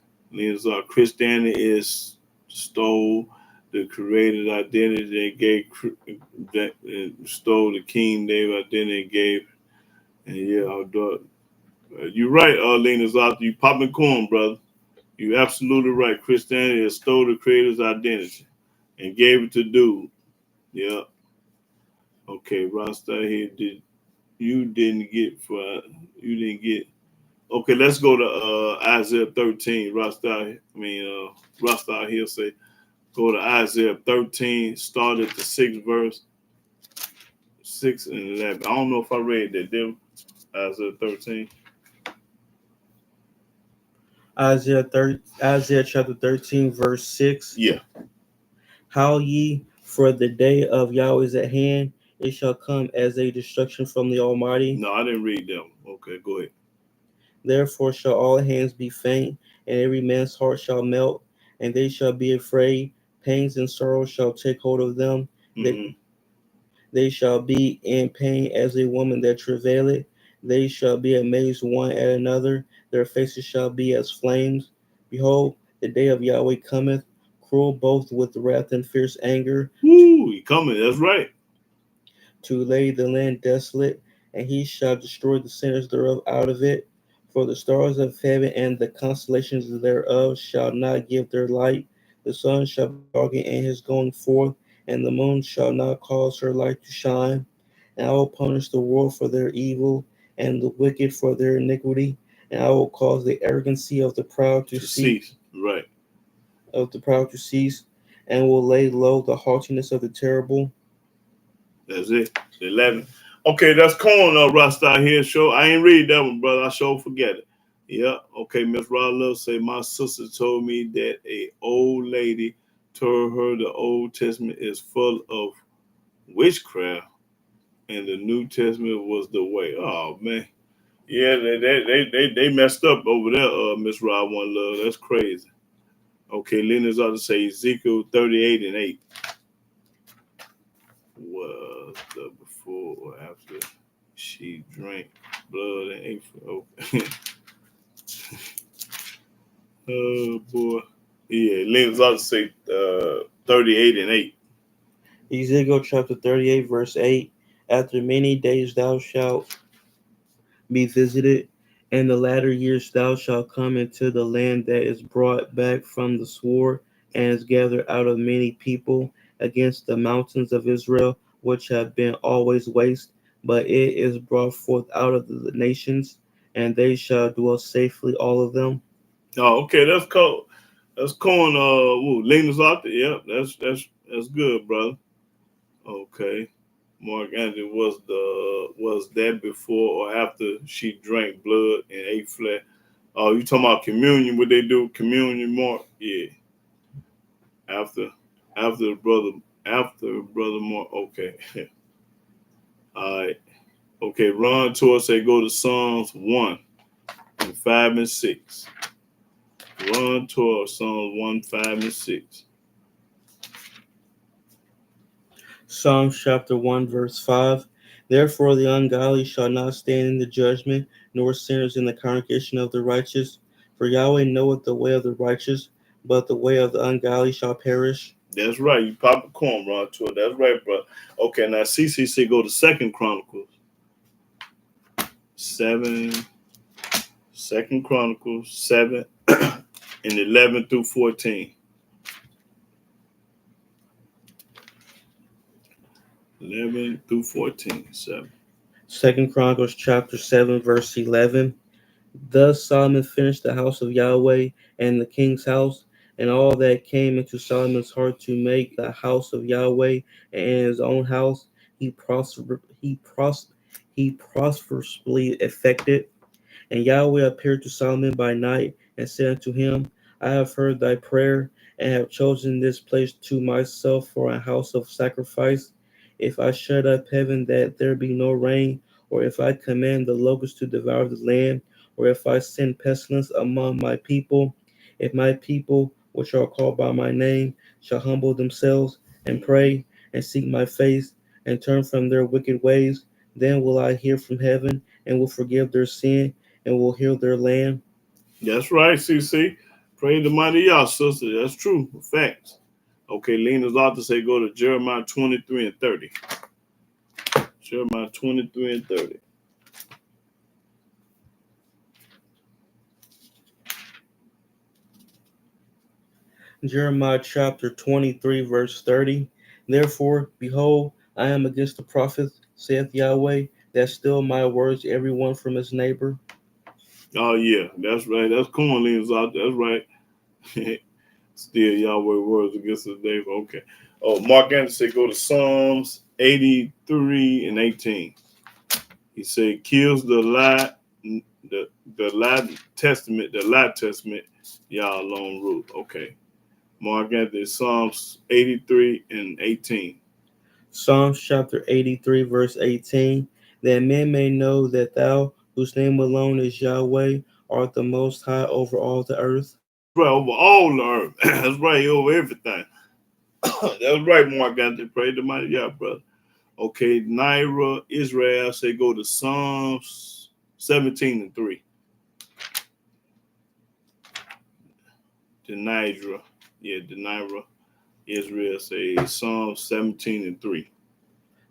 Christianity is stole the created identity and gave stole the King David identity and gave. And yeah, you're right, Lena Zoth. You popping corn, brother. You're absolutely right. Christianity stole the Creator's identity and gave it to dude. Yeah. Okay, Rasta here did you didn't get for you didn't get okay, let's go to Isaiah 13. Rasta here say go to Isaiah 13, start at the 6th verse, 6 and 11. I don't know if I read that, them Isaiah 13. Isaiah chapter 13, verse 6. Yeah. How ye, for the day of Yahweh is at hand, it shall come as a destruction from the Almighty. No, I didn't read them. Okay, go ahead. Therefore shall all hands be faint, and every man's heart shall melt, and they shall be afraid. Pains and sorrows shall take hold of them. Mm-hmm. They shall be in pain as a woman that travaileth. They shall be amazed one at another. Their faces shall be as flames. Behold, the day of Yahweh cometh, cruel both with wrath and fierce anger, Woo, he coming. That's right. to lay the land desolate, and he shall destroy the sinners thereof out of it. For the stars of heaven and the constellations thereof shall not give their light. The sun shall be darkened in his going forth, and the moon shall not cause her light to shine. And I will punish the world for their evil, and the wicked for their iniquity. And I will cause the arrogancy of the proud to cease, Right. and will lay low the haughtiness of the terrible. That's it. 11. Okay, that's corn Rasta here. Show I ain't read that one, brother. I sure forget it. Yeah. Okay, Miss Rod Love say my sister told me that a old lady told her the Old Testament is full of witchcraft and the New Testament was the way. Oh man. Yeah, they messed up over there, Miss Rod One Love. That's crazy. Okay, Lena's ought to say Ezekiel 38 and 8. Was the before or after she drank blood and ate? Okay. Oh boy. Yeah, Lena's ought to say 38 and 8. Ezekiel chapter 38, verse 8. After many days thou shalt be visited, and the latter years thou shalt come into the land that is brought back from the sword, and is gathered out of many people against the mountains of Israel, which have been always waste, but it is brought forth out of the nations, and they shall dwell safely, all of them. Oh, okay, that's cool. That's corn. Lena's out there. Yep, that's good, brother. Okay. Mark Anthony was that before or after she drank blood and ate flesh? Oh, you talking about communion? What they do? Communion, Mark? Yeah. After brother Mark. Okay. All right. Okay. Ron Tour say go to Psalms 1 and 5 and 6. Ron Tour Psalms 1, 5 and 6. Psalms chapter 1, verse 5. Therefore the ungodly shall not stand in the judgment, nor sinners in the congregation of the righteous. For Yahweh knoweth the way of the righteous, but the way of the ungodly shall perish. That's right. You pop a corn, Ron Tour. That's right, bro. Okay, now CCC go to Second Chronicles 7. Second Chronicles 7 and 11 through 14. 11 through 14. 7. Second Chronicles chapter 7, verse 11. Thus Solomon finished the house of Yahweh and the king's house, and all that came into Solomon's heart to make the house of Yahweh and his own house, he prosperously effected. And Yahweh appeared to Solomon by night and said unto him, I have heard thy prayer, and have chosen this place to myself for a house of sacrifice. If I shut up heaven that there be no rain, or if I command the locusts to devour the land, or if I send pestilence among my people, if my people, which are called by my name, shall humble themselves and pray and seek my face and turn from their wicked ways, then will I hear from heaven and will forgive their sin and will heal their land. That's right, CC. Praise the mighty y'all, sister. That's true. Facts. Okay, Lena's author say go to Jeremiah 23 and 30. Jeremiah 23 and 30. Jeremiah chapter 23, verse 30. Therefore, behold, I am against the prophets, saith Yahweh, that steal my words, every one from his neighbor. Oh yeah, that's right. That's corn leaves out. That's right. Still Yahweh words against his neighbor. Okay. Oh, Mark Anderson said go to Psalms 83 and 18. He said kills the lie testament, y'all alone rule. Okay. Mark Anthony, Psalms 83 and 18. Psalms chapter 83, verse 18. That men may know that thou, whose name alone is Yahweh, art the most high over all the earth. Right, over all the earth. That's right, over everything. That's right, Mark Anthony. Pray to my yeah, brother. Okay, Naira, Israel, say go to Psalms 17 and 3. Denidra, yeah, Denira, Israel, say Psalms 17 and 3.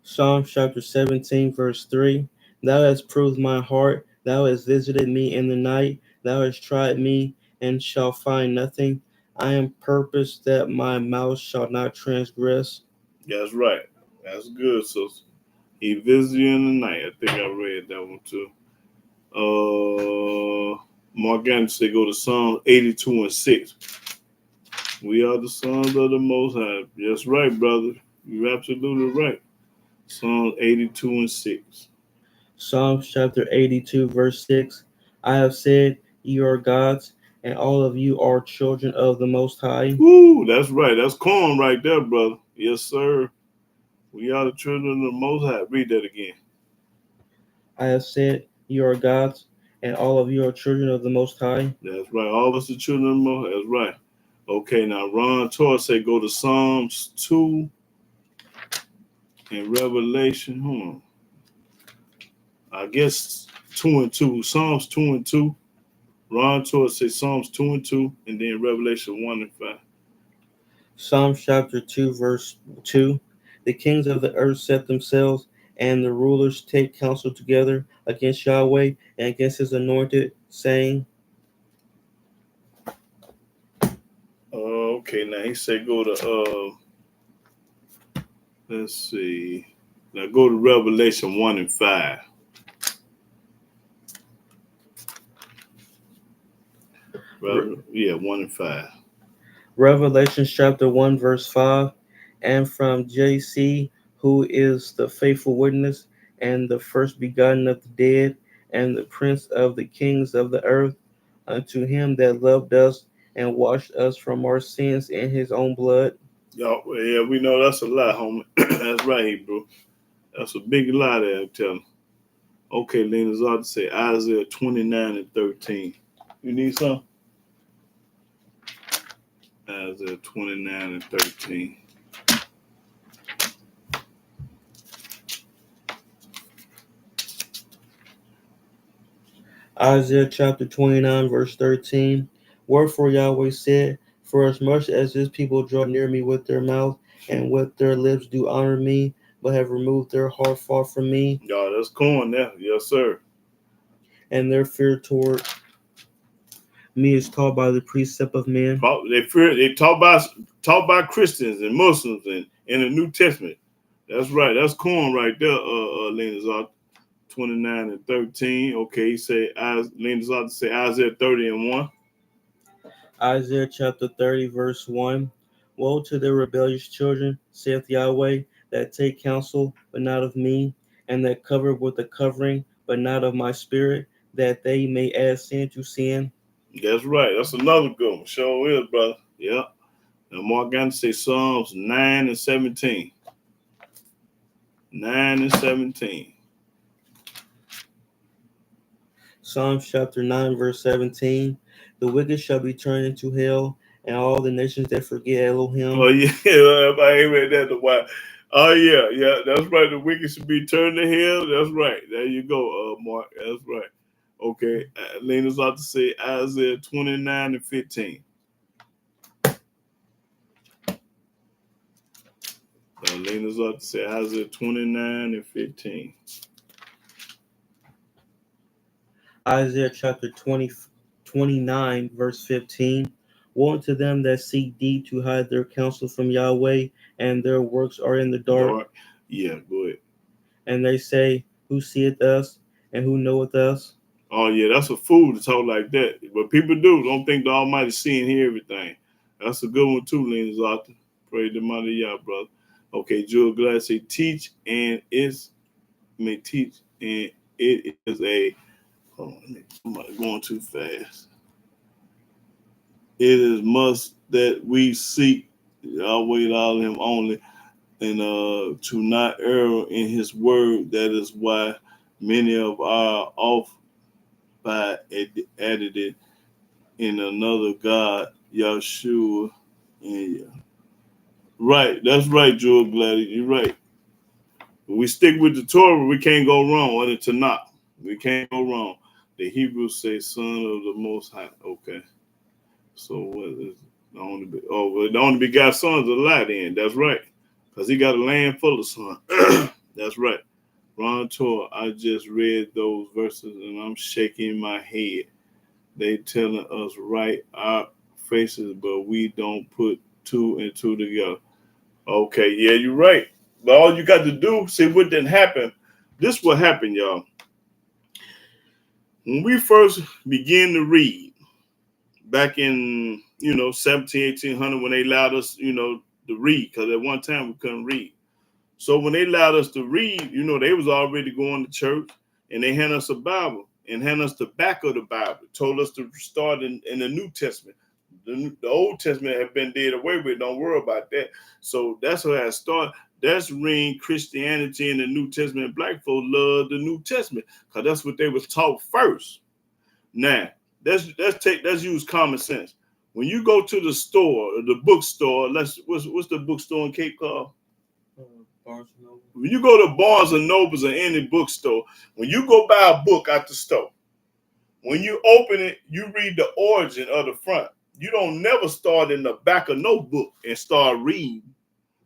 Psalms chapter 17, verse 3. Thou hast proved my heart, thou hast visited me in the night, thou hast tried me, and shalt find nothing. I am purposed that my mouth shall not transgress. That's right. That's good, so he visited you in the night. I think I read that one too. Mark Anderson say go to Psalm 82 and 6. We are the sons of the Most High. That's right, brother. You're absolutely right. Psalm 82 and 6. Psalms chapter 82, verse 6. I have said, ye are gods, and all of you are children of the Most High. Woo, that's right. That's corn right there, brother. Yes, sir. We are the children of the Most High. Read that again. I have said, ye are gods, and all of you are children of the Most High. That's right. All of us are children of the Most High. That's right. Okay, now Ron Torres say go to Psalms 2 and Revelation. Hold on. I guess 2 and 2. Psalms 2 and 2. Ron Torres say Psalms 2 and 2, and then Revelation 1 and 5. Psalms chapter 2, verse 2. The kings of the earth set themselves, and the rulers take counsel together against Yahweh and against his anointed, saying, Okay, now he said go to let's see. Now go to Revelation 1 and 5. Yeah, 1 and 5. Revelation chapter 1, verse 5. And from JC, who is the faithful witness, and the first begotten of the dead, and the prince of the kings of the earth, unto him that loved us and washed us from our sins in his own blood. Y'all, yeah, we know that's a lie, homie. That's right, bro. That's a big lie there, I'm telling. Okay, Lena's ought to say Isaiah 29 and 13. You need some? Isaiah 29 and 13. Isaiah chapter 29, verse 13. Wherefore Yahweh said, for as much as this people draw near me with their mouth, and with their lips do honor me, but have removed their heart far from me, Y'all, that's corn there. Yes, sir. and their fear toward me is taught by the precept of men. They talk about Christians and Muslims and in the New Testament. That's right. That's corn right there, Lena's ought 29 and 13. Okay, he say Lena's ought to say Isaiah 30 and 1. Isaiah chapter 30, verse 1. Woe to the rebellious children, saith Yahweh, that take counsel, but not of me, and that cover with a covering, but not of my spirit, that they may add sin to sin. That's right. That's another good one. Sure is, brother. Yeah. Now Mark Gantz say Psalms 9 and 17. 9 and 17. Psalms chapter 9, verse 17. The wicked shall be turned into hell, and all the nations that forget Elohim. Oh, yeah. I ain't read that in a while. Oh, yeah. Yeah. That's right. The wicked should be turned to hell. That's right. There you go, Mark. That's right. Okay. Lena's ought to say Isaiah 29 and 15. Lena's ought to say Isaiah 29 and 15. Isaiah chapter 29, verse 15. Woe unto them that seek deep to hide their counsel from Yahweh, and their works are in the dark. Yeah, go ahead. And they say, Who seeth us, and who knoweth us? Oh yeah, that's a fool to talk like that. But people don't think the Almighty see and hear everything. That's a good one too, Lena Zata. Praise the mighty Yah, brother. Okay, Jewel Glad say teach and teach and it is a hold on, I'm going too fast. It is must that we seek Yahweh all him only and to not err in his word. That is why many of our off by added it in another God, Yahshua. And yeah. Right, that's right, Joel Gladys. You're right. When we stick with the Torah, we can't go wrong. Or the Tanakh, we can't go wrong. The Hebrews say, "Son of the Most High." Okay, so what is the only? Well, the only begotten Son is a lie. Then that's right, because he got a land full of sons. That's right. Ron Torah. I just read those verses and I'm shaking my head. They telling us right our faces, but we don't put two and two together. Okay, yeah, you're right. But all you got to do, see what didn't happen. This what happened, y'all. When we first began to read back in, 17, 1800, when they allowed us, to read, because at one time we couldn't read. So when they allowed us to read, they was already going to church and they handed us a Bible and handed us the back of the Bible. Told us to start in the New Testament. The Old Testament had been dead away with. Don't worry about that. So that's how I started. That's when Christianity and the New Testament. Black folks love the New Testament because that's what they was taught first. Now let's use common sense. When you go to the store, or the bookstore, what's the bookstore in Cape Cod? Barnes and Noble. When you go to Barnes and Nobles or any bookstore, when you go buy a book at the store, when you open it, you read the origin of the front. You don't never start in the back of no book and start reading.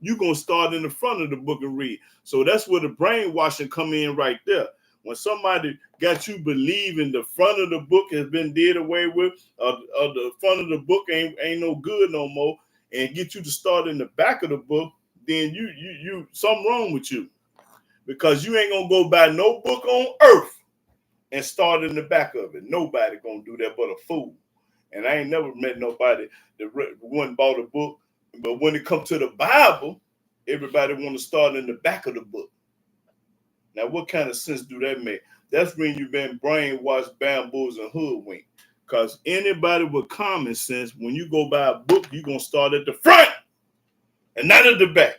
You're going to start in the front of the book and read. So that's where the brainwashing come in right there. When somebody got you believing the front of the book has been did away with, or the front of the book ain't no good no more, and get you to start in the back of the book, then you something wrong with you. Because you ain't going to go buy no book on earth and start in the back of it. Nobody going to do that but a fool. And I ain't never met nobody that went and bought a book. But when it comes to the Bible, everybody want to start in the back of the book. Now, what kind of sense do that make? That's when you've been brainwashed, bamboozled, and hoodwinked. Because anybody with common sense, when you go buy a book, you're going to start at the front and not at the back.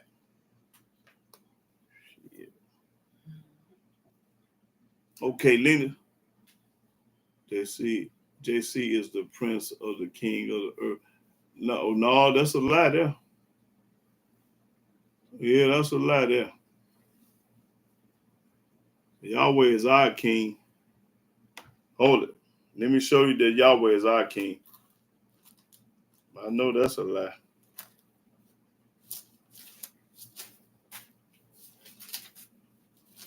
Okay, Lena. JC is the prince of the king of the earth. No, that's a lie there. Yeah, that's a lie there. Yahweh is our king. Hold it. Let me show you that Yahweh is our king. I know that's a lie.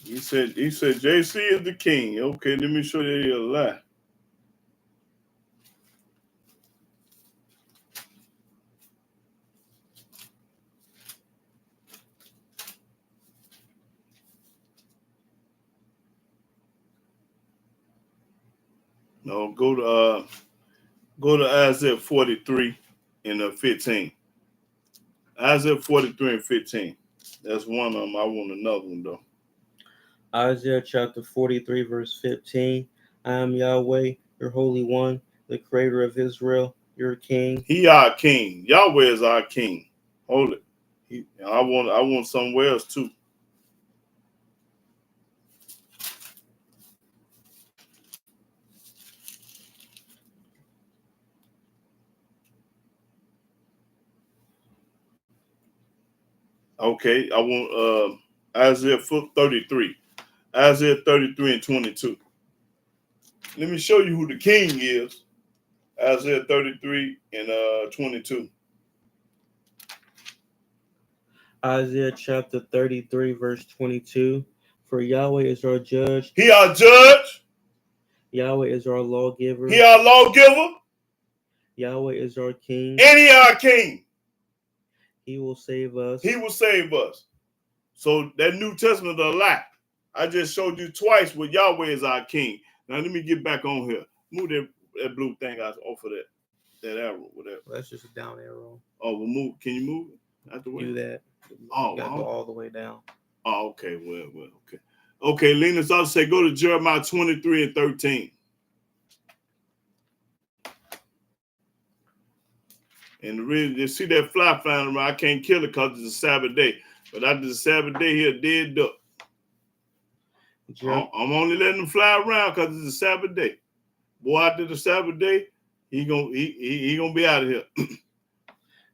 He said JC is the king. Okay, let me show you a lie. No, go to Isaiah 43 and 15. Isaiah 43 and 15. That's one of them. I want another one though. Isaiah chapter 43, verse 15. I am Yahweh, your Holy One, the Creator of Israel, your King. He our king. Yahweh is our king. Hold it. I want somewhere else too. Okay, I want Isaiah 33. Isaiah 33 and 22. Let me show you who the king is. Isaiah 33 and 22. Isaiah chapter 33, verse 22. For Yahweh is our judge. He our judge. Yahweh is our lawgiver. He our lawgiver. Yahweh is our King. And he our king. He will save us. He will save us. So that New Testament is a lie. I just showed you twice what Yahweh is our king. Now let me get back on here. Move that blue thing out off of that arrow, whatever. That's just a down arrow. Oh, well, move. Can you move it out the way? Do that. Oh, you gotta go all the way down. Oh, okay. Well, okay. Okay, Lena's also say go to Jeremiah 23 and 13. And the reason you see that fly flying around, I can't kill it because it's a Sabbath day. But after the Sabbath day, he'll dead duck. I'm only letting him fly around because it's a Sabbath day. Boy, after the Sabbath day, he gonna be out of here.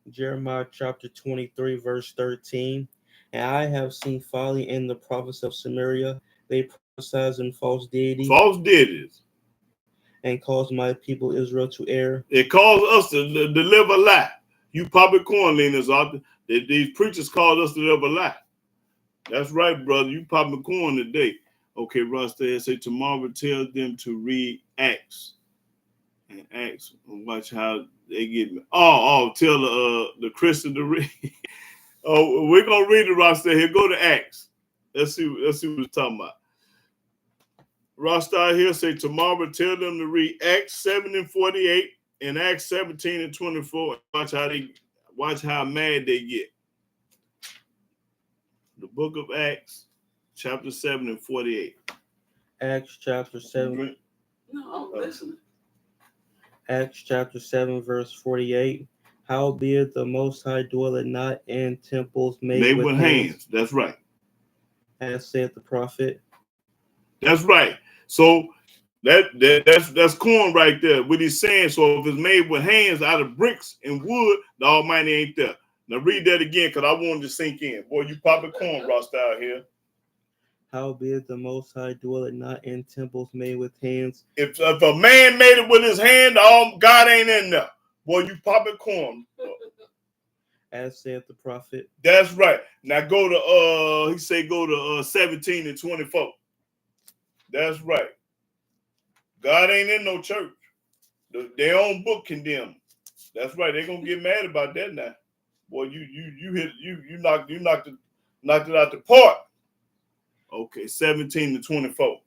Jeremiah chapter 23, verse 13. And I have seen folly in the prophets of Samaria. They prophesy in false deities. False deities. And cause my people Israel to err. It calls us to deliver a lie. You public corn leaners out there. These preachers called us to deliver a lie. That's right, brother. You popping corn today. Okay, Russ there say tomorrow tell them to read Acts. And Acts, watch how they get me. Tell the Christian to read. We're gonna read the roster here. Go to Acts. Let's see what we're talking about. Roster here say tomorrow tell them to read Acts 7 and 48 and Acts 17 and 24. Watch how mad they get. The book of Acts, chapter 7 and 48. Acts chapter 7. No, I'm listening. Acts chapter 7, verse 48. Howbeit the Most High dwelleth not in temples made with hands. That's right. As said the prophet. That's right. So that's corn right there. What he's saying. So if it's made with hands out of bricks and wood, the Almighty ain't there. Now read that again, because I wanted to sink in. Boy, you popping corn roster out here. Howbeit the Most High dwelleth not in temples made with hands. If a man made it with his hand, God ain't in there. Boy, you popping corn. As said the prophet. That's right. Now go to 17 and 24. That's right. God ain't in no church. Their own book condemned. That's right. They're gonna get mad about that now. Boy, you knocked it out the park. Okay, 17 to 24.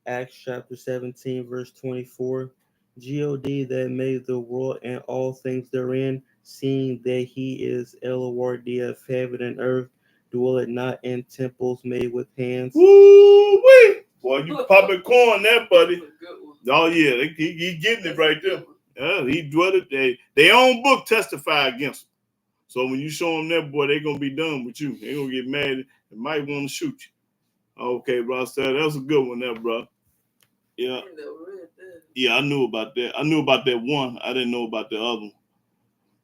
Acts chapter 17, verse 24. God that made the world and all things therein, seeing that he is Elohim of heaven and earth, dwelleth not in temples made with hands. Woo-wee! Boy, you popping corn there, buddy. Oh yeah, he getting it right there. He dwelleth. Their own book testify against him. So when you show them that, boy, they're gonna be done with you. They're gonna get mad and might want to shoot you. Okay, bro. So that was a good one there, bro. Yeah. Yeah, I knew about that. I knew about that one. I didn't know about the other one.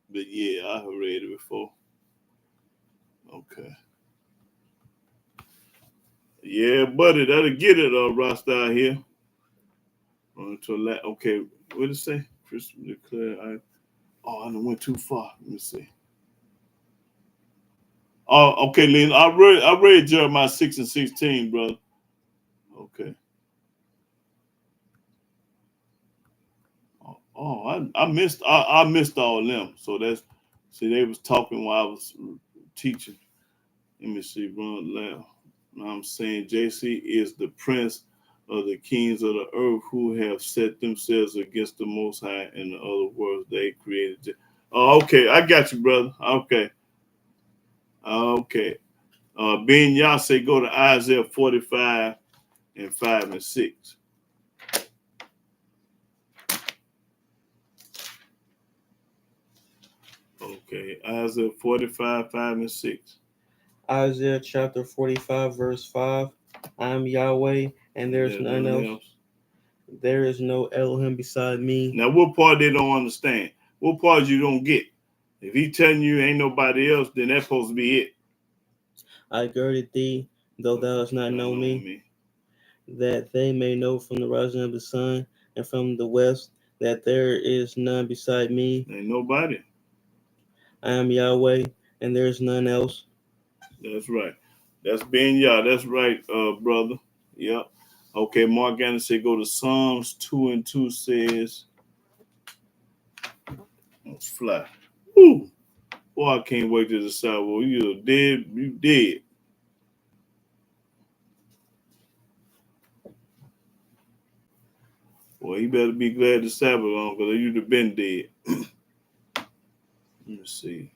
But yeah, I read it before. Okay. Yeah, buddy, that'll get it, Rasta out here. Okay, what did it say? Christmas declare. I went too far. Let me see. Oh, okay, Lynn. I read Jeremiah 6 and 16, brother. Okay. I missed all of them. So they was talking while I was teaching. Let me see, run loud. I'm saying JC is the prince of the kings of the earth who have set themselves against the Most High. In other words, they created. Oh, okay, I got you, brother. Okay. Ben Yah say go to Isaiah 45 and 5 and 6. Okay, Isaiah 45, 5 and 6. Isaiah chapter 45, verse 5. I am Yahweh, and there is none else. There is no Elohim beside me. Now, what part they don't understand? What part you don't get? If he telling you ain't nobody else, then that's supposed to be it. I girded thee, though thou hast not known me, that they may know from the rising of the sun and from the west that there is none beside me. Ain't nobody. I am Yahweh, and there is none else. That's right. That's Ben Yah. That's right, brother. Yep. Okay, Mark Gannon said go to Psalms 2 and 2 says, Dogs fly. Woo! Boy, I can't wait to decide. Well, you're dead. You dead. Well, he better be glad the Sabbath on, because you'd have been dead. Let me see.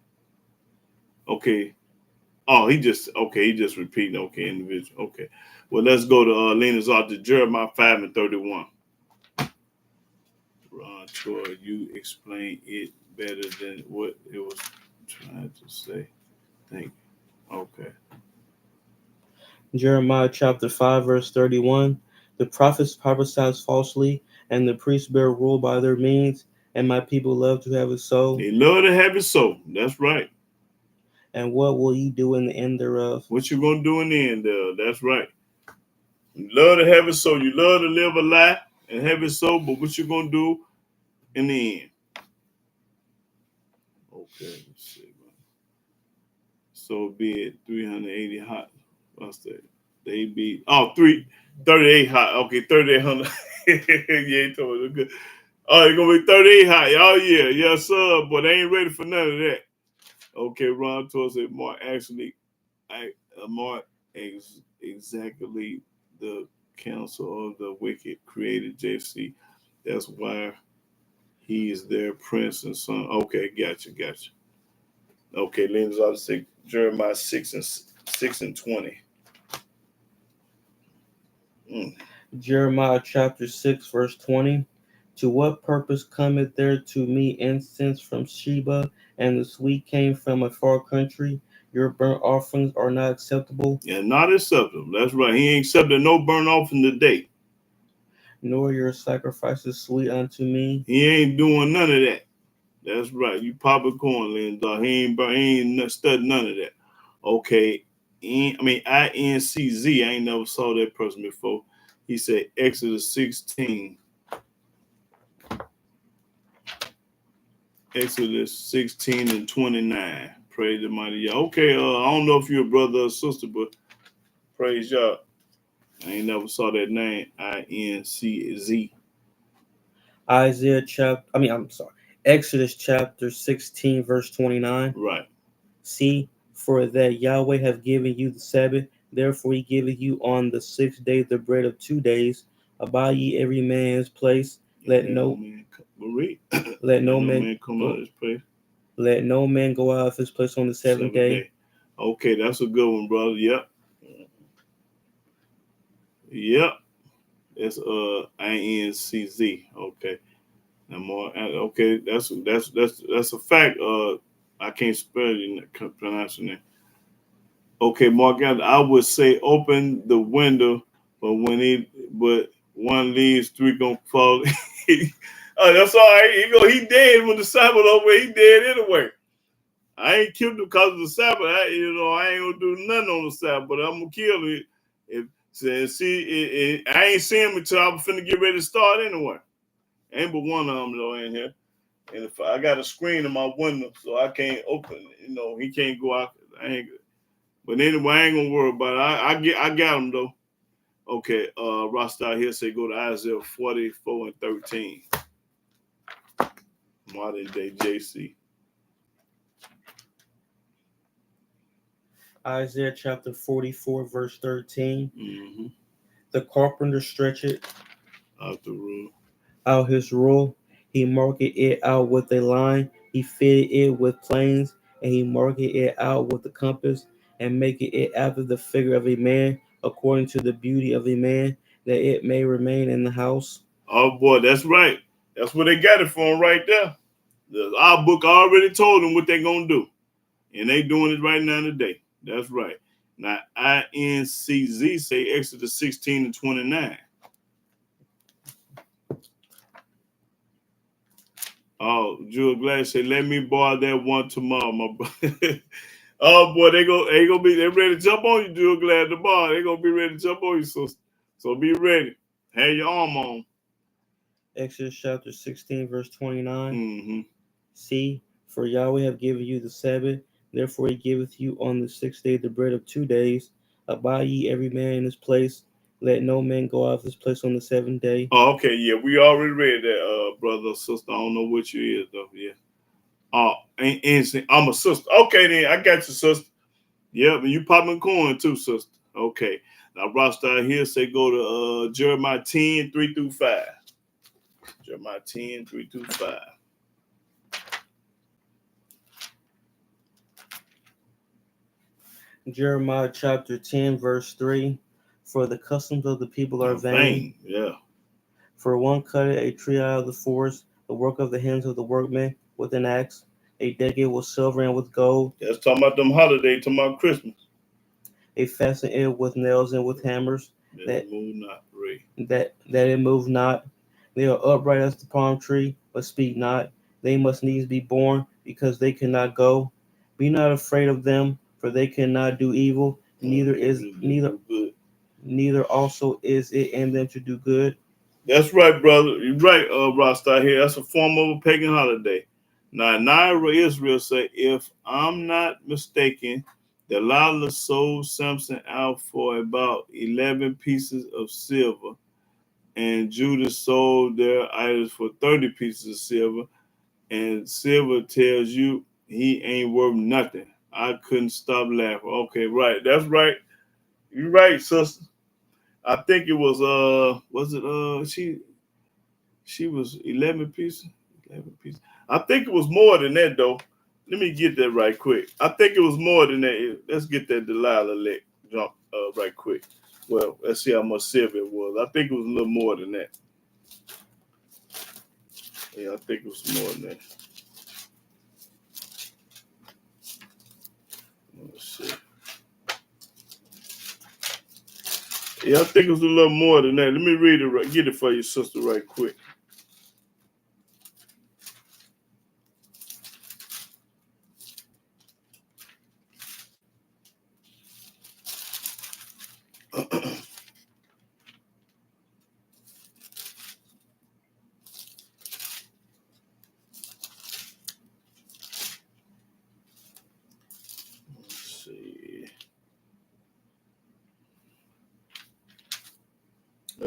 Okay. Oh, he just repeating. Okay, individual. Okay. Well, let's go to Lena's out to Jeremiah 5:31. Ron Troy, you explain it better than what it was trying to say. Thank you. Okay. Jeremiah chapter 5, verse 31. The prophets prophesy falsely, and the priests bear rule by their means, and my people love to have it so. They love to have it so. That's right. And what will ye do in the end thereof? What you gonna do in the end there? That's right. You love to have it so. You love to live a lie and have it so, but what you gonna do in the end? Okay, let's see. So be it 380 hot. What's that? They be 38 hot. Okay, 3800. Yeah, he told me good. Oh, it's gonna be 38 hot. Oh yeah, yes sir. But they ain't ready for none of that. Okay, Ron told said more actually, more exactly the counsel of the wicked created JC. That's why he is their prince and son. Okay, gotcha. Okay, Linda's ought to say Jeremiah 6:20. Jeremiah chapter 6, verse 20. To what purpose cometh there to me incense from Sheba, and the sweet came from a far country? Your burnt offerings are not acceptable. Yeah, not acceptable. That's right. He ain't accepted no burnt offering today. Nor your sacrifices sweet unto me. He ain't doing none of that. That's right. You popping corn, Linda. He ain't studying none of that. Okay. INCZ. I ain't never saw that person before. He said Exodus 16. Exodus 16 and 29. Praise the mighty Yah. Okay, I don't know if you're a brother or sister, but praise Yah. I ain't never saw that name. INCZ. Exodus chapter 16, verse 29. Right. See, for that Yahweh have given you the Sabbath, therefore he giveth you on the 6th day the bread of 2 days. Abide ye every man in his place. Let no man come out of his place. Let no man go out of his place on the seventh day. Okay, that's a good one, brother. Yep. It's INCZ. Okay. Okay, that's a fact. I can't spell it, pronounce it. Okay, Mark, I would say open the window, but one leaves, three gonna fall. That's all right. He dead when the Sabbath over. He dead anyway. I ain't killed him because of the Sabbath. I ain't gonna do nothing on the Sabbath, but I'm gonna kill him. I ain't seeing him until I'm finna get ready to start anyway. Ain't but one of them though in here, and if I got a screen in my window, so I can't open. He can't go out. But anyway, I ain't gonna worry about it. I got him though. Okay, Rasta here say go to Isaiah 44 and 13. Modern day JC. Isaiah chapter 44, verse 13. Mm-hmm. The carpenter stretcheth out his rule. He marked it out with a line. He fitted it with planes, and he marked it out with the compass, and make it after the figure of a man, according to the beauty of a man, that it may remain in the house. Oh boy, that's right. That's what they got it from right there. Our book already told them what they're gonna do, and they doing it right now today. That's right. Now INCZ say Exodus 16 and 29. Oh, Jewel Glass say, let me borrow that one tomorrow, my brother. Oh boy, they ready to jump on you, Jewel Glass tomorrow. They gonna be ready to jump on you, sister. So be ready. Have your arm on. Exodus chapter 16, verse 29. Mm-hmm. See, for Yahweh have given you the Sabbath, therefore he giveth you on the 6th day the bread of 2 days. Abide ye every man in his place. Let no man go out of his place on the 7th day. Oh, okay, yeah, we already read that, brother or sister. I don't know which you is though. Yeah. I'm a sister. Okay, then I got you, sister. Yep, and you popping corn too, sister. Okay. Now Rostar here say go to Jeremiah 10, 3 through 5. Jeremiah 10, 3 through 5. Jeremiah chapter 10, verse 3. For the customs of the people are vain. Yeah. For one cutteth a tree out of the forest, the work of the hands of the workman with an axe. A decade with silver and with gold. That's talking about them holidays, talking about Christmas. A fasten it with nails and with hammers, that move not, Ray. that it move not. They are upright as the palm tree, but speak not. They must needs be born, because they cannot go. Be not afraid of them, for they cannot do evil. Neither also is it in them to do good. That's right, brother. You're right, Rasta here. That's a form of a pagan holiday. Now, Naira Israel say, if I'm not mistaken, Delilah sold Samson out for about 11 pieces of silver, and Judas sold their idols for 30 pieces of silver, and silver tells you he ain't worth nothing. I couldn't stop laughing. Okay, right. That's right. You're right, sister. I think it was she was 11 pieces. 11 pieces. I think it was more than that though. Let me get that right quick. I think it was more than that. Let's get that Delilah lick jump right quick. Well, let's see how much silver it was. I think it was a little more than that. Yeah, I think it was more than that. Let's see. Yeah, I think it was a little more than that. Let me read it right. Get it for your sister right quick. Let's see.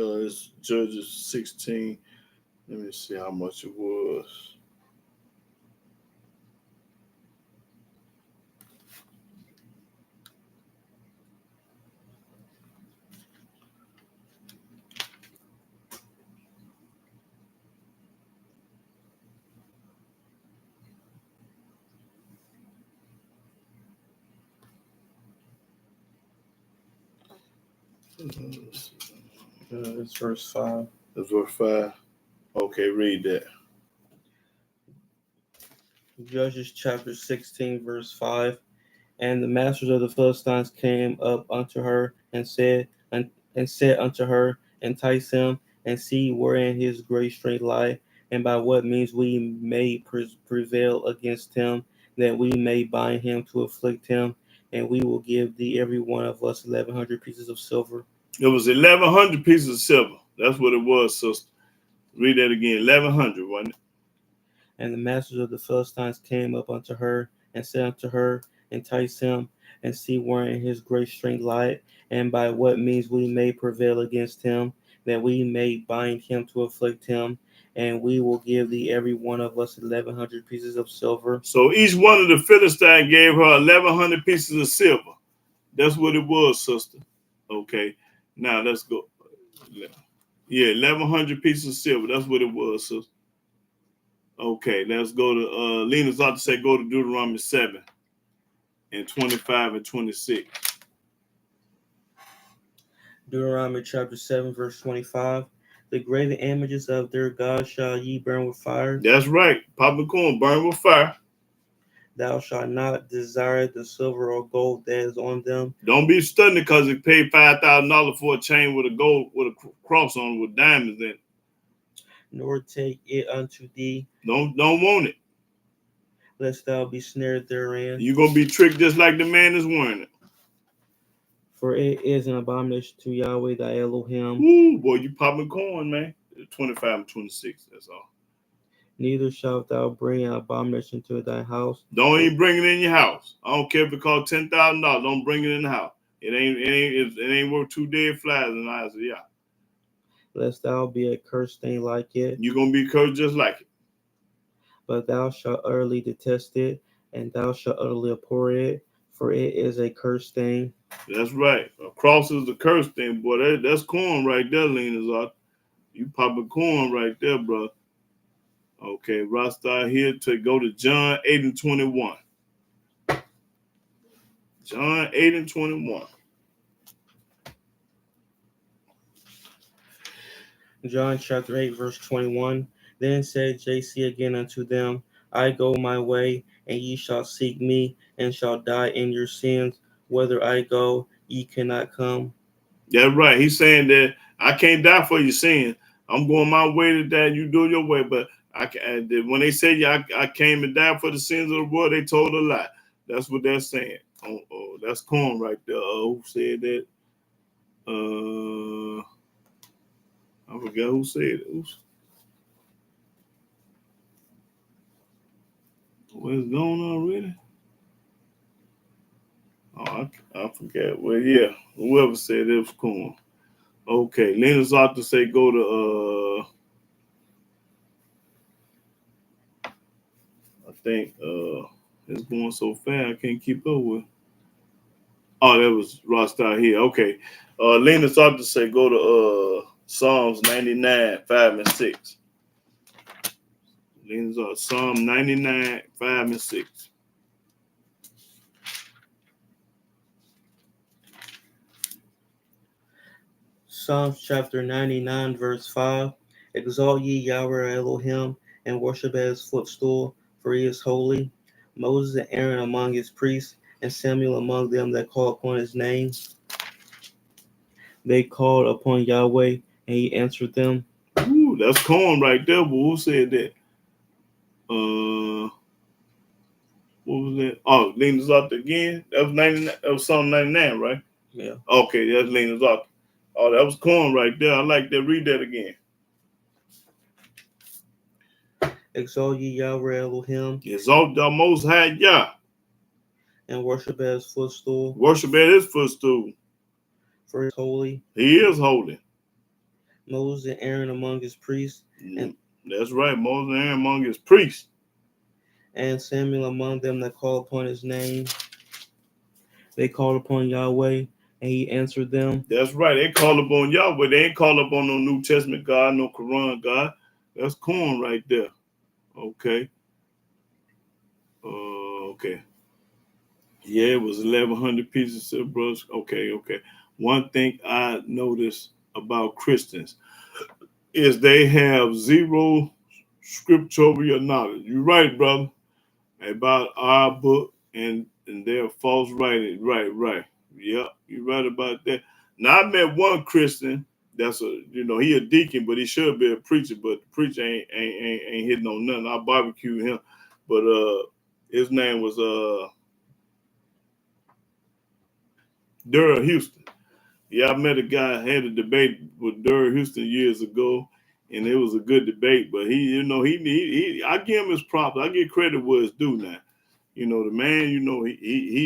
It's Judges 16. Let me see how much it was. It's verse 5. That's verse 5. Okay, read that. Judges chapter 16, verse 5. And the masters of the Philistines came up unto her and said unto her, entice him, and see wherein his great strength lie, and by what means we may prevail against him, that we may bind him to afflict him, and we will give thee every one of us 1,100 pieces of silver. It was 1,100 pieces of silver. That's what it was, sister. Read that again. 1,100, wasn't it? And the masters of the Philistines came up unto her and said unto her, entice him, and see wherein his great strength lieth, and by what means we may prevail against him, that we may bind him to afflict him, and we will give thee every one of us 1,100 pieces of silver. So each one of the Philistines gave her 1,100 pieces of silver. That's what it was, sister. Okay. Now let's go. Yeah, 1,100 pieces of silver. That's what it was, sister. Okay, let's go to Lena's ought to say go to Deuteronomy 7 and 25 and 26. Deuteronomy chapter 7, verse 25. The graven images of their gods shall ye burn with fire. That's right. Popcorn burn with fire. Thou shalt not desire the silver or gold that is on them. Don't be studying because it paid $5,000 for a chain with a gold with a cross on it with diamonds in it. Nor take it unto thee. Don't want it. Lest thou be snared therein. You're gonna be tricked just like the man is wearing it. For it is an abomination to Yahweh thy Elohim. Ooh, boy, you popping corn, man. 25 and 26. That's all. Neither shalt thou bring an abomination to thy house. Don't even bring it in your house. I don't care if it costs $10,000. Don't bring it in the house. It ain't worth 2 dead flies in the eyes of Yah. Lest thou be a cursed thing like it. You're gonna be cursed just like it. but thou shalt utterly detest it, and thou shalt utterly abhor it, for it is a cursed thing. That's right. A cross is the curse thing, boy. That's corn right there, Lena's. You popping corn right there, bro. Okay, Rasta here to go to John 8 and 21. John 8 and 21. John chapter 8, verse 21. Then said JC again unto them, I go my way, and ye shall seek me, and shall die in your sins. Whither I go, ye cannot come. That's right. He's saying that I can't die for your sin. I'm going my way to that. You do your way. But when they say I came and died for the sins of the world, they told a lie. That's what they're saying. Oh, that's corn right there. Who said that? I forgot who said it. What's going on already? Oh, I forgot. Well, yeah, whoever said it was corn. Okay, Lena's ought to say go to I think it's going so fast I can't keep up with. Oh, that was Rasta here. Okay. Lena's ought to say go to Psalms 99, 5 and 6. Lena's ought Psalm 99, 5 and 6. Psalms chapter 99, verse 5. Exalt ye Yahweh Elohim, and worship at his footstool, for he is holy. Moses and Aaron among his priests, and Samuel among them that call upon his name. They called upon Yahweh, and he answered them. Ooh, that's corn right there. But who said that? What was that? Oh, Lena's out again. That was 99. That was Psalm 99, right? Yeah. Okay, that's Lena's out. Oh, that was corn right there. I like that. Read that again. Exalt ye Yahweh Elohim, Exalt the Most High Yah. and worship at his footstool, Worship at his footstool. for he is holy. He is holy. Moses and Aaron among his priests, and That's right. Moses and Aaron among his priests. and Samuel among them that call upon his name. They called upon Yahweh, and he answered them. That's right. They call upon Yahweh. They ain't call upon no New Testament God, no Quran God. That's corn right there. Okay. Okay. Yeah, it was 1,100 pieces of brush. Okay. One thing I noticed about Christians is they have zero scriptural knowledge. You're right, brother, about our book and their false writing. Right. Yep, you're right about that. Now I met one Christian that's he a deacon, but he should be a preacher, but the preacher ain't hitting on nothing. I barbecued him, but his name was Durrell Houston. Yeah, I met a guy, had a debate with Durrell Houston years ago, and it was a good debate. But he I give him his props. I give credit where it's due now. The man, he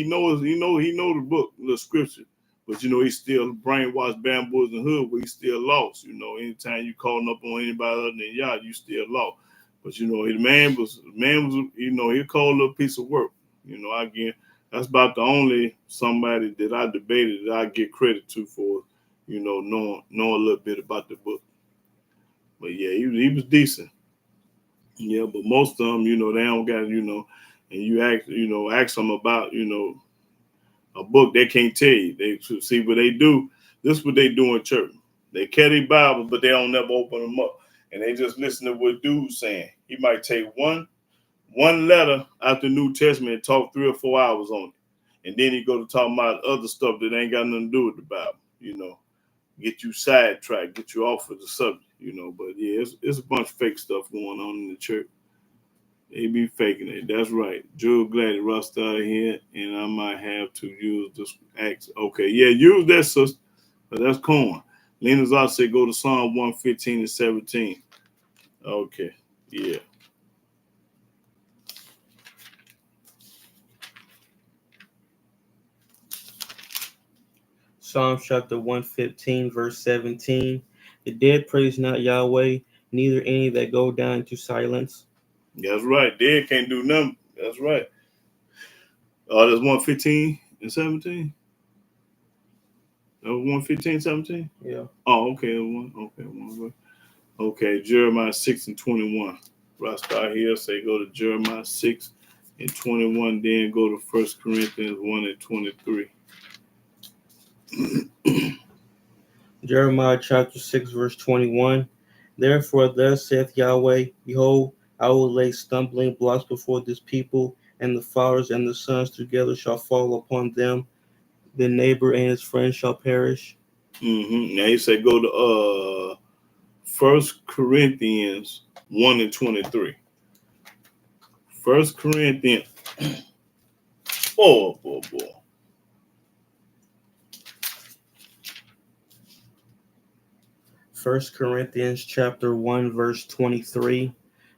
knows, he know the book, the scripture. But he's still brainwashed, bamboos and hood, where he's still lost. Anytime you calling up on anybody other than Yah, you still lost. But the man was, he a cold little piece of work. Again, that's about the only somebody that I debated that I get credit to for, knowing a little bit about the book. But yeah, he was decent. Yeah, but most of them, they don't got, and ask them about, a book, they can't tell you. They see what they do. This is what they do in church. They carry Bible, but they don't never open them up. And they just listen to what dude's saying. He might take one letter out the New Testament and talk 3 or 4 hours on it. And then he go to talk about other stuff that ain't got nothing to do with the Bible, get you sidetracked, get you off of the subject, But yeah, it's a bunch of fake stuff going on in the church. They be faking it. That's right. Joe Gladdy Rasta here, and I might have to use this axe. Okay, yeah, use that, sister. But that's corn. Lena's out say go to Psalm 115 and 17. Okay, yeah. Psalms chapter 115, verse 17. The dead praise not Yahweh, neither any that go down into silence. That's right. Dead can't do nothing. That's right. Oh, there's 115 and 17. That was 115, 17? Yeah. Oh, okay. One. Okay, Jeremiah 6 and 21. Right, start here. Say go to Jeremiah 6 and 21, then go to 1 Corinthians 1 and 23. Jeremiah chapter 6, verse 21. Therefore, thus saith Yahweh, behold, I will lay stumbling blocks before this people, and the fathers and the sons together shall fall upon them. The neighbor and his friend shall perish. Now he said go to 1 Corinthians 1 and 23. 1 Corinthians. Oh, boy. 1 Corinthians chapter 1, verse 23.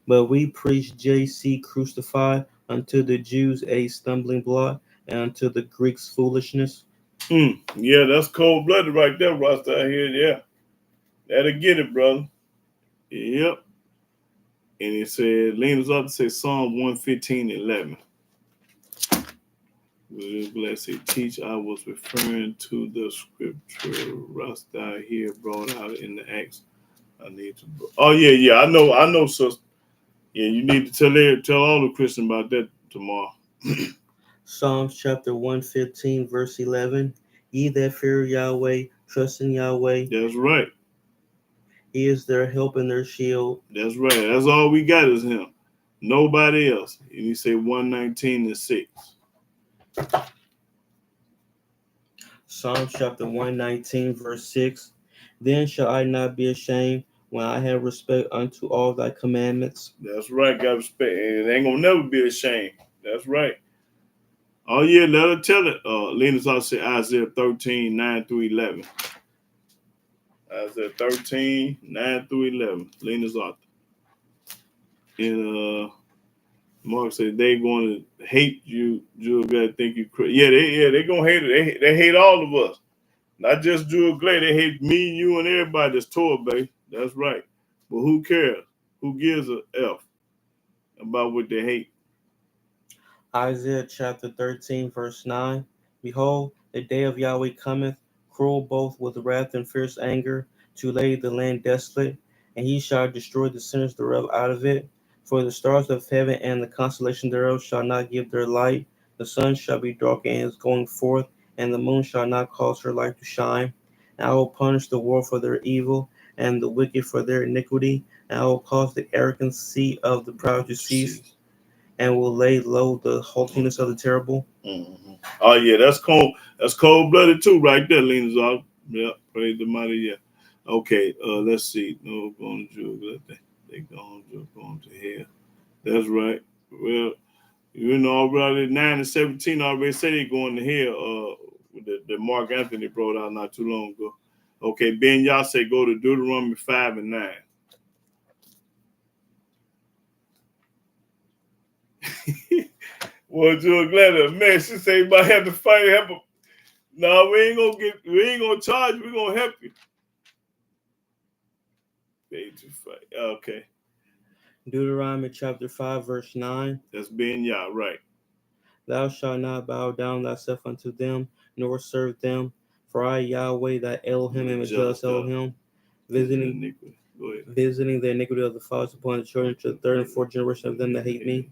But we preach JC crucified, unto the Jews a stumbling block, and unto the Greeks foolishness. Yeah, that's cold blooded right there, Rasta here. Yeah, that'll get it, brother. Yep. And it said, leans up to say Psalm 115 and 11. Let's say, teach. I was referring to the scripture Rasta here brought out in the Acts. I need to. Oh yeah. I know, sister. Yeah, you need to tell all the Christians about that tomorrow. Psalms chapter 115, verse 11. Ye that fear Yahweh, trust in Yahweh. That's right. He is their help and their shield. That's right. That's all we got is him. Nobody else. And you say 119 and 6. Psalms chapter 119, verse 6. Then shall I not be ashamed when I have respect unto all thy commandments. That's right. Got respect. And it ain't gonna never be ashamed. That's right. Oh yeah, let her tell it. Lena's also say Isaiah 13, 9 through 11. Isaiah 13, 9 through 11. Lena's author. And Mark said they going to hate you, Jewel Glad, think you crazy. Yeah, they gonna hate it. They hate all of us. Not just Jewel Glad, they hate me, you, and everybody that's Torah based. That's right. But who cares? Who gives a F about what they hate? Isaiah chapter 13, verse 9. Behold, the day of Yahweh cometh, cruel both with wrath and fierce anger, to lay the land desolate, and he shall destroy the sinners thereof out of it. For the stars of heaven and the constellation thereof shall not give their light. The sun shall be dark in his going forth, and the moon shall not cause her light to shine. And I will punish the world for their evil, and the wicked for their iniquity, and I will cause the arrogancy of the proud to cease, and will lay low the haughtiness of the terrible. Mm-hmm. Oh yeah, that's cold. That's cold blooded too, right there, Lena's off. Yeah, praise the mighty. Yeah. Okay. Let's see. No, going to Jew. They going to hell. That's right. Well, you know, already 9 and 17 already say they going to hell. The Mark Anthony brought out not too long ago. Okay, Ben Yah say go to Deuteronomy 5 and 9. Well, Joe Glenda, man, she say you might have to fight help him. No, we ain't gonna charge you, we're gonna help you. Paid to fight. Okay. Deuteronomy chapter 5, verse 9. That's Ben Yah, right. Thou shalt not bow down thyself unto them, nor serve them. For I, Yahweh, thy Elohim, am a jealous Elohim, visiting the iniquity of the fathers upon the children to the third and fourth generation of them that hate me.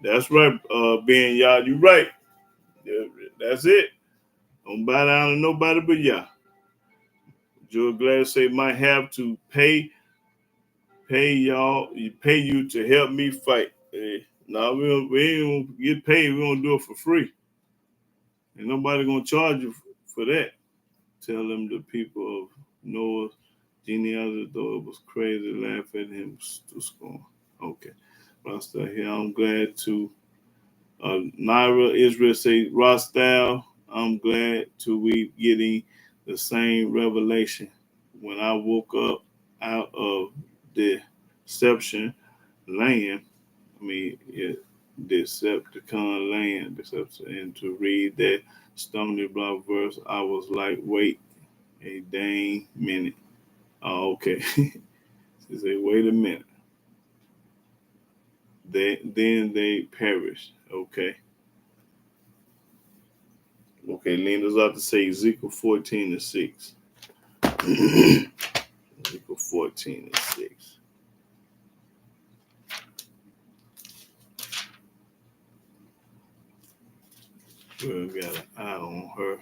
That's right, Ben Yah, you right. That's it. Don't bow down to nobody but Yah. Joe Glad say might have to pay you to help me fight. No, we ain't gonna get paid. We're gonna do it for free. Ain't nobody gonna charge you for that. Tell them the people of Noah's genealogy, though it was crazy, laugh at him to scorn. Okay. Rasta here. I'm glad to Naira Israel say Rasta. I'm glad to we getting the same revelation. When I woke up out of deception land, Decepticon land, and to read that stumbling block verse, I was like, wait a dang minute. Oh, okay. She said, wait a minute. they perished. Okay. Okay, Lena's out to say Ezekiel 14:6. Ezekiel 14:6. We got an eye on her.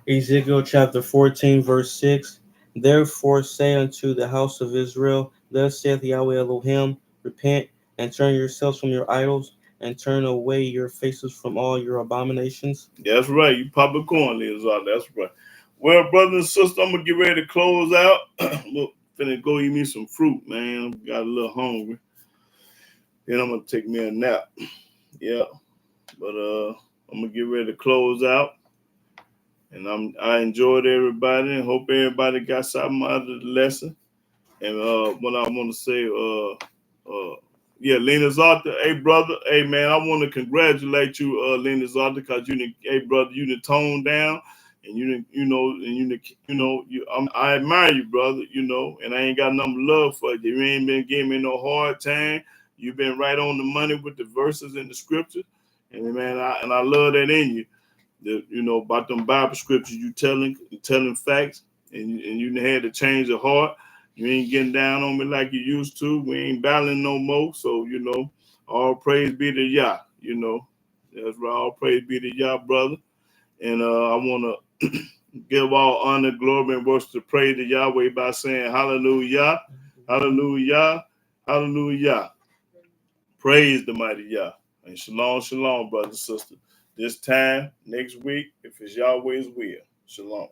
Ezekiel chapter 14, verse 6. Therefore say unto the house of Israel, thus saith Yahweh Elohim, repent and turn yourselves from your idols, and turn away your faces from all your abominations. That's right. You popcorn, Lena's out. That's right. Well, brothers and sisters, I'm gonna get ready to close out. Look, finna go eat me some fruit, man. Got a little hungry. Then I'm gonna take me a nap. Yeah. But I'm gonna get ready to close out. And I enjoyed everybody and hope everybody got something out of the lesson. And what I want to say, yeah, Lena Zarta, hey brother, hey man, I want to congratulate you, Lena Zarta, because hey brother, you done toned down, and I admire you, brother, and I ain't got nothing love for you. You ain't been giving me no hard time. You've been right on the money with the verses in the scriptures, and man, I love that in you. About them Bible scriptures, you telling facts, and you had to change your heart. You ain't getting down on me like you used to. We ain't battling no more. So, all praise be to Yah. That's right. All praise be to Yah, brother. And I want to give all honor, glory, and worship to praise to Yahweh by saying hallelujah, hallelujah, hallelujah. Praise the mighty Yah. And shalom, shalom, brothers and sisters. This time, next week, if it's Yahweh's will. Shalom.